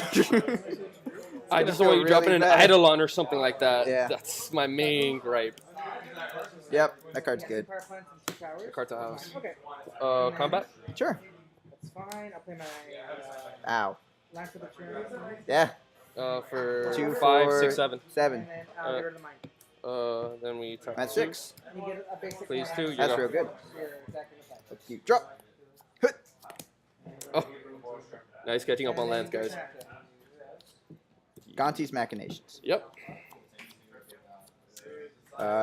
I just don't want you dropping an
bad.
Eidolon or something like that.
Yeah.
That's my main gripe.
Yep, that card's good.
The card to house.
Okay.
Combat?
Sure.
That's fine. I'll play my.
Ow.
Land for the turn.
Yeah.
For
2,
5,
4,
6, 7.
7.
And then I'll get rid of mine.
Then we tap
That's
2.
6.
You get a basic.
Please 2.
That's real good.
You're exactly the size.
Let's keep drop.
Oh. Nice catching up on lands, guys.
Gonti's Machinations.
Yep.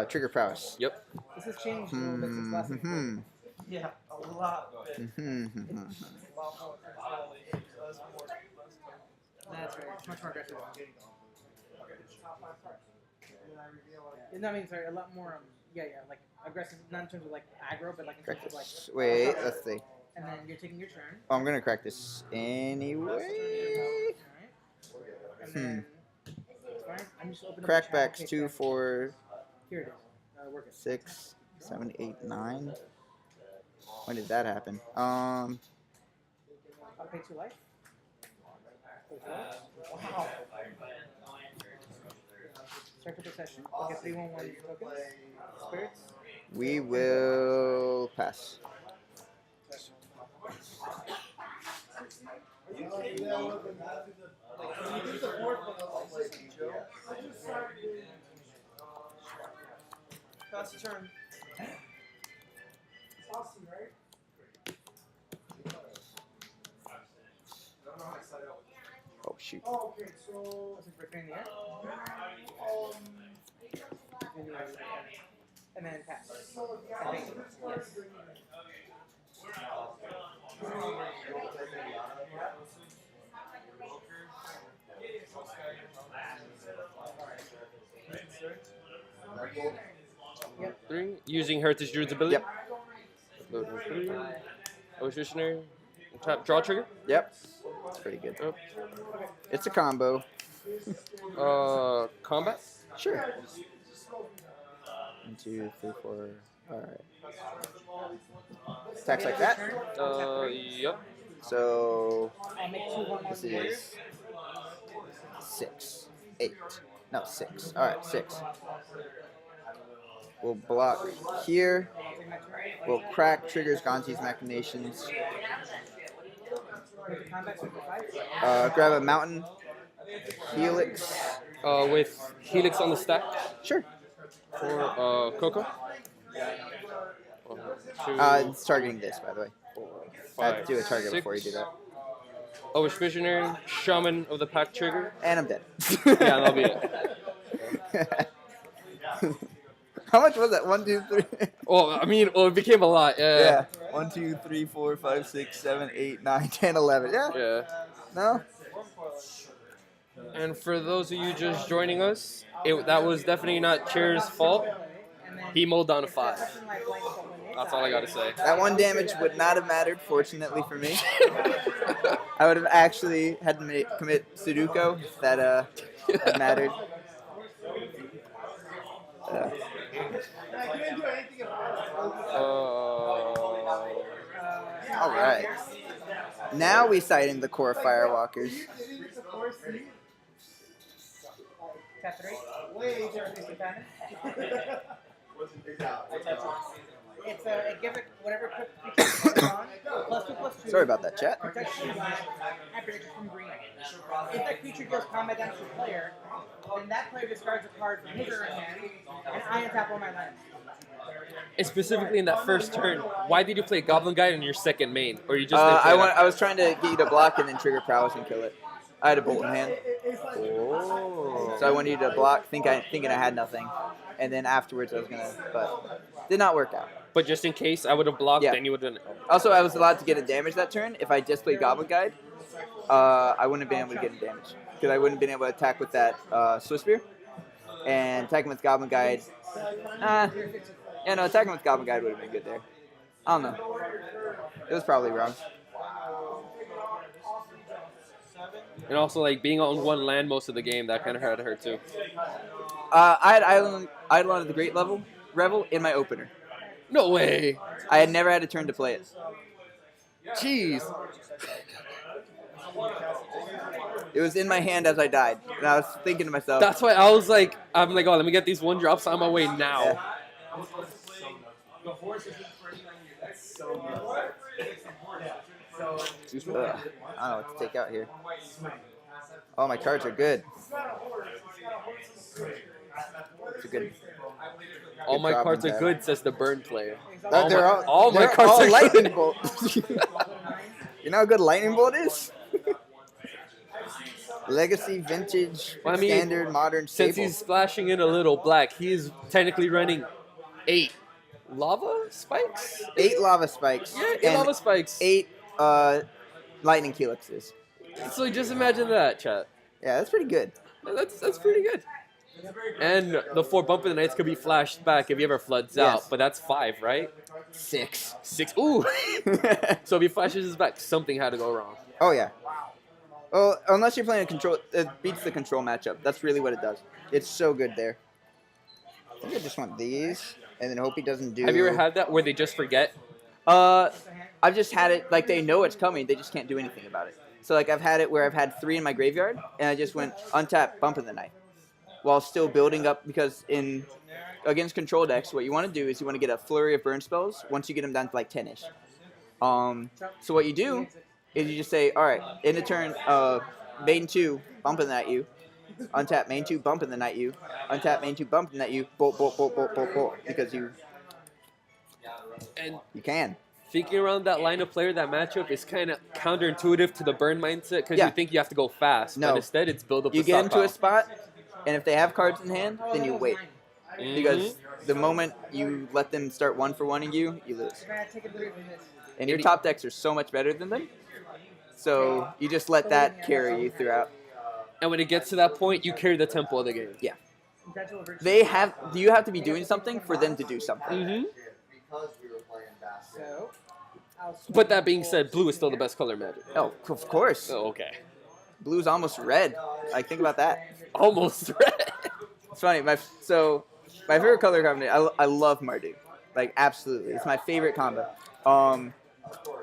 Trigger Prowess.
Yep.
This has changed a little bit since last week.
Yeah, a lot.
That's right. It's much more aggressive. No, I mean, sorry, a lot more. Yeah, like aggressive, not in terms of like aggro, but like in terms of like.
Wait, let's see.
And then you're taking your turn.
Oh, I'm gonna crack this anyway.
Alright. And then. It's fine. I'm just opening
Crackbacks 2, 4,
Here it is. Work it.
6, 7, 8, 9. When did that happen?
I'll pay 2 life. Wow. Start the session. I'll get 3/1/1 tokens. Spirits.
We will pass.
Pass the turn.
Awesome, right?
Oh shoot.
Oh, okay, so
This is for in the air. And then pass. I think. Yes. Yep.
3. Using Heritage Druid's ability.
Yep.
Loading 3. Ocean Missionary. Tap draw trigger.
Yep. It's pretty good.
Yep.
It's a combo.
Combat.
Sure. 1, 2, 3, 4. Alright. Attacks like that.
Yep.
So
I'll make 2/1/1
this
warriors.
is 6, 8. No, 6. Alright, 6. We'll block here. We'll crack triggers Gonti's Machinations. Grab a mountain. Helix.
With Helix on the stack.
Sure.
For Coco. 1, 2,
It's targeting this, by the way.
4,
I have
5,
to do a target
6.
before you do that.
Ocean Missionary. Shaman of the Pack trigger.
And I'm dead.
Yeah, that'll be it.
How much was that? 1, 2, 3.
Oh, I mean, it became a lot.
Yeah. 1, 2, 3, 4, 5, 6, 7, 8, 9, 10, 11. Yeah.
Yeah.
No.
And for those of you just joining us, that was definitely not Chair's fault. He mulled down a 5. That's all I gotta say.
That 1 damage would not have mattered, fortunately for me. I would have actually had to commit Sudoku if that had mattered. All right. Now we sight in the core Firewalkers.
Tap 3. It gives it whatever creature it's on, +2/+2.
Sorry about that, chat.
Protection and protection from green. If that creature deals combat damage to the player, then that player discards a card from his or her hand, and I untap all my lands.
And specifically in that first turn, why did you play Goblin Guide in your second main? Or you just didn't play that?
I was trying to get you to block and then trigger prowess and kill it. I had a bolt in hand. Oh. So I wanted you to block, thinking I had nothing. And then afterwards I was gonna, but did not work out.
But just in case I would have blocked,
Yeah.
then you would have.
Also, I was allowed to get a damage that turn. If I just played Goblin Guide, I wouldn't have been able to get a damage. Because I wouldn't have been able to attack with that Swiss Spear. And attacking with Goblin Guide, attacking with Goblin Guide would have been good there. I don't know. It was probably wrong.
And also, like, being on one land most of the game, that kind of had to hurt too.
I had Eidolon of the Great Revel in my opener.
No way.
I had never had a turn to play it.
Jeez.
It was in my hand as I died, and I was thinking to myself.
That's why I was like, oh, let me get these 1-drops on my way now.
Yeah. I don't know what to take out here. Oh, my cards are good. It's a good.
All my
problem
cards are
to
good, says the burn player.
They're
all my
they're
cards
all
are
lightning
good.
bolt. You know how good lightning bolt is? Legacy, vintage,
Well, I mean,
standard, modern,
Since
staple.
he's splashing in a little black, he is technically running 8 lava spikes?
8 lava spikes.
Yeah, 8
and
lava spikes.
8 lightning helixes.
So just imagine that, chat.
Yeah, that's pretty good.
That's pretty good. And the 4 bump in the nights could be flashed back if he ever floods
Yes.
out, but that's 5, right?
6.
6. Ooh. So if he flashes his back, something had to go wrong.
Oh yeah. Well, unless you're playing a control, it beats the control matchup. That's really what it does. It's so good there. I think I just want these, and then hope he doesn't do.
Have you ever had that where they just forget?
I've just had it like they know it's coming, they just can't do anything about it. So like I've had it where I've had 3 in my graveyard, and I just went untap, bump in the night, while still building up because against control decks, what you want to do is you want to get a flurry of burn spells once you get them down to like 10ish. So what you do is you just say, all right, in the turn, main 2, bumping at you, untap main 2, bumping the night you, untap main 2, bumping at you, bolt, bolt, bolt, bolt, bolt, bolt, because you can.
Thinking around that line of player, that matchup is kind of counterintuitive to the burn mindset because
Yeah.
you think you have to go fast.
No.
But instead, it's build up
You
the
get into a
stockpile.
spot, and if they have cards in hand, then you wait. Because the moment you let them start 1-for-1ing you, you lose. And your top decks are so much better than them. So you just let that carry you throughout.
And when it gets to that point, you carry the tempo of the game.
Yeah. You have to be doing something for them to do something.
But that being said, blue is still the best color Magic.
Oh, of course.
Oh, okay.
Blue's almost red. Like, think about that.
Almost red.
It's funny. My favorite color combination, I love Mardu. Like, absolutely. It's my favorite combo.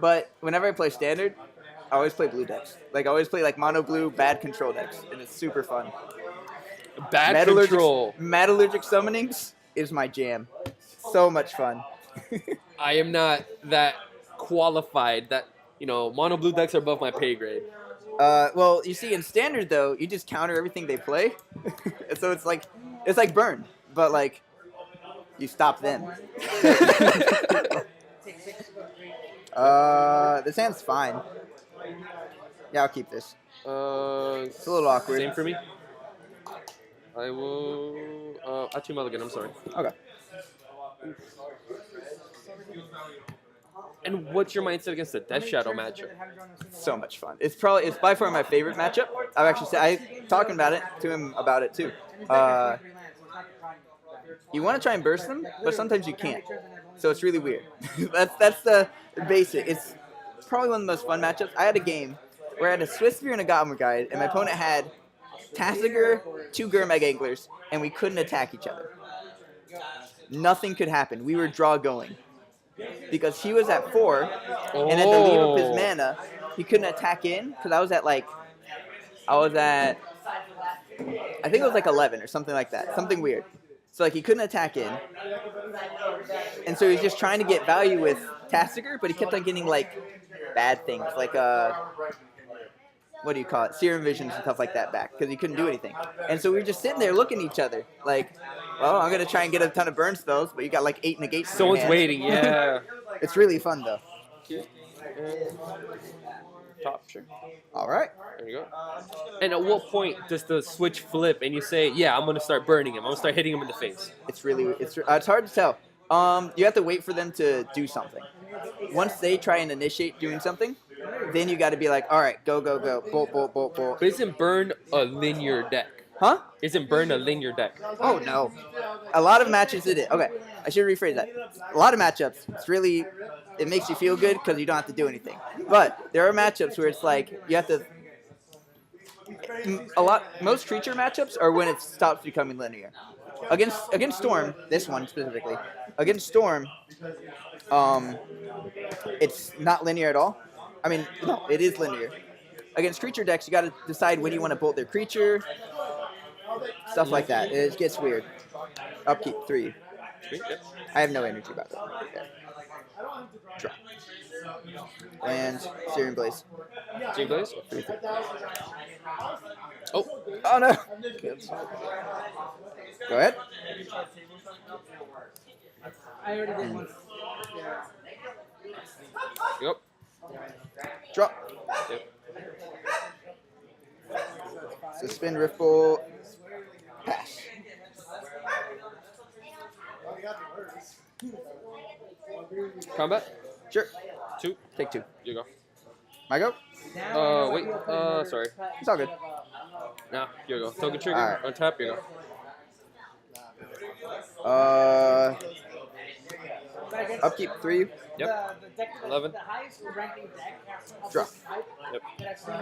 But whenever I play Standard, I always play blue decks. Like, I always play, like, mono blue, bad control decks. And it's super fun.
Bad control.
Metallurgic summonings is my jam. So much fun.
I am not that qualified. That, mono blue decks are above my pay grade.
Well, you see, in Standard, though, you just counter everything they play. And so it's like burn, but, like, you stop them. This hand's fine. Yeah, I'll keep this. It's a little awkward.
Same for me. I will... Achi Mulligan, I'm sorry.
Okay.
And what's your mindset against the Death Shadow matchup?
So much fun. It's by far my favorite matchup. I've actually said, I talking about it to him about it too. You want to try and burst them, but sometimes you can't. So it's really weird. that's the basic. It's probably one of the most fun matchups. I had a game where I had a Swiss Spear and a Goblin Guide, and my opponent had Tassiger, 2 Gurmag Anglers, and we couldn't attack each other. Nothing could happen. We were draw going. Because he was at 4, and at the leave of his mana, he couldn't attack in, because I think it was like 11 or something like that. Something weird. So like he couldn't attack in. And so he was just trying to get value with Tassiger, but he kept on getting like bad things, like what do you call it? Serum visions and stuff like that back, because he couldn't do anything. And so we were just sitting there looking at each other, like, well, I'm gonna try and get a ton of burn spells, but you got like 8 negates. in your
Someone's
hand.
waiting, yeah.
It's really fun though.
Top, sure.
All right.
There you go. And at what point does the switch flip and you say, yeah, I'm going to start burning him. I'm going to start hitting him in the face?
It's hard to tell. You have to wait for them to do something. Once they try and initiate doing something, then you got to be like, all right, go, go, go, bolt, bolt, bolt, bolt.
But isn't burn a linear deck?
Huh?
Isn't burn a linear deck?
Oh, no. A lot of matches it is. Okay, I should rephrase that. A lot of matchups, it makes you feel good because you don't have to do anything. But there are matchups where it's like, you have to Most creature matchups are when it stops becoming linear. Against Storm, this one specifically, against Storm, it's not linear at all. I mean, no, it is linear. Against creature decks, you got to decide when you want to bolt their creature, stuff like that. It gets weird. Upkeep 3.
Yep.
I have no energy about that. Okay. Drop. And Searing Blaze.
Team Blaze? Oh,
Oh no! Go ahead.
I already did one.
yep.
Drop.
Yep.
Suspend Riftbolt. Pass.
Combat?
Sure.
2.
Take 2.
You go.
My go?
Wait. Sorry.
It's all good.
Nah, you go. Token trigger.
Alright.
Untap, you go.
Upkeep 3.
Yep.
The deck,
11.
The highest ranking deck of
Drop.
this type
Yep.
that I've seen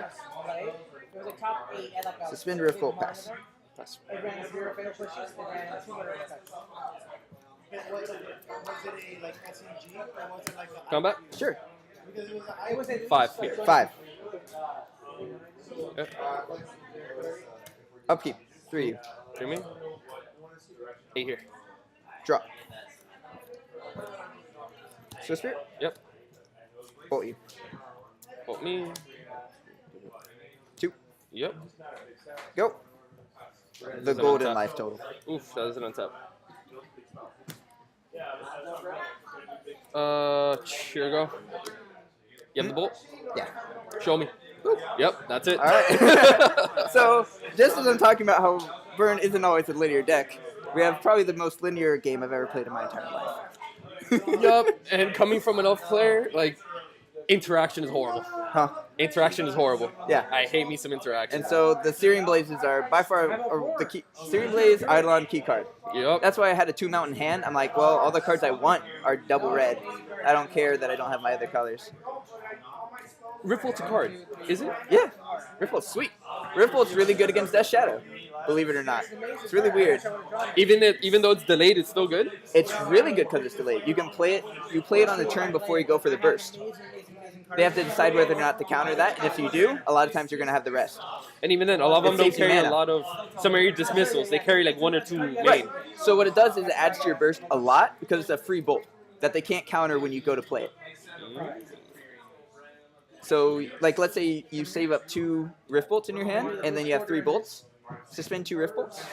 play. It was a top 8 at like a
Suspend Riftbolt. Pass.
Pass.
It ran 0 fatal pushes and ran 2 murder effects.
Was it a like SEG or was it like a
Combat?
Sure.
because it was a
It was a
5 here.
5.
Yep.
Upkeep 3.
Hear me? 8 here.
Drop. Swift Spirit.
Yep.
Bolt you.
Bolt me.
2.
Yep.
Go. The
Is it
golden
untap?
life total.
Oof, that is an untap. Here we go. You have the bolt?
Yeah.
Show me. Yep, that's it.
All right. So, just as I'm talking about how Burn isn't always a linear deck, we have probably the most linear game I've ever played in my entire life.
Yup, and coming from an elf player, like, interaction is horrible.
Huh.
Interaction is horrible.
Yeah.
I hate me some interaction.
And so the Searing Blazes are by far the key. Searing Blaze, Eidolon, key card.
Yep.
That's why I had a 2-mountain hand. I'm like, well, all the cards I want are double red. I don't care that I don't have my other colors.
Riftbolt's a card, is it?
Yeah. Riftbolt's sweet. Riftbolt's really good against Death Shadow, believe it or not. It's really weird.
Even though it's delayed, it's still good?
It's really good because it's delayed. You can play it. You play it on the turn before you go for the burst. They have to decide whether or not to counter that, and if you do, a lot of times you're going to have the rest.
And even then, a lot of them
It
don't
saves you
carry a
mana.
lot of... Some are your dismissals. They carry like 1 or 2 main.
Right. So what it does is it adds to your burst a lot because it's a free bolt that they can't counter when you go to play it. So, like, let's say you save up 2 Rift Bolts in your hand, and then you have 3 bolts. Suspend 2 Rift Bolts.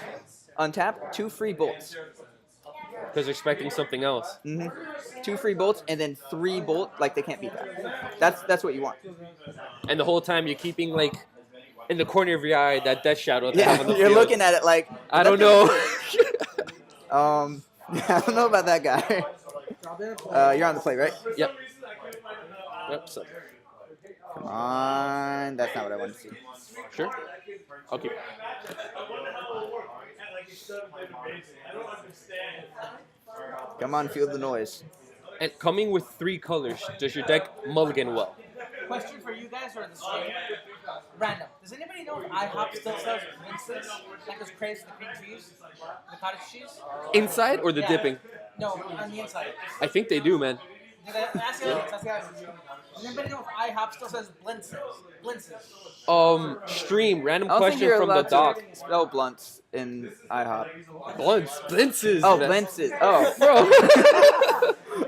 Untap 2 free bolts.
Because they're expecting something else.
2 free bolts, and then 3 bolt. Like, they can't beat that. That's what you want.
And the whole time you're keeping, like, in the corner of your eye, that Death Shadow they have on the
You're
field.
looking at it like...
I don't know.
I don't know about that guy. You're on the play, right?
Yep. Yep, so.
Come on. That's not what I wanted to see.
Sure. I'll keep.
Come on, feel the noise.
And coming with 3 colors, does your deck mulligan well?
Question for you guys or the stream? Random. Does anybody know if IHOP still sells instants? Like those crates, the cream cheese? The cottage cheese?
Inside or the
Yeah.
dipping?
No, on the inside.
I think they do, man.
Ask the audience. Does anybody know if IHOP still says blintzes?
Stream, random
I don't think
question
you're
from the
allowed
doc.
to spell blunts in IHOP.
Blintzes.
Oh,
man.
blintzes. Oh.
Bro.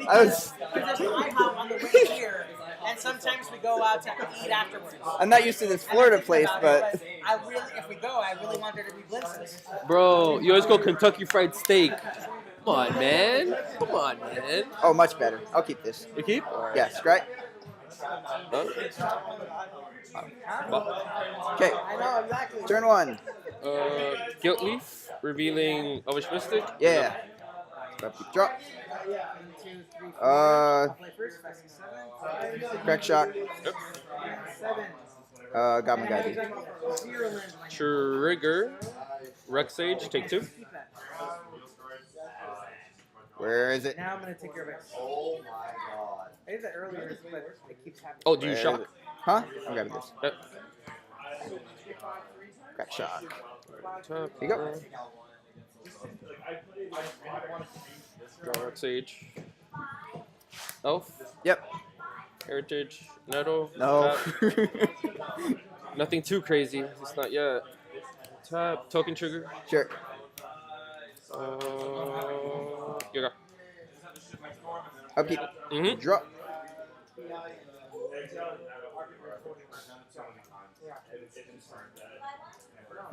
I was...
Because there's IHOP on the way here, and sometimes we go out to eat afterwards.
I'm not used to this Florida place, but...
I really, if we go, I really want there to be blintzes.
Bro, you always go Kentucky Fried Steak. Come on, man. Come on, man.
Oh, much better. I'll keep this.
You keep?
Yes, right? Okay.
I know exactly.
Turn 1.
Guilt Leaf, revealing Elvish Mystic.
Yeah. Drop. Crack Shock.
Yep.
Goblin Guide.
Trigger. Rex Sage, take 2.
Where is it?
Now I'm going to take your risk. Oh my god. I did that earlier, but it keeps happening.
Oh, do you
Where
shock?
is it? Huh? I'm grabbing this.
Yep.
Crack shock.
Tap.
Here you go.
Draw Red Sage. Elf.
Yep.
Heritage. Netto.
No.
Tap. Nothing too crazy. It's not yet. Tap. Token trigger.
Sure.
You go.
Upkeep.
Mm-hmm.
Drop.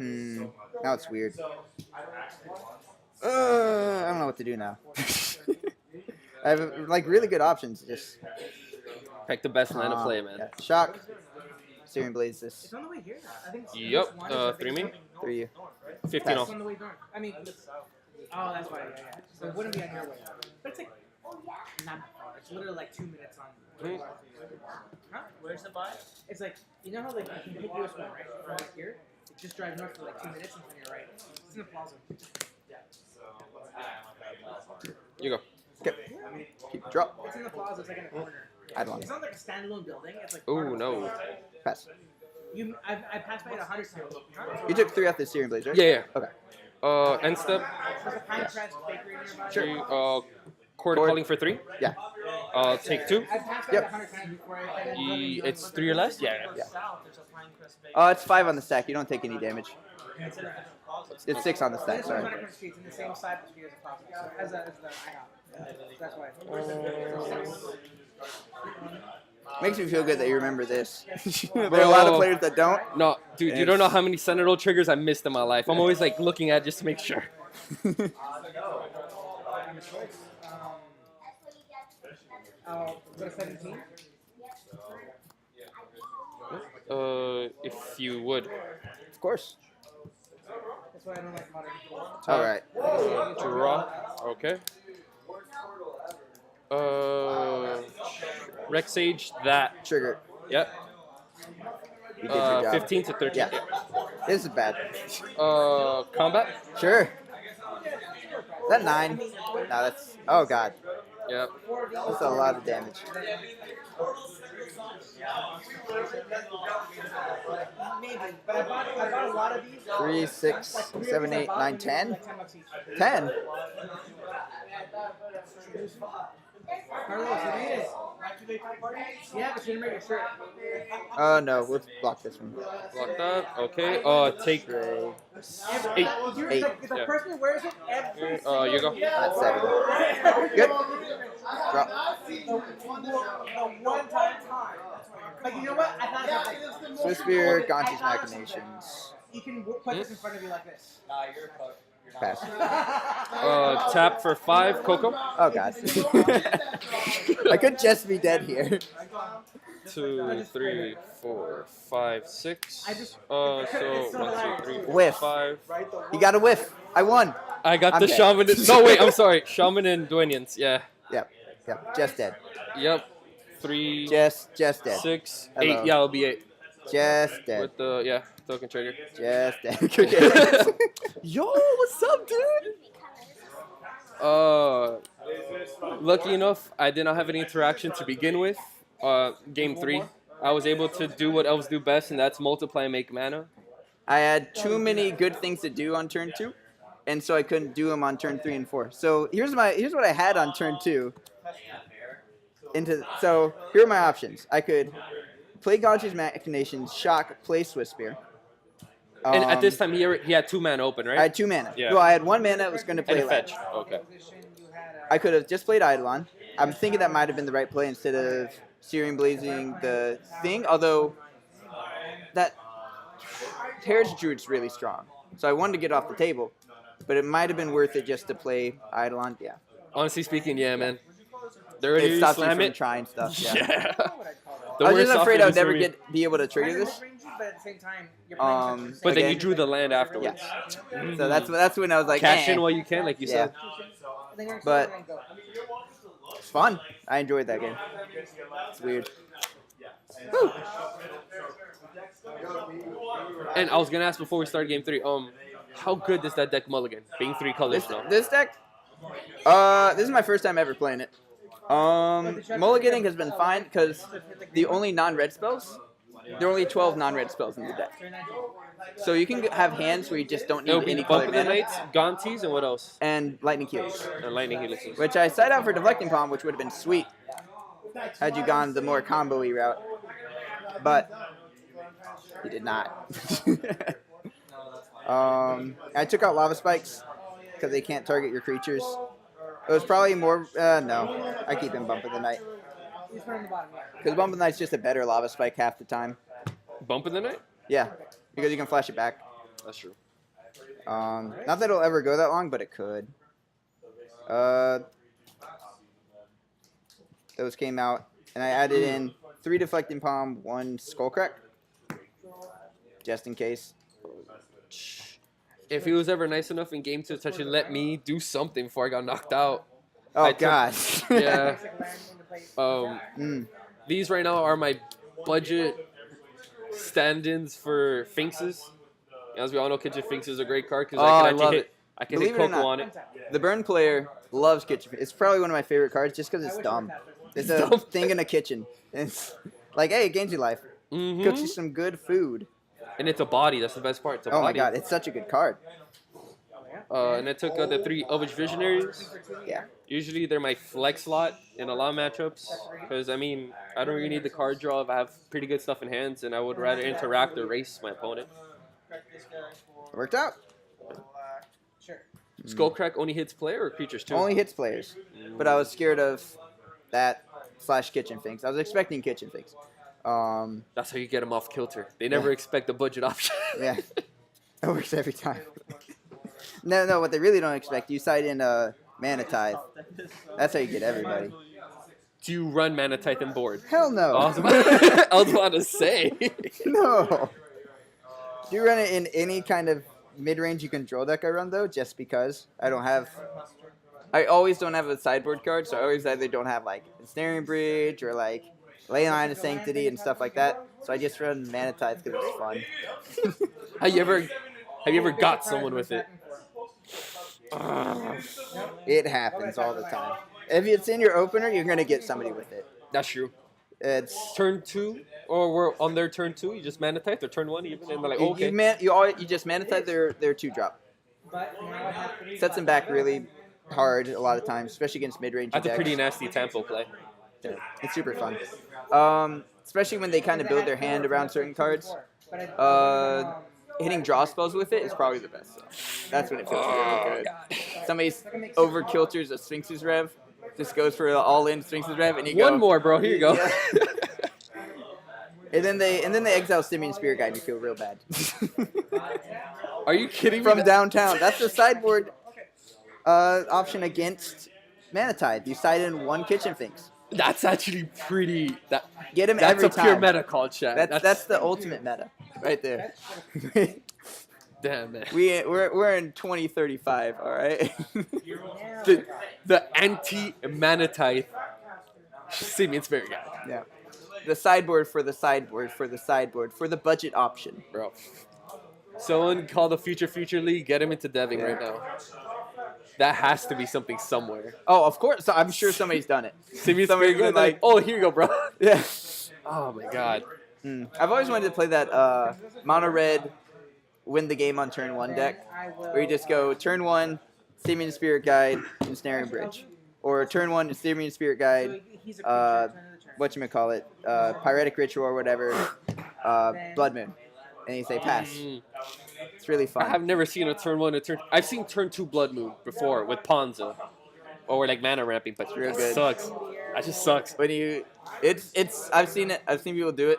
Now it's weird. I don't know what to do now. I have like really good options. Just
Pick the best line to play, man.
yeah. Shock. Searing Blaze this.
It's on the way here. I think.
Yep. 3 me.
3 you.
15
Pass.
off.
It's on the way north. I mean, oh, that's why. Yeah. So it wouldn't be on your way. But it's like not far. It's literally like 2 minutes on. Huh?
Where's the buy?
It's like you know how like you can hit US one right from like here. You just drive north for like 2 minutes and then you're right. It's in the plaza.
You go.
Okay. Keep drop.
It's in the plaza. It's like in a corner.
Eidolon.
It's not like a standalone building. It's like.
Oh no.
Pass.
I passed by it 100 times.
You took 3 off the Searing Blaze, right?
Yeah.
Okay.
End step.
There's a pine press bakery nearby.
Sure. Court calling for 3.
Yeah.
Take 2.
I passed by
Yep.
it 100 times before I.
It's 3 or less. Yeah.
Yeah.
South, there's a pine crest bakery.
It's 5 on the stack. You don't take any damage. It's 6 on the stack.
This
Sorry.
one's on a different street. It's in the same side of the street as a plaza. So as the IHOP. That's why.
Makes me feel good that you remember this. There are a lot of players that don't.
No, dude, you don't know how many Sentinel triggers I missed in my life. I'm always like looking at it just to make sure.
Go to 17.
If you would.
Of course.
That's why I don't like modern.
All right.
Draw. Okay. Rex Sage that.
Trigger.
Yep.
You did your job.
15 to 13.
Yeah. This is bad.
Combat.
Sure. Is that 9? No, that's. Oh god.
Yep.
That's a lot of damage.
Maybe, but I bought a lot of these.
3, 6, 7, 8, 9, 10. 10.
Carlos, it is. Yeah, but you didn't make a shirt.
Oh no, we'll block this one.
Block that. Okay. Take 8.
The
Yeah.
person who wears it every
You go.
That's 7. Good. Drop.
the one time. Like, you know what? I thought it was like,
Swiss Spear, Gonchi's Machinations.
you can put this in front of you like this.
Pass.
Tap for 5. Coco.
Oh god. I could just be dead here.
2, 3, 4, 5, 6. So 1, 2, 3, 4,
Whiff.
5.
You got a whiff. I won.
I got
I'm
the
dead.
shaman. No, wait. I'm sorry. Shaman and Duenians. Yeah.
Yep. Yep. Just dead.
Yep. 3.
Just dead.
6.
Hello.
8. Yeah, it'll be 8.
Just dead.
With the token trigger.
Just dead. Okay. Yo, what's up, dude?
Lucky enough, I did not have any interaction to begin with. Game 3, I was able to do what elves do best, and that's multiply and make mana.
I had too many good things to do on turn 2, and so I couldn't do them on turn 3 and 4. So here's what I had on turn 2. So here are my options. I could play Gonchi's Machinations, shock, play Swiss Spear.
And at this time, he had 2 mana open, right?
I had 2 mana.
Yeah.
Well, I had 1 mana that was going to play
And a fetch.
Ledge.
Okay.
I could have just played Eidolon. I'm thinking that might have been the right play instead of Searing Blazing the thing, although that Heritage Druid's really strong. So I wanted to get off the table, but it might have been worth it just to play Eidolon. Yeah.
Honestly speaking, yeah, man. They're
It
ready to
stops me
slam
from
it.
trying stuff. Yeah.
Yeah.
I was
worst
just afraid I would
offense
never
for me.
be able to trigger this.
But at the same time, you're playing
But then
again,
you drew the land afterwards.
Yeah. So that's when I was like,
Cash in
eh.
while you can, like you
Yeah.
said.
But it's fun. I enjoyed that game. It's weird. Woo.
And I was gonna ask before we start game 3, how good does that deck mulligan? Being 3 colors now.
This deck, this is my first time ever playing it. Mulliganing has been fine because the only non-red spells there are only 12 non-red spells in the deck. So you can have hands where you just don't
It'll
need
be
any
Bump
color
of the
mana,
Nights, Gaunties, and what else?
and lightning helix,
And Lightning Helixes.
which I side out for deflecting palm, which would have been sweet had you gone the more combo-y route, but you did not. I took out lava spikes because they can't target your creatures. It was probably more. No, I keep him Bump of the Night because Bump of the Night's just a better lava spike half the time.
Bump of the Night?
Yeah, because you can flash it back.
That's true.
Not that it'll ever go that long, but it could. Those came out, and I added in 3 deflecting palm, 1 skullcrack, just in case.
If he was ever nice enough in game to essentially let me do something before I got knocked out.
Oh
took-
God.
Yeah.
Mm.
These right now are my budget stand-ins for Finxes. As we all know, Kitchen Finks is a great card because
Oh,
I
I
can
love
actually
it.
I can
Believe
hit
it or
Coco
not,
on it.
The burn player loves kitchen. It's probably one of my favorite cards just because it's dumb. It's a thing in a kitchen. It's like, hey, it gains you life.
Mm-hmm.
Cooks you some good food.
And it's a body. That's the best part. It's a
Oh my
body.
God, it's such a good card.
And I took the 3 Elvish Visionaries.
Yeah.
Usually they're my flex slot in a lot of matchups. Because, I mean, I don't really need the card draw if I have pretty good stuff in hands. And I would rather interact or race my opponent.
It worked out.
Skullcrack only hits player or creatures too?
Only hits players. But I was scared of that / kitchen things. I was expecting kitchen things.
That's how you get them off kilter. They never expect a budget option.
Yeah. It works every time. No, what they really don't expect, you side in Mana Tithe. That's how you get everybody.
Do you run Mana Titan board?
Hell no.
I was about to say.
No. Do you run it in any kind of mid-range you control deck I run, though? Just because I always don't have a sideboard card, so I always either don't have, like, Ensnaring Bridge or, like, Leyline of Sanctity and stuff like that. So I just run Mana Tithe because it's fun.
Have you ever got someone with it?
It happens all the time. If it's in your opener, you're going to get somebody with it.
That's true.
It's
Turn 2, or we're on their turn 2, you just Mana Tithe, or turn 1 even, and they're like, okay.
you just Mana Tithe their 2-drop. Sets them back really hard a lot of times, especially against mid-range
That's a
decks.
pretty nasty tempo play.
Yeah, it's super fun. Especially when they kind of build their hand around certain cards. Hitting draw spells with it is probably the best. That's when it feels really good. Somebody's over kilters a Sphinx's Rev, just goes for an all-in Sphinx's Rev, and you go.
One more, bro. Here you go.
Yeah. and then they exile Simian Spirit Guide, and you feel real bad.
Are you kidding me?
From downtown. That's the sideboard option against Mana Tithe. You side in 1 Kitchen Finks.
That's actually pretty.
Get him
That's
every
a pure
time.
meta call, chat.
That's the ultimate meta, right there.
Damn, man.
We're in 2035, all right.
the anti-Mana Tithe. Simian's very good.
Yeah. The sideboard for the sideboard for the sideboard for the budget option,
Bro. Someone call the Future League, get him into deving right now. That has to be something somewhere.
Oh, of course. So I'm sure somebody's done it.
Simian's
Somebody's
very good.
been
Like, oh, here you go, bro.
Yeah.
Oh, my God.
I've always wanted to play that mono red win the game on turn 1 deck, where you just go turn 1, Simian Spirit Guide, Ensnaring Bridge. Or turn 1, Simian Spirit Guide, whatchamacallit, Pyretic Ritual or whatever, Blood Moon. And you say pass. It's really fun.
I have never seen a turn 1 and turn. I've seen turn 2 Blood Moon before with Ponza, or like mana ramping, but
real
it
good.
sucks. That just sucks.
When you, it's I've seen it. I've seen people do it.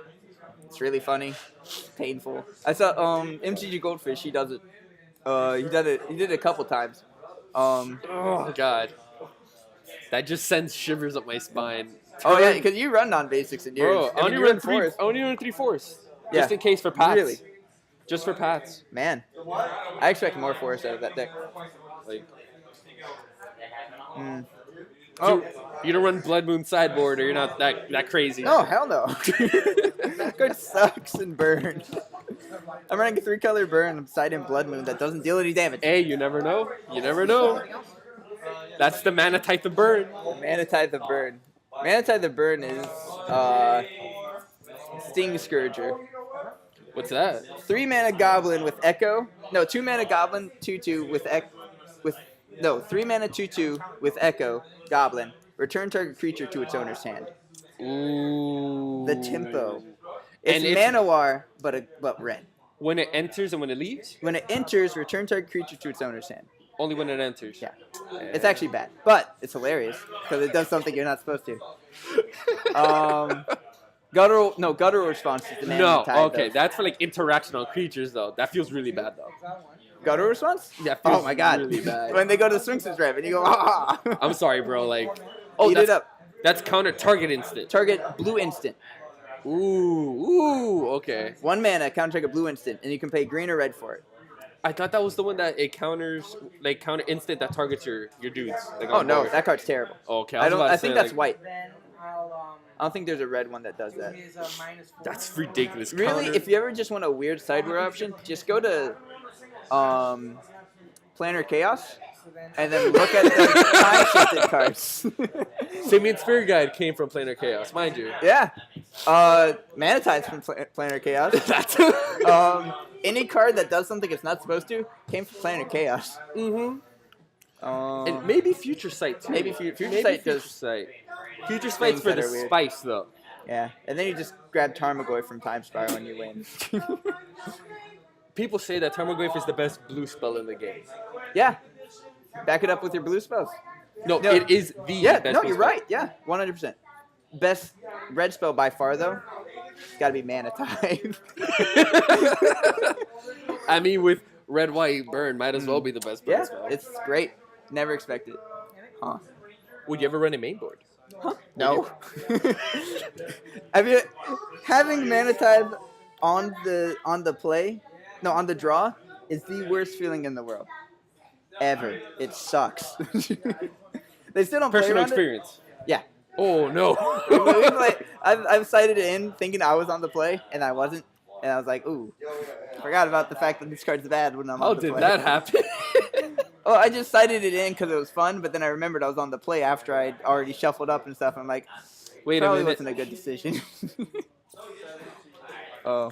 It's really funny, painful. I saw MCG Goldfish. He does it. He did it a couple times.
Oh God, that just sends shivers up my spine.
Oh yeah, because you run non-basics in yours.
Bro, I only run 3/4.
Yeah.
Just in case for Pats.
Really?
Just for Pats.
Man, I expect more forest out of that deck.
Like.
Oh,
you don't run Blood Moon sideboard, or you're not that crazy.
No, hell no. That card sucks and burn. I'm running a 3-color burn. I'm siding Blood Moon that doesn't deal any damage.
Hey, you never know. You never know. That's the Mana Tithe of burn.
Mana Tithe the burn. Mana Tithe the burn is Sting Scourger.
What's that?
3 mana goblin with echo. No, 2 mana goblin 2/2 with with no 3 mana 2/2 with echo goblin. Return target creature to its owner's hand.
Ooh.
The tempo. It's
And it's-
Manowar, but red.
When it enters and when it leaves?
When it enters, return target creature to its owner's hand.
Only when it enters.
Yeah. It's actually bad, but it's hilarious because it does something you're not supposed to. Guttural response is the man
No,
who tied
okay,
those.
that's for like interaction on creatures though. That feels really bad though.
Guttural response?
Yeah, it feels
Oh my god.
really bad.
When they go to the Sphinx's Rev and you go, ah.
I'm sorry, bro. Like,
Eat
that's,
it up.
That's counter target instant.
Target blue instant.
Ooh, okay.
1 mana, counter target blue instant, and you can pay green or red for it.
I thought that was the one that it counters, like counter instant that targets your dudes. Like
Oh
on
no,
board.
that card's terrible.
Okay,
I think that's white.
Then I'll
I don't think there's a red one that does that.
is a -4.
That's ridiculous.
Really,
Counter-
if you ever just want a weird sideware option, just go to Planar Chaos and then look at the time shifted cards.
Simian Spirit Guide came from Planar Chaos, mind you.
Yeah. Mana Tide's from Planar Chaos. Any card that does something it's not supposed to came from Planar Chaos.
Mm-hmm. And maybe Future Sight too.
Maybe Future
Maybe
Sight
Future
does.
Sight. Future Sight's for
that
the
are weird.
spice though.
Yeah, and then you just grab Tarmogoyf from Time Spiral and you win.
People say that Tarmogoyf is the best blue spell in the game.
Yeah. Back it up with your blue spells.
No,
No.
it is the
Yeah,
best
no,
blue
you're
spell.
right. Yeah, 100%. Best red spell by far, though. It's got to be Mana Tide.
I mean, with red, white, burn, might as well be the best blue
Yeah,
spell.
it's great. Never expected it. Huh?
Would you ever run a main board?
No. Have you having Mana Tide on the play? No, on the draw is the worst feeling in the world. Ever. It sucks. They still don't play
Personal
around
experience.
It. Yeah.
Oh no.
I've cited it in thinking I was on the play and I wasn't, and I was like, ooh, forgot about the fact that this card's bad when I'm
How
on the
did
play.
that happen?
Oh, I just cited it in because it was fun, but then I remembered I was on the play after I'd already shuffled up and stuff. I'm like,
Wait a
probably
minute.
wasn't a good decision. Oh,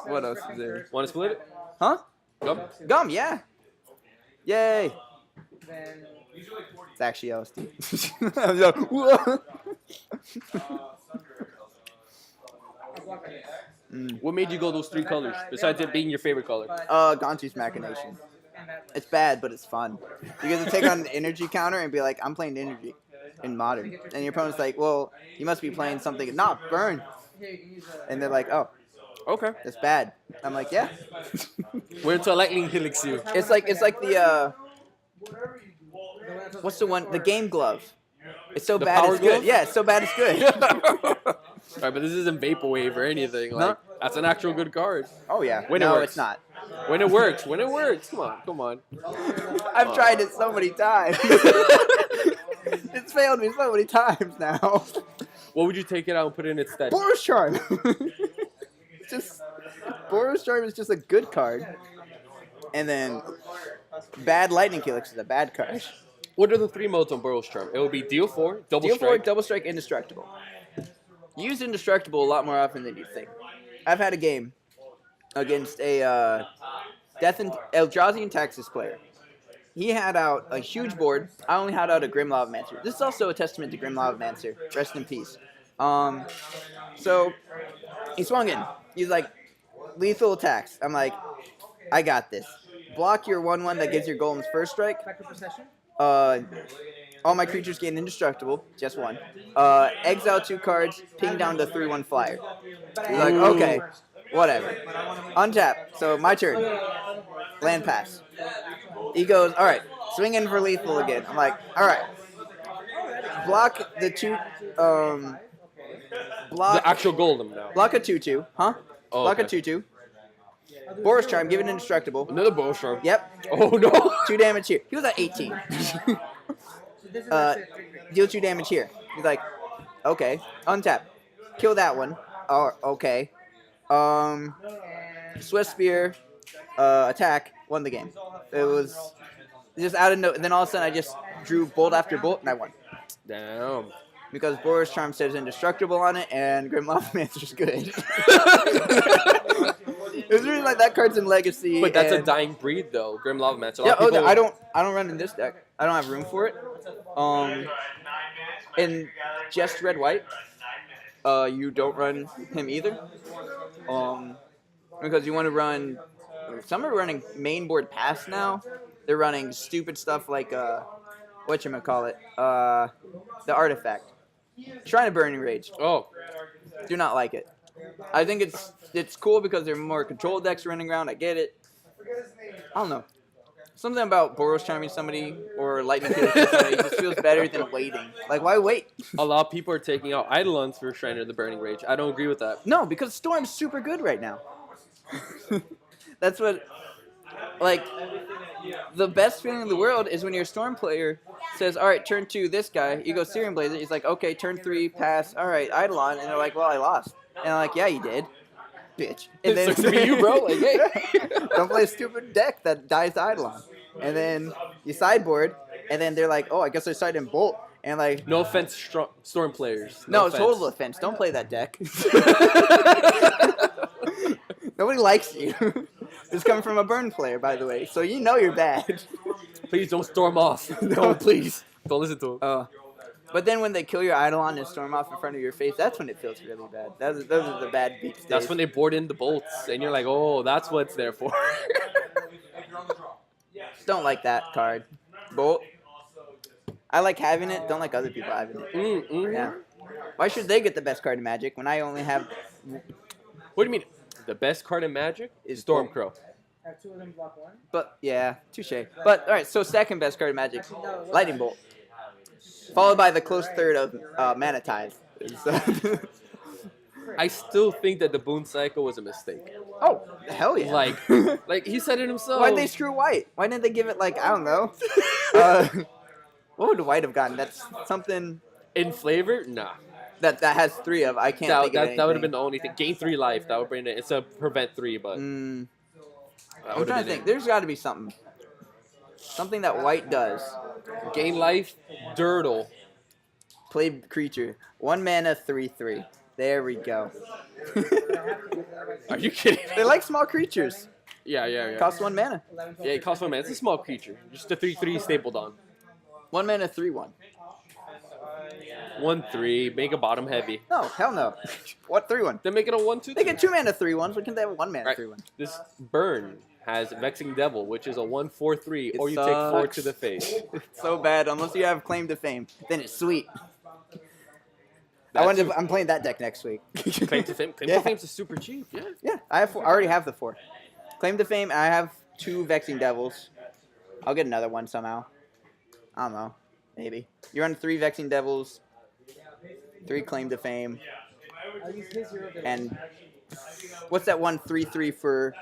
what else is there?
Want to split it?
Huh?
Gum?
Gum, yeah. Yay.
Then
It's actually LSD. I was like, whoa.
What made you go those 3 colors besides it being your favorite color?
Gantu's Machination. It's bad, but it's fun. You get to take on an energy counter and be like, I'm playing energy in Modern. And your opponent's like, well, you must be playing something. Not burn. And they're like, oh,
Okay.
that's bad. I'm like, yeah.
We're into a lightning helix you.
It's like the, what's the one? The Game Glove. It's so
The
bad
Power
it's good.
Glove?
Yeah, it's so bad it's good.
Alright, but this isn't Vaporwave or anything. Like, that's an actual good card.
Oh, yeah.
When it
no,
works.
it's not.
When it works. When it works. Come on.
I've tried it so many times. It's failed me so many times now.
What would you take it out and put it in its stead?
Boros Charm. Just Boros Charm is just a good card. And then bad Lightning Helix is a bad card.
What are the 3 modes on Boros Charm? It will be deal 4, double
Deal 4,
strike.
double strike, indestructible. Use indestructible a lot more often than you think. I've had a game against a Eldrazi Taxis player. He had out a huge board. I only had out a Grim Lavamancer. This is also a testament to Grim Lavamancer. Rest in peace. So he swung in. He's like, lethal attacks. I'm like, I got this. Block your 1/1 that gives your golems first strike. All my creatures gain indestructible, just 1. Exile 2 cards, ping down the 3/1 flyer. He's like, okay, whatever. Untap. So my turn. Land pass. He goes, all right, swing in for lethal again. I'm like, all right. Block the 2. Block.
The actual golem now.
Block a 2/2, huh?
Oh,
Block a
okay.
2/2. Boros Charm, give it indestructible.
Another Boros Charm.
Yep.
Oh no.
2 damage here. He was at 18. Deal 2 damage here. He's like, okay. Untap. Kill that one. Oh, okay. Swift Spear. Attack. Won the game. It was just out of no. Then all of a sudden I just drew bolt after bolt and I won.
Damn.
because Boros Charm says indestructible on it, and Grimlock Mancer's good. It's really like that card's in Legacy.
But that's a
and-
dying breed, though. Grim Lava Match.
Yeah, oh, no, I don't run in this deck. I don't have room for it. In just red white, you don't run him either. Because you want to run. Some are running main board pass now. They're running stupid stuff like whatchamacallit, the artifact, Shrine of Burning Rage.
Oh,
Do not like it. I think it's cool because there are more control decks running around. I get it. I don't know. Something about Boros charming somebody or lightning killing somebody just feels better than waiting. Like, why wait?
a lot of people are taking out Eidolons for Shrine of the Burning Rage. I don't agree with that.
No, because Storm's super good right now. That's what, like, the best feeling in the world is when your Storm player says, all right, turn 2, this guy. You go Searing Blazer. He's like, okay, turn 3, pass. All right, Eidolon. And they're like, well, I lost. And I'm like, yeah, you did. Bitch. And then
Sucks to be you, bro. Like, hey.
don't play a stupid deck that dies to Eidolon. And then you sideboard, and then they're like, oh, I guess I sided in Bolt. And like,
No offense, Storm players.
no,
offense.
total offense. Don't play that deck. Nobody likes you. This is coming from a Burn player, by the way, so you know you're bad.
Please don't storm off. No, please. Don't listen to him.
But then when they kill your Eidolon and storm off in front of your face, that's when it feels really bad. Those are the bad beats.
That's when they board in the bolts, and you're like, oh, that's what it's there for.
Don't like that card. Bolt. I like having it. Don't like other people having it. Yeah. Why should they get the best card in Magic when I only have?
What do you mean? The best card in Magic is Stormcrow.
Have 2 of them block 1?
But yeah, touche. But all right, so second best card in Magic, Lightning Bolt, followed by the close third of Mana Tithe.
I still think that the Boon Cycle was a mistake.
Oh, hell yeah!
Like he said it himself.
Why'd they screw White? Why didn't they give it like, I don't know? What would White have gotten? That's something
in flavor. Nah.
That has 3 of. I can't think of anything.
That would have been the only thing. Gain 3 life. That would bring it. It's a prevent 3, but.
I'm trying to think. There's got to be something. Something that White does.
Gain life. Dirtle.
Play creature. 1 mana, 3/3. There we go.
Are you kidding?
They like small creatures.
Yeah.
Cost 1 mana.
Yeah, it costs 1 mana. It's a small creature. Just a 3/3 stapled on.
1 mana, 3/1.
1/3. Make a bottom heavy.
No, hell no. What 3/1?
Then make it a 1/2.
They get 2 mana 3/1s. Why can't they have 1 mana
Right.
3/1?
This burn has Vexing Devil, which is a 1/4/3, or you take
sucks.
4 to the face.
It's so bad. Unless you have Claim to Fame, then it's sweet.
That's
I'm playing that deck next week.
Claim to Fame. Claim
Yeah.
to Fame's is super cheap. Yeah.
Yeah, I already have the 4. Claim to Fame. I have 2 Vexing Devils. I'll get another one somehow. I don't know. Maybe. You run 3 Vexing Devils, 3 Claim to Fame, and what's that one 3/3 for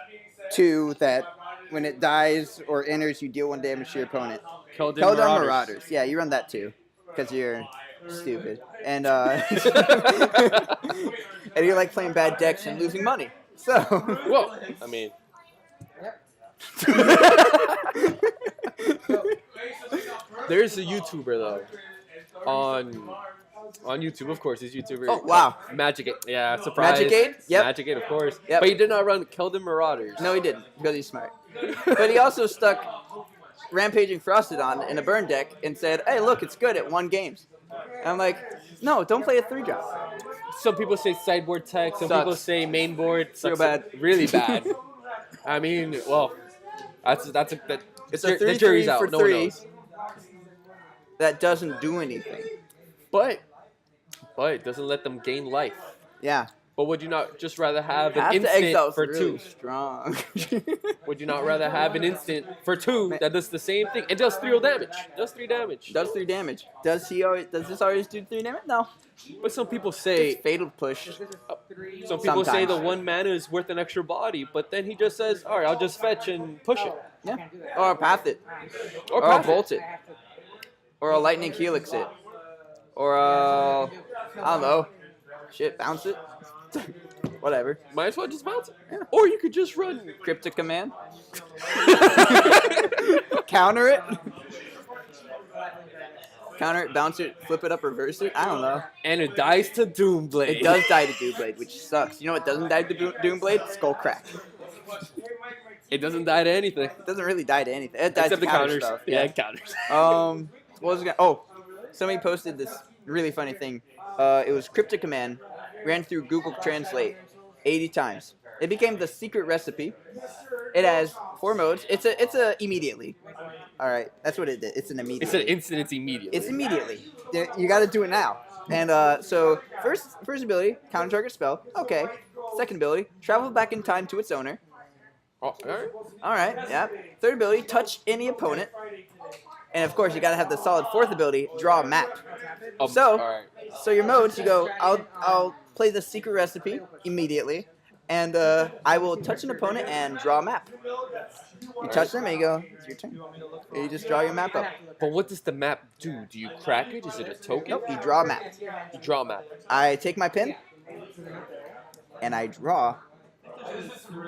2 that when it dies or enters, you deal 1 damage to your opponent?
Keldon
Marauders. Yeah, you run that too, because you're stupid. And and you like playing bad decks and losing money. So.
Whoa. I mean. There's a YouTuber though, on YouTube, of course. He's a YouTuber.
Oh wow,
Magic. Yeah, surprise.
Magic-Aid? Yep.
Magic-Aid, of course.
Yep.
But he did not run Keldon Marauders.
No, he didn't, because he's smart. But he also stuck Rampaging Frostodon in a burn deck and said, hey, look, it's good at 1 games. And I'm like, no, don't play a 3-drop.
Some people say sideboard tech. Some
Sucks.
people say main board.
Real bad.
Really bad. I mean, well,
It's a
the
3/3
jury's out.
for
No one
3
knows.
that doesn't do anything.
But it doesn't let them gain life.
Yeah.
But would you not just rather have an
Path to
instant
Exile's
for
really
2?
strong.
Would you not rather have an instant for 2 that does the same thing and does 3 damage? Does 3 damage.
Does 3 damage. Does this always do 3 damage? No.
But some people say
It's Fatal Push.
some people say
sometimes.
the 1 mana is worth an extra body, but then he just says, all right, I'll just fetch and push it.
Yeah. Or Path it.
Or
Or I'll
pass it.
Bolt it. Or a Lightning Helix it. Or I don't know. Shit, bounce it. Whatever.
Might as well just bounce it. Yeah. Or you could just run.
Cryptic Command. Counter it. counter it, bounce it, flip it up, reverse it. I don't know.
And it dies to Doomblade.
It does die to Doomblade, which sucks. You know what doesn't die to Doomblade? Skull Crack.
It doesn't die to anything.
It doesn't really die to anything. It dies
Except
to
the
counter
counters.
stuff.
Yeah, it counters.
What was it? Oh, somebody posted this really funny thing. It was Cryptic Command, ran through Google Translate 80 times. It became the secret recipe. It has 4 modes. It's a immediately. All right, that's what it did. It's an immediate.
It's an instant. It's immediately.
It's immediately. You got to do it now. And so first ability, counter target spell. Okay. Second ability, travel back in time to its owner.
Oh, all right.
All right. Yeah. Third ability, touch any opponent. And of course, you got to have the solid fourth ability, draw a map.
All
So
right.
your modes, you go. I'll play the secret recipe immediately, and I will touch an opponent and draw a map. You touch them and you go, it's your turn. And you just draw your map up.
But what does the map do? Do you crack it? Is it a token?
Nope, you draw a map.
You draw a map.
I take my pen and I draw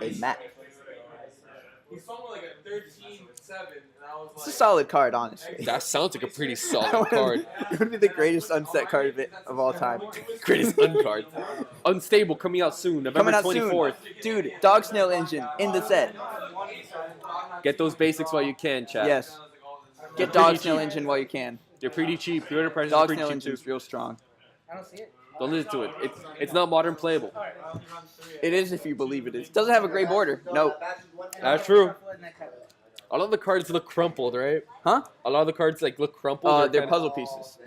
a map. It's a solid card, honestly.
That sounds like a pretty solid card.
It would be the greatest unset card of all time.
Greatest uncard. Unstable coming out soon, November
Coming out
24th.
soon. Dude, Dog Snail Engine in the set.
Get those basics while you can, chat.
Yes. Get
They're
Dog
pretty
Snail
cheap.
Engine while you can.
They're pretty cheap. Pre-order prices are
Dog
pretty
Snail
cheap
Engine
too.
is real strong.
I don't see it.
Don't listen to it. It's not modern playable.
It is if you believe it is. Doesn't have a gray border. No.
That's true. A lot of the cards look crumpled, right?
Huh?
A lot of the cards like look crumpled. or
They're
kinda-
puzzle pieces.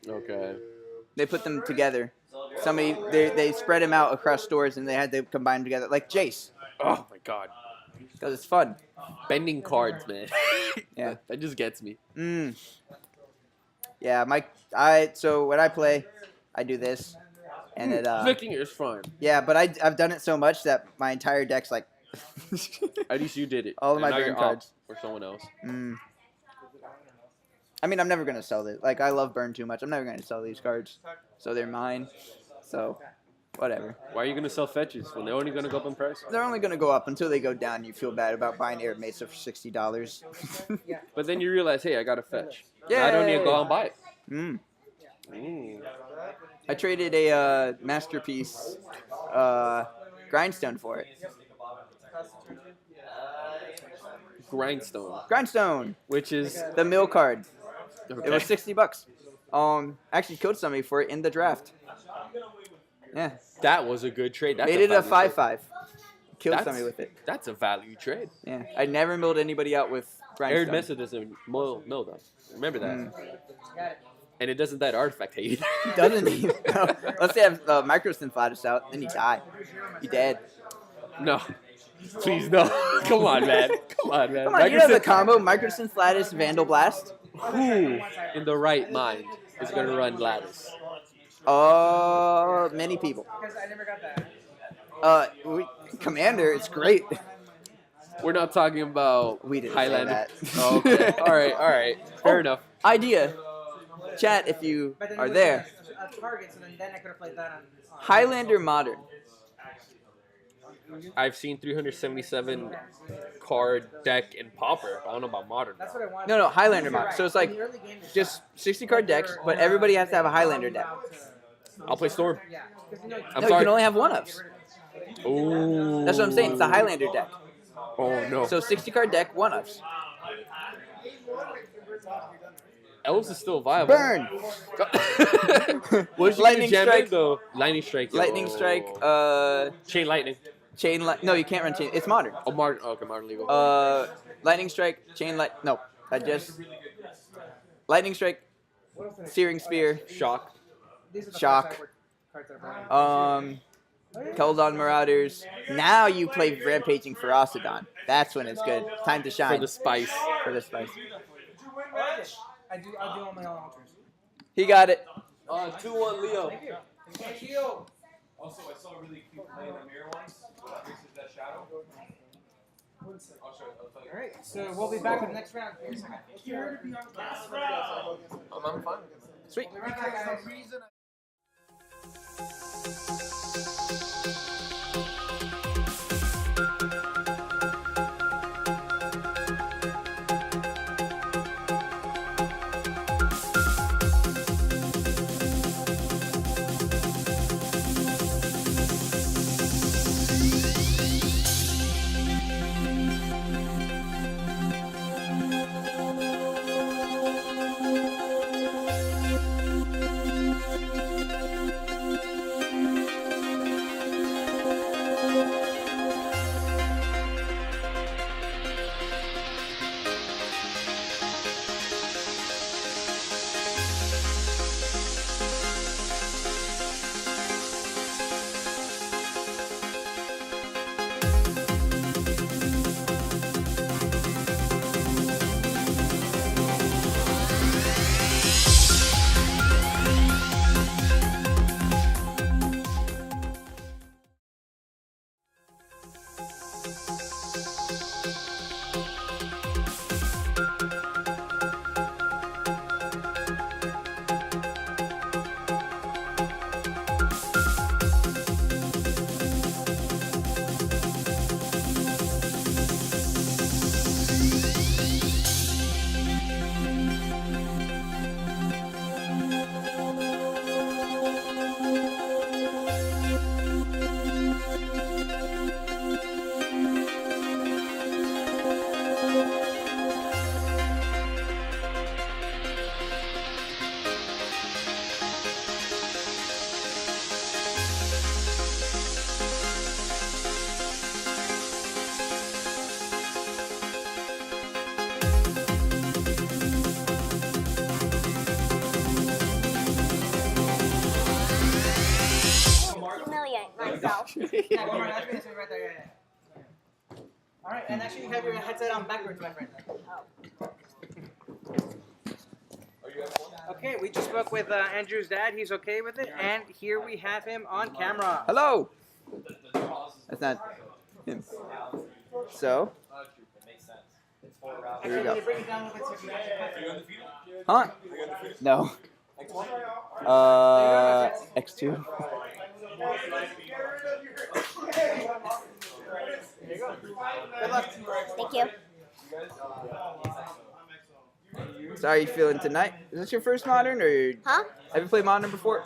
Okay.
They put them together. They spread them out across stores and they had to combine them together. Like Jace.
Oh my god.
Because it's fun.
Bending cards, man.
Yeah.
That just gets me.
Yeah, so when I play, I do this. And it
Flicking it is fun.
yeah, but I've done it so much that my entire deck's like
At least you did it.
all of
And
my
now
burn
you're
cards.
up or someone else.
I mean, I'm never gonna sell this. Like, I love burn too much. I'm never gonna sell these cards, so they're mine. So, whatever.
Why are you gonna sell fetches when they're only gonna go up in price?
They're only gonna go up until they go down. You feel bad about buying Air Mesa for $60.
But then you realize, hey, I got a fetch.
Yeah.
I don't need to go out and buy it.
I traded a masterpiece grindstone for it. Grindstone,
Which is
the mill card.
okay.
It was $60. Actually killed somebody for it in the draft. Yeah,
That was a good trade. That's
made it a
value trade.
5/5. Killed
That's-
somebody with it.
That's a value trade.
Yeah, I never milled anybody out with
Arid
grindstone.
Mesa doesn't mill them. Remember that. And it doesn't that artifact either.
Doesn't he? No. Let's say I have Microsynth Lattice out, then you die. You dead.
No. Please no. Come on, man. Come on, man.
Come on, you know the
Microsynth-
combo: Microsynth Lattice, Vandal Blast.
Who in the right mind is going to run Lattice?
Many people.
Because I never got that.
Commander, it's great.
We're not talking about
We didn't say
Highlander.
that.
Oh, okay. All right. Fair enough.
Idea. Chat if you
But then
are
it was
there.
a target, so then I could have played that on.
Highlander Modern.
I've seen 377 card deck in Pauper. I don't know about Modern.
That's what I wanted.
No, Highlander
You're
Modern.
right.
So it's like
In the early game, it's
just 60 card decks, but everybody has to have a Highlander deck.
I'll play Storm.
Yeah. 'Cause, you know,
I'm
No, you
sorry.
can only have one-ups.
Oh.
That's what I'm saying. It's a Highlander deck.
Oh no.
So 60 card deck, one-ups.
Elves is still viable.
Burn!
What did you
Lightning
jam
strike.
in, though? Lightning strike.
Lightning
yo.
Strike,
Chain lightning.
no, you can't run chain. It's modern.
Oh, Martin. Okay, Martin legal.
Lightning Strike, Chain Light. No, I just. Lightning Strike, Searing Spear,
Shock.
these are the
Shock.
first cards that I brought.
Keldon Marauders. Now you play Rampaging Ferocidon. That's when it's good. Time to shine.
For the spice.
For the spice.
I do all my own alters.
He got it.
2-1 Leo.
Thank you.
Also, I saw a really cute play in the mirror once. Faces that shadow. I'll tell you.
All right, so we'll be back with the next round. Here in a second.
I'm fine.
Sweet.
myself.
Yeah, come on, that's me right there. Yeah. All right, and actually you have your headset on backwards, my friend. Okay, we just spoke with Andrew's dad. He's okay with it, and here we have him on camera.
Hello. That's not him. So, here we go.
Bring it down a little bit so you can actually
Huh? No. X2.
There you go. Good luck.
Thank you.
So how are you feeling tonight? Is this your first Modern, or
Huh?
have you played Modern before?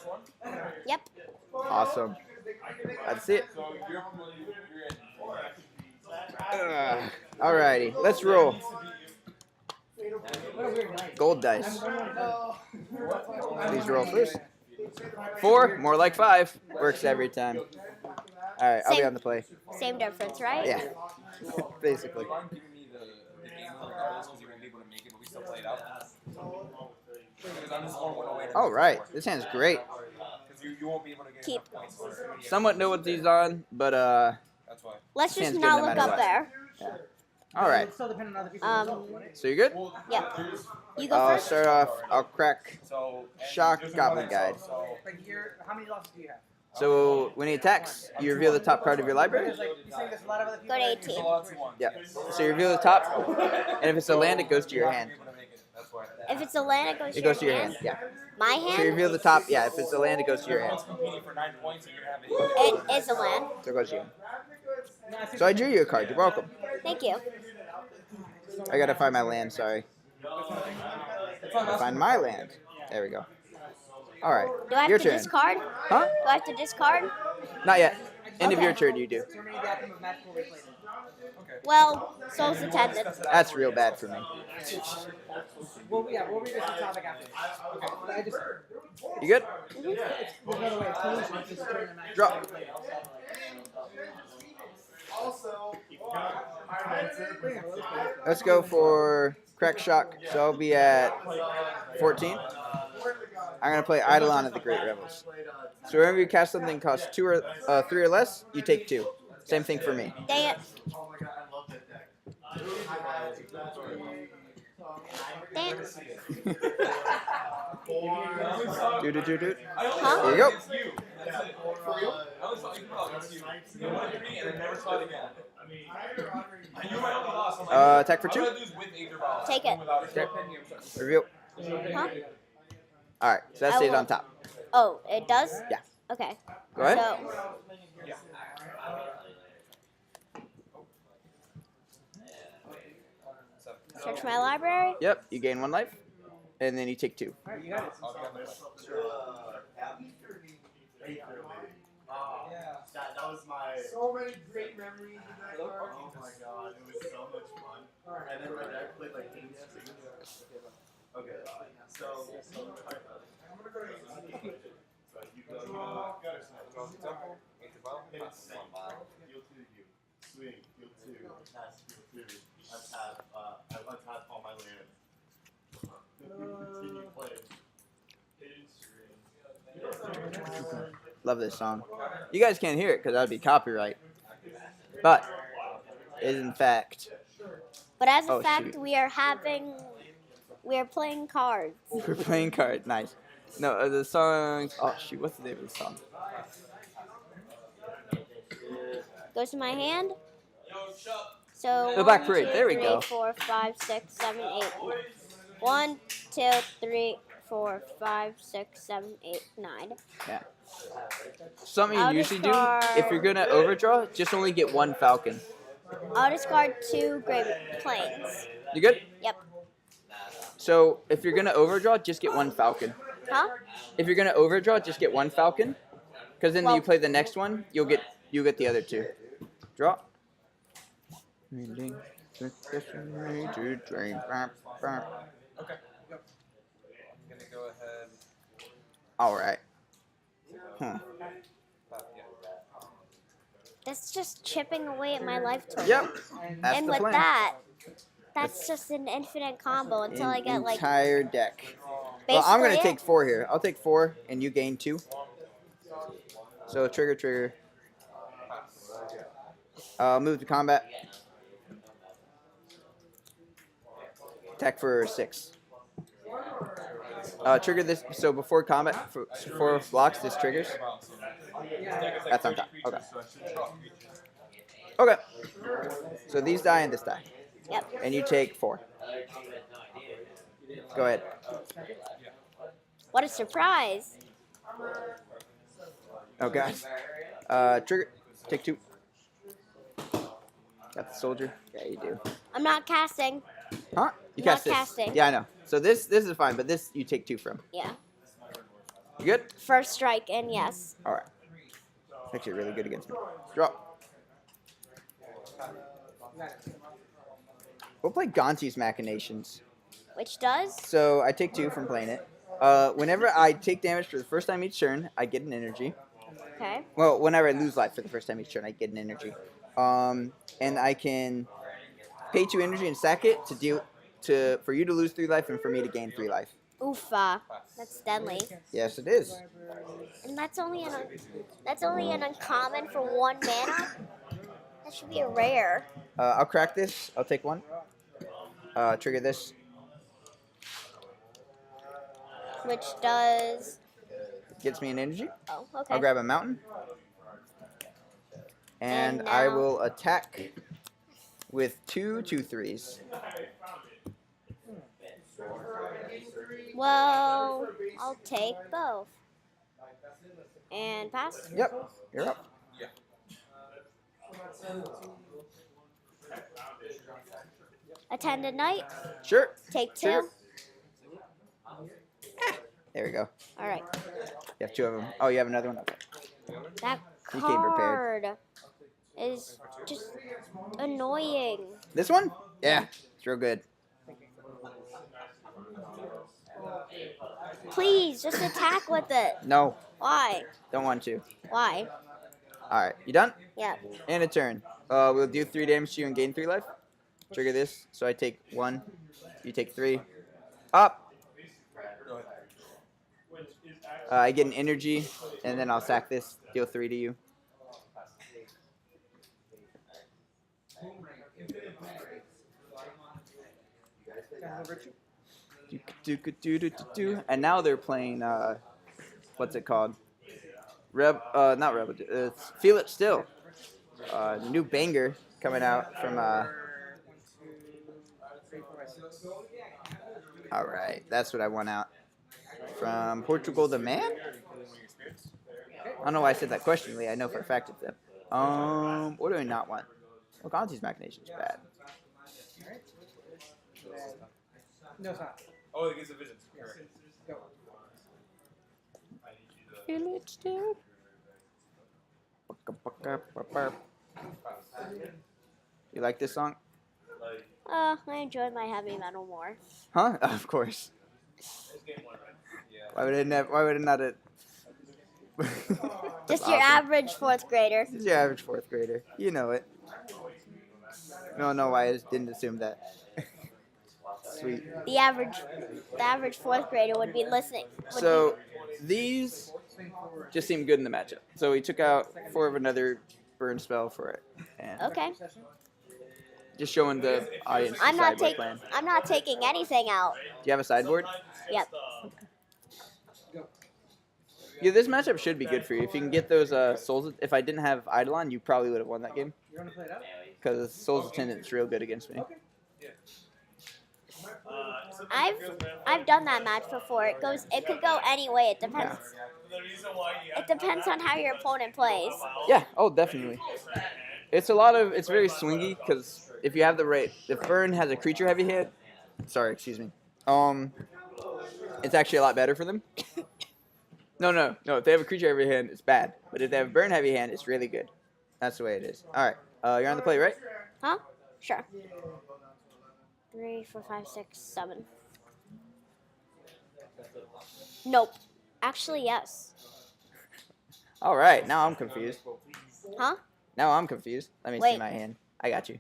Yep.
Awesome. That's it. Alrighty, let's roll. Gold dice. Please roll first. 4, more like 5. Works every time. Alright, I'll be
Same.
on the play.
Same difference, right?
Yeah. Basically.
Give me the game regardless because you won't be able to make it, but we still play it out. Because I'm just on 108.
Alright, this hand's great.
Because you won't be able to get
Keep.
enough points for it.
Somewhat know what these on, but
That's why.
Let's just
Stands good
not
no
look
matter
up
what.
there.
alright.
It's still dependent on other people.
So you're good?
Yep. You go
I'll
first.
start off, I'll crack
So,
Shock Goblin Guide.
Like here, how many losses do you have?
So when he attacks, you reveal the top card of your library.
Because like you're saying, there's a lot of other people.
Go to
that-
18.
Yeah. So you reveal the top, and if it's a land, it goes to your hand.
that's why.
If it's a land,
It goes to your hand. Yeah.
My
So you
hand?
reveal the top. Yeah. If it's a land, it goes to your hand.
Competing for 9 points and you're having.
It is a land.
So it goes to your hand. So I drew you a card. You're welcome.
Thank you.
I gotta find my land. Sorry. Gotta find my land. There we go. All right.
Do I have
Your
to
turn.
discard?
Huh?
Do I have to discard?
Not yet. End of your turn. You do.
Determining the outcome of match will be played.
Well, soul's attended.
That's real bad for me.
Well, yeah, we'll read this topic after this. Okay, but I just.
You good?
There's another way. Solution is just determine the match.
Drop. Let's go for Crack Shock. So I'll be at 14. I'm gonna play Eidolon of the Great Rebels. So whenever you cast something that costs 2 or 3 or less, you take 2. Same thing for me.
Dang it. Dang it.
Do.
Huh?
There you go.
For real? I always thought you thought it's you. You wanted me and I never saw it again. You might only lost. I'm like,
Attack for 2.
I'm gonna lose with Aether Ball.
Take it.
Without it.
Okay. Reveal.
Huh?
All right. So that
I
stays
will-
on top.
Oh, it does?
Yeah.
Okay.
Go ahead.
So, search my library.
Yep. You gain 1 life, and then you take 2.
Alright, you got it.
That was my.
So many great memories in that card.
Oh my god, it was so much fun. And then my dad played like 8 years ago. Okay, so. You go. It's field 2 you. Swing, field 2, pass, field 2. Untap all my lands. Continue playing.
Love this song. You guys can't hear it because that would be copyright. But it is in fact.
But as a
Oh,
fact,
shoot.
we are playing cards.
We're playing cards. Nice. No, the song. Oh shoot! What's the name of the song?
Goes to my hand. So
The Black
1,
Parade.
2,
There we
3,
go.
4, 5, 6, 7, 8. 1, 2, 3, 4, 5, 6, 7, 8, 9.
Yeah. Something you
I'll
usually do
discard-
if you're gonna overdraw, just only get 1 Falcon.
I'll discard 2 Grave Plains.
You good?
Yep.
So if you're gonna overdraw, just get 1 Falcon.
Huh?
If you're gonna overdraw, just get 1 Falcon, because then
Well-
you play the next one, you get the other 2. Draw.
Okay. I'm gonna go ahead.
All right.
Yeah.
That's just chipping away at my life total.
Yep. That's
And
the
with
plan.
that, that's just an infinite combo until I get like
entire deck. Well, I'm gonna
basically
take 4 here. I'll take 4, and you gain 2. So trigger. Move to combat. Attack for 6. Trigger this. So before combat, for blocks, this triggers. That's on top. Okay. Okay. So these die and this die.
Yep.
And you take 4. Go ahead.
What a surprise.
Oh god. Trigger. Take 2. Got the soldier. Yeah, you do.
I'm not casting.
Huh? You
Not
cast this.
casting.
Yeah, I know. So this is fine, but this you take 2 from.
Yeah.
You good?
First strike, and yes.
All right. Actually, really good against me. Drop. We'll play Gonti's Machinations.
Which does?
So I take 2 from playing it. Whenever I take damage for the first time each turn, I get an energy.
Okay.
Well, whenever I lose life for the first time each turn, I get an energy. And I can pay 2 energy and sack it for you to lose 3 life and for me to gain 3 life.
Oofa. That's deadly.
Yes, it is.
And that's only an uncommon for 1 mana. That should be a rare.
I'll crack this. I'll take 1. Trigger this.
Which does.
Gets me an energy.
Oh, okay.
I'll grab a mountain. And I
now-
will attack with 2 2/3s.
Well, I'll take both. And pass.
Yep, you're up.
Attend at night.
Sure.
Take 2.
Sure. There we go.
All right.
You have 2 of them. Oh, you have another one? Okay.
That
You came prepared.
card is just annoying.
This one? Yeah, it's real good.
Please, just attack with it.
No,
Why?
don't want to.
Why?
All right, you done?
Yeah.
And a turn. We'll do 3 damage to you and gain 3 life. Trigger this. So I take 1. You take 3. Up. I get an energy, and then I'll sack this. Deal 3 to you. And now they're playing. What's it called? Not Rebel. It's Feel It Still. New banger coming out from. All right, that's what I want out. From Portugal, the man. I don't know why I said that questioningly. I know for a fact it's them. What do I not want? Well, Gonti's Machination is bad.
No, it's not.
Oh, it gives a vision.
Go.
Feel it still.
You like this song?
I enjoy my heavy metal more.
Huh? Of course. Why would it not have?
Just your average 4th grader.
This is your average 4th grader. You know it. I don't know why I just didn't assume that. Sweet.
The average 4th grader would be listening.
So these just seem good in the matchup. So we took out 4 of another burn spell for it. And
Okay.
just showing the audience the
I'm not
sideboard plan.
I'm not taking anything out.
Do you have a sideboard?
Yep.
Yeah, this matchup should be good for you. If you can get those Souls... If I didn't have Eidolon, you probably would have won that game.
You want to play it out?
Because Souls Attendant's real good against me.
I've done that match before. It could go any way. It depends. It depends on how your opponent plays.
Yeah, oh, definitely. It's very swingy, because if you have the right... If Burn has a creature heavy hand... Sorry, excuse me. It's actually a lot better for them. No. If they have a creature heavy hand, it's bad. But if they have a burn heavy hand, it's really good. That's the way it is. All right. You're on the play, right?
Huh? Sure. 3, 4, 5, 6, 7. Nope. Actually, yes.
All right. Now I'm confused.
Huh?
Now I'm confused. Let me see
Wait.
my hand. I got you.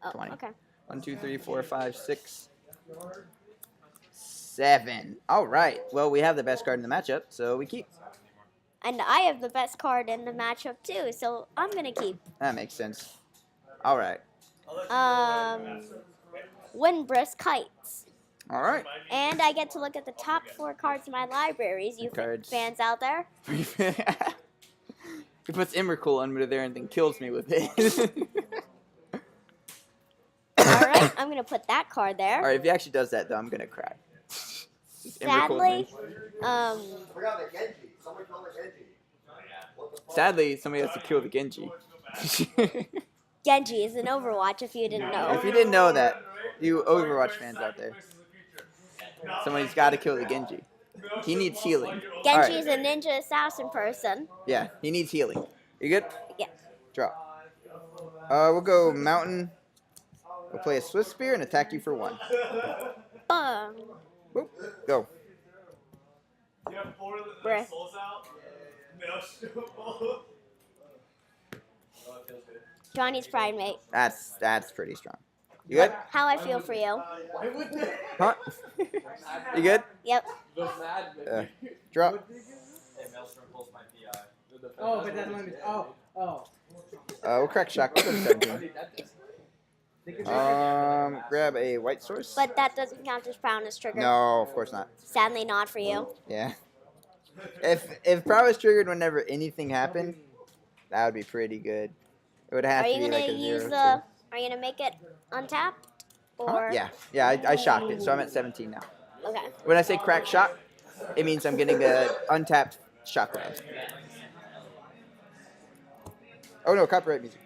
Oh,
20.
okay.
1, 2, 3, 4, 5, 6, 7. All right. Well, we have the best card in the matchup, so we keep.
And I have the best card in the matchup too, so I'm gonna keep.
That makes sense. All right.
Windbrisk Kites.
All right.
And I get to look at the top 4 cards in my libraries. You
Cards.
fans out there?
He puts Emrakul under there and then kills me with it.
Alright, I'm going to put that card there.
All right, if he actually does that, though, I'm gonna cry.
Sadly,
Forgot the Genji. Someone called it Genji.
Sadly, somebody has to kill the Genji.
Genji is in Overwatch if you didn't know.
If you didn't know that, you Overwatch fans out there, somebody's got to kill the Genji. He needs healing.
Genji
All
is a ninja assassin person.
Yeah, he needs healing. You good?
Yeah.
Draw. We'll go Mountain. We'll play a Swift Spear and attack you for 1.
Boom.
Boop. Go.
Bruh. Johnny's pride mate.
That's pretty strong. You good?
How I feel for you.
Huh? You good?
Yep.
Draw.
Oh, but that's limited. Oh.
We'll crack shock. We'll go to 17. Grab a white source.
But that doesn't count as prowess trigger.
No, of course not.
Sadly not for you.
Yeah. If prowess triggered whenever anything happened, that would be pretty good. It would have
Are
to
you
be
gonna
like a
use
0,
the? Are you gonna make it untapped? Or
Yeah. I shocked it, so I'm at 17 now.
okay.
When I say crack shock, it means I'm getting a untapped shock round. Oh no, copyright music.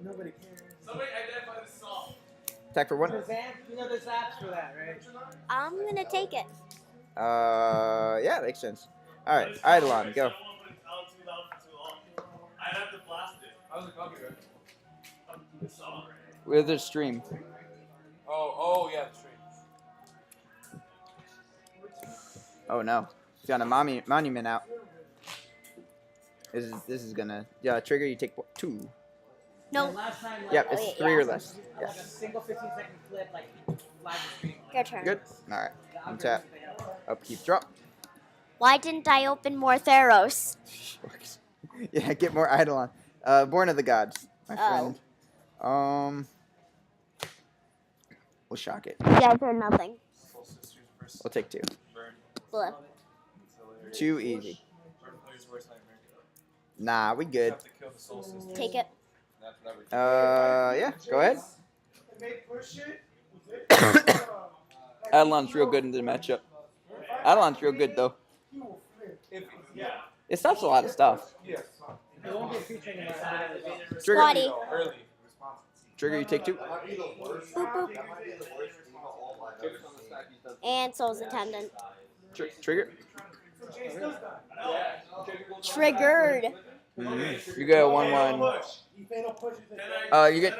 Nobody cares.
Somebody identify the song.
Attack for 1.
There's apps for that, right?
I'm gonna take it.
Yeah, makes sense. All right, Eidolon, go.
I'd have to blast it.
How's the copyright?
With the stream.
Oh yeah, the stream.
Oh no, he's got a monument out. This is gonna trigger. You take 2.
No.
Last time,
Yep, it's 3 or less. Yeah.
Like a single 15-second clip, like flag the screen.
Your turn.
Good. All right. Untap. Upkeep. Drop.
Why didn't I open more Theros?
Yeah, get more Eidolon. Born of the Gods, my friend. We'll shock it.
Yeah, for nothing.
We'll take 2.
Blue.
Too easy. Nah, we good.
Take it.
Yeah, go ahead. Eidolon's real good in the matchup. Eidolon's real good though. It stops a lot of stuff.
Squatty.
Trigger, you take 2.
Boop, boop. And Soul's Attendant.
Trigger.
Triggered.
You go 1/1. You get.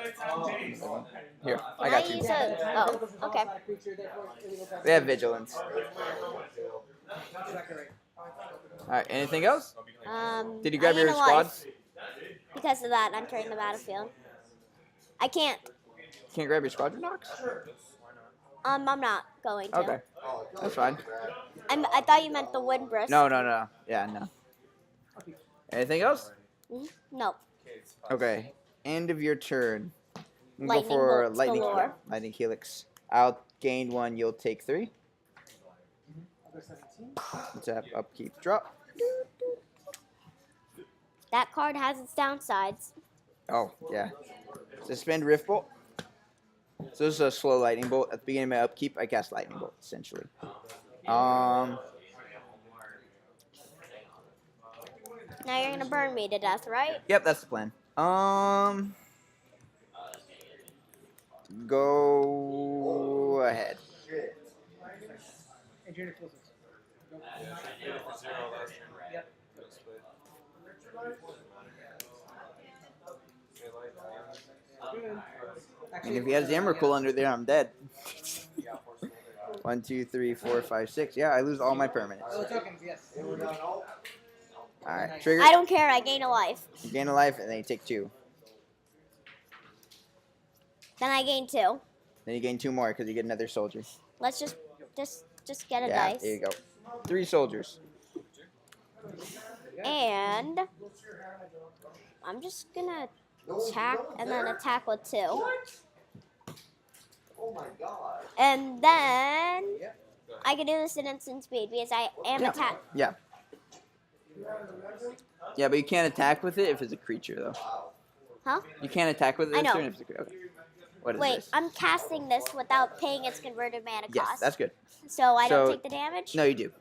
Here, I got you.
Use it? Oh, okay.
They have vigilance. Alright, anything else? Did you grab
I
your
gain a
squad?
life. Because of that, I'm entering the battlefield. I can't.
Can't grab your squadron knocks?
I'm not going to.
Okay, that's fine.
I thought you meant the Windbrisk.
No. Yeah, no. Anything else?
No.
Okay, end of your turn. I'm gonna
Lightning
go for
bolts
lightning,
galore.
lightning helix. I'll gain 1. You'll take 3. Tap, upkeep, drop.
That card has its downsides.
Oh yeah. Suspend Rift Bolt. So this is a slow lightning bolt. At the beginning of my upkeep, I cast lightning bolt essentially.
Now you're gonna burn me to death, right?
Yep, that's the plan. Go ahead. And if he has the Emrakul under there, I'm dead. 1, 2, 3, 4, 5, 6. Yeah, I lose all my permanents. Alright, trigger.
I don't care. I gain a life.
You gain a life, and then you take 2.
Then I gain 2.
Then you gain 2 more because you get another soldier.
Let's just just get a
Yeah,
dice.
there you go. 3 soldiers.
And I'm just gonna attack and then attack with 2.
Oh my god.
And then I can do this in instant speed because I am
Yeah.
attack.
Yeah. Yeah, but you can't attack with it if it's a creature, though.
Huh?
You can't attack with it
I
this
know.
turn if it's a creature. Okay. What is
Wait,
this?
I'm casting this without paying its converted mana
Yes,
cost.
that's good.
So I don't
So-
take the damage?
No, you do.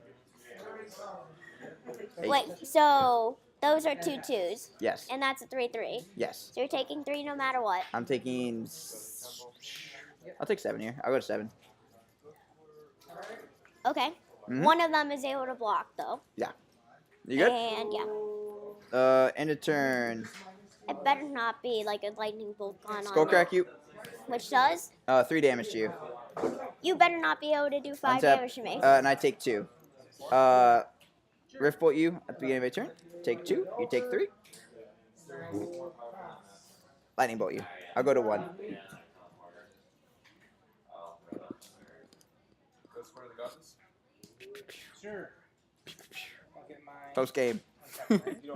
Hey.
Wait, so those are 2 2s.
Yes.
And that's a 3-3.
Yes.
So you're taking 3 no matter what.
I'm taking. I'll take 7 here. I'll go to 7.
Okay.
Mhm.
One of them is able to block though.
Yeah. You good?
And yeah.
End of turn.
It better not be like a lightning bolt gone
Skull
on
crack you.
which does.
3 damage to you.
You better not be able to do 5
Untap,
damage to me.
and I take 2. Rift bolt you at the beginning of your turn. Take 2. You take 3. Lightning bolt you. I'll go to 1.
Sure. I'll get my.
Post game.
You don't get it.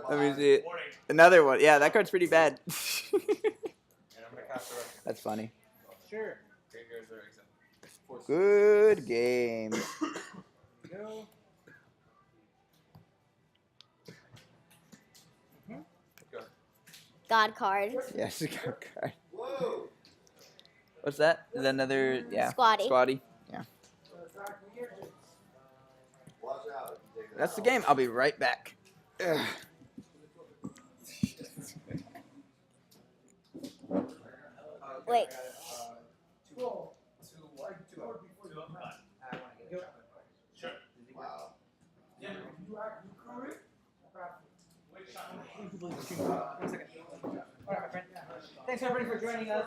Let me see it. Another one. Yeah, that card's pretty bad.
And I'm gonna cast the rest.
That's funny.
Sure.
Graveyards are exempt.
Good game.
Go.
God card.
Yes, good card. What's that? Is that another? Yeah.
Squatty.
Squatty. Yeah.
Watch out. if you take that
That's the
out.
game. I'll be right back. Ugh.
Wait.
Wow.
One second. All right, my friend. Thanks everybody for joining us.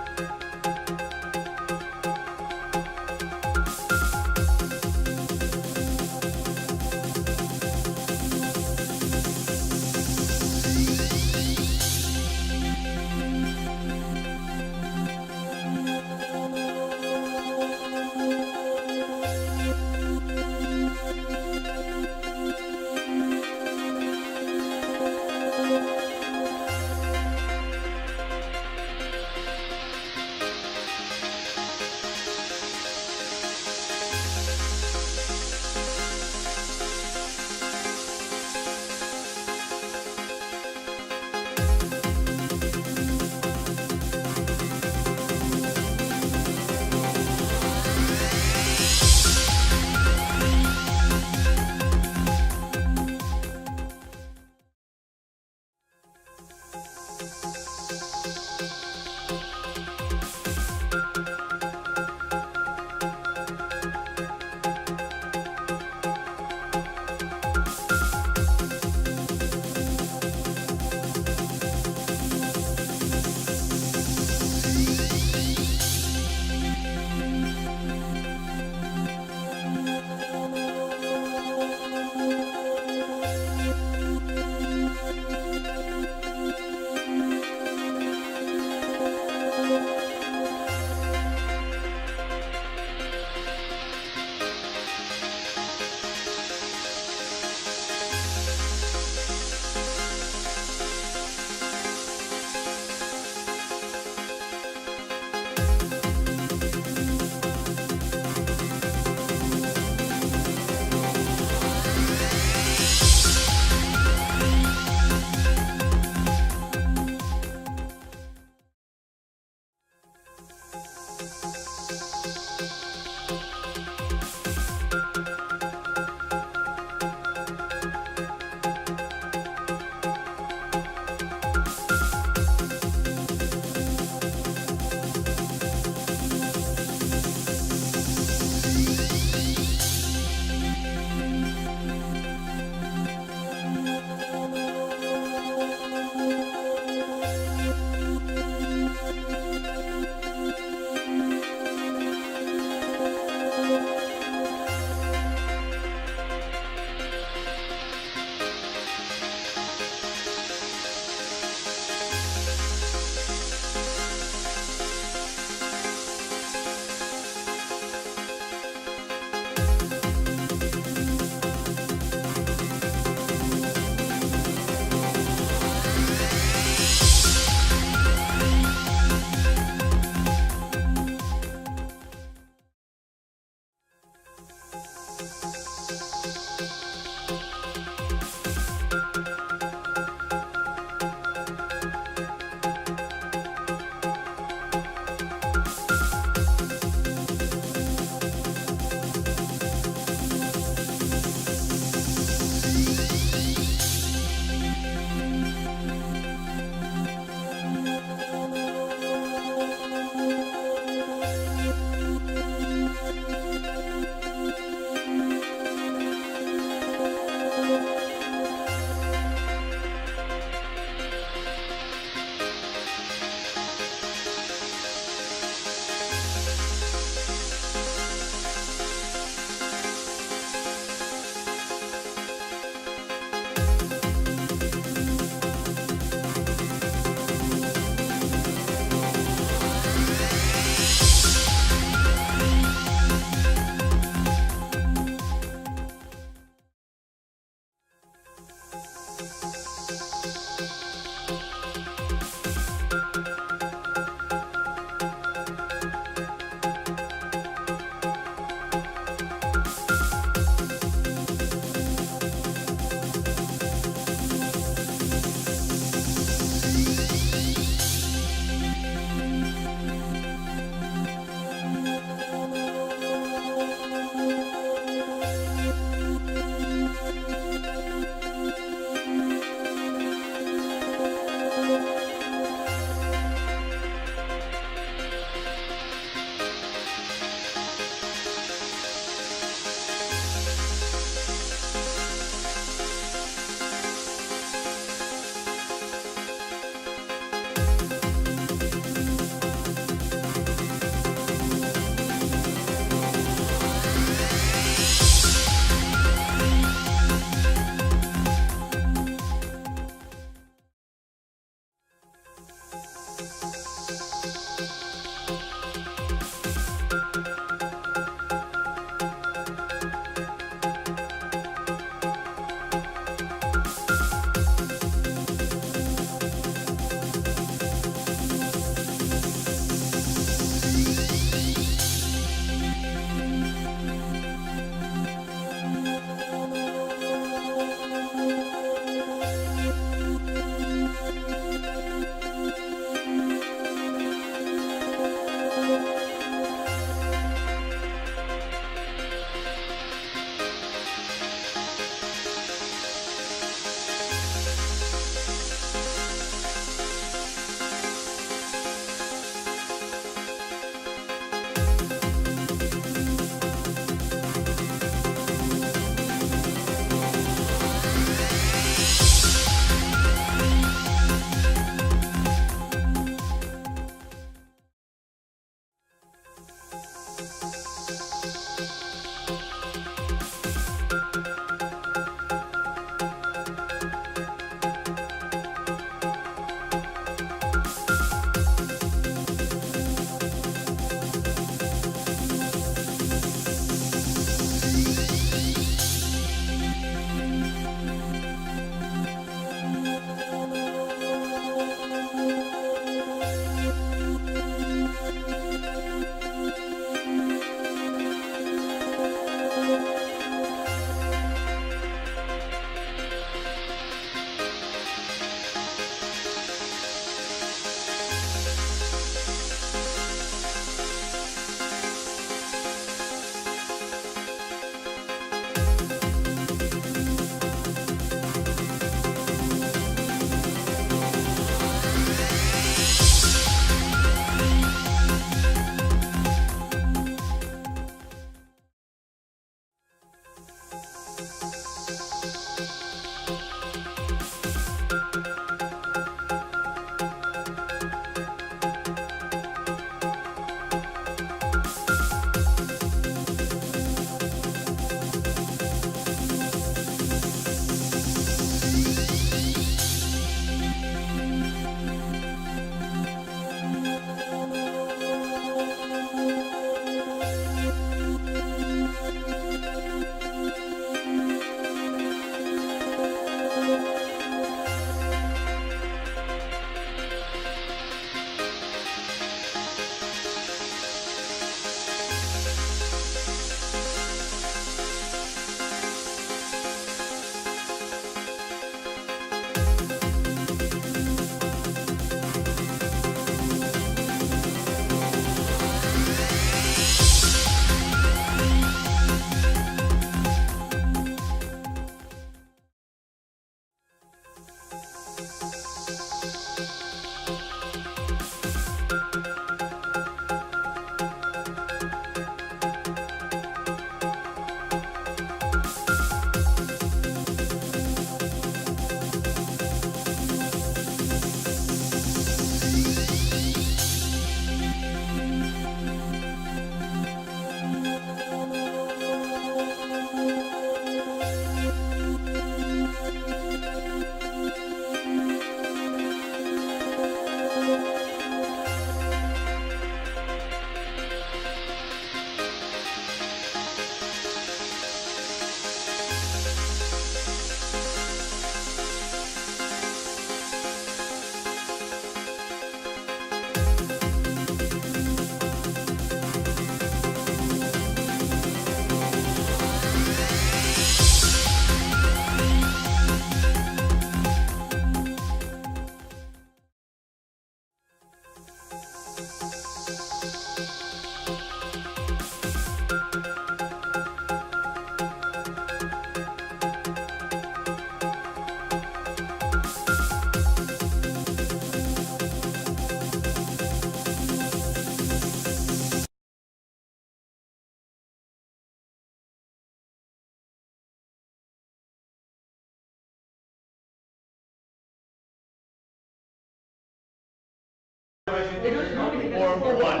number one.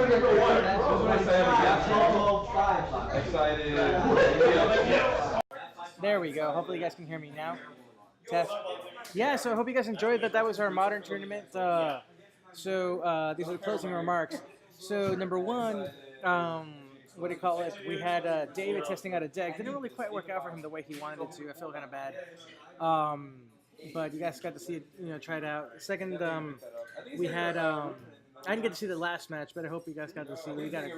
Number one. Excited.
There we go. Hopefully you guys can hear me now. Test. Yeah, so I hope you guys enjoyed that. That was our modern tournament. These are the closing remarks. So number one, what do you call it? We had David testing out a deck. Didn't really quite work out for him the way he wanted it to. I feel kind of bad. But you guys got to see it, try it out. Second, we had I didn't get to see the last match, but I hope you guys got to see. We got a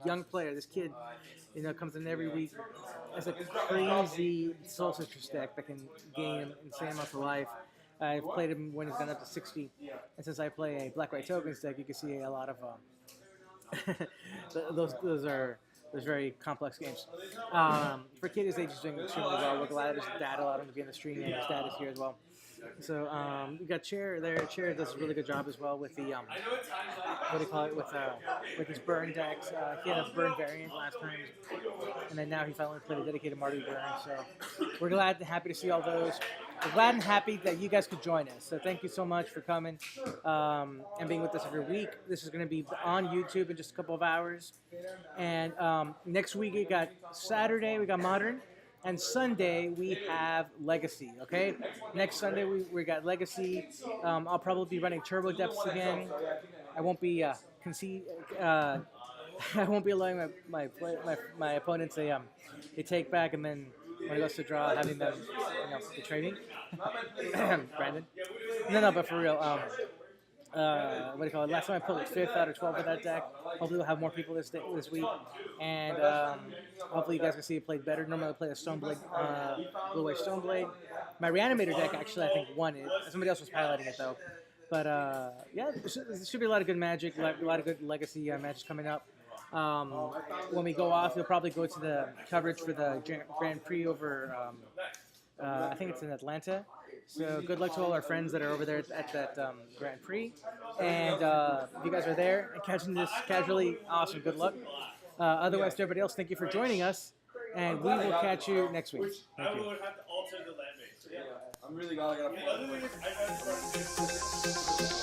young player. This kid, comes in every week. Has a crazy Soul Citrus deck that can gain insane amounts of life. I've played him when he's gone up to 60, and since I play a Black White Tokens deck, you can see a lot of those are very complex games. For a kid his age, he's doing extremely well. We're glad his dad allowed him to be in the stream, and his dad is here as well. So we got Chair there. Chair does a really good job as well with the what do you call it, with his burn decks. He had a burn variant last time, and then now he finally played a dedicated Mardu burn. So we're glad and happy to see all those. We're glad and happy that you guys could join us. So thank you so much for coming and being with us every week. This is going to be on YouTube in just a couple of hours. And next week we got Saturday, we got Modern. And Sunday we have Legacy. Okay, next Sunday we got Legacy. I'll probably be running Turbo Depths again. I won't be I won't be allowing my opponents they take back, and then when it goes to draw, having them betray me. Brandon. No, but for real. What do you call it? Last time I pulled 5th out of 12 of that deck. Hopefully we'll have more people this week, and hopefully you guys can see it played better. Normally I play a Stoneblade, Blue White Stoneblade. My Reanimator deck actually I think won it. Somebody else was piloting it though. But yeah, there should be a lot of good Magic, a lot of good Legacy matches coming up. When we go off, you'll probably go to the coverage for the Grand Prix over. I think it's in Atlanta. So good luck to all our friends that are over there at that Grand Prix. And if you guys are there and catching this casually, awesome, good luck. Otherwise, to everybody else, thank you for joining us. And we will catch you next week. Thank you.
I'm really glad I got a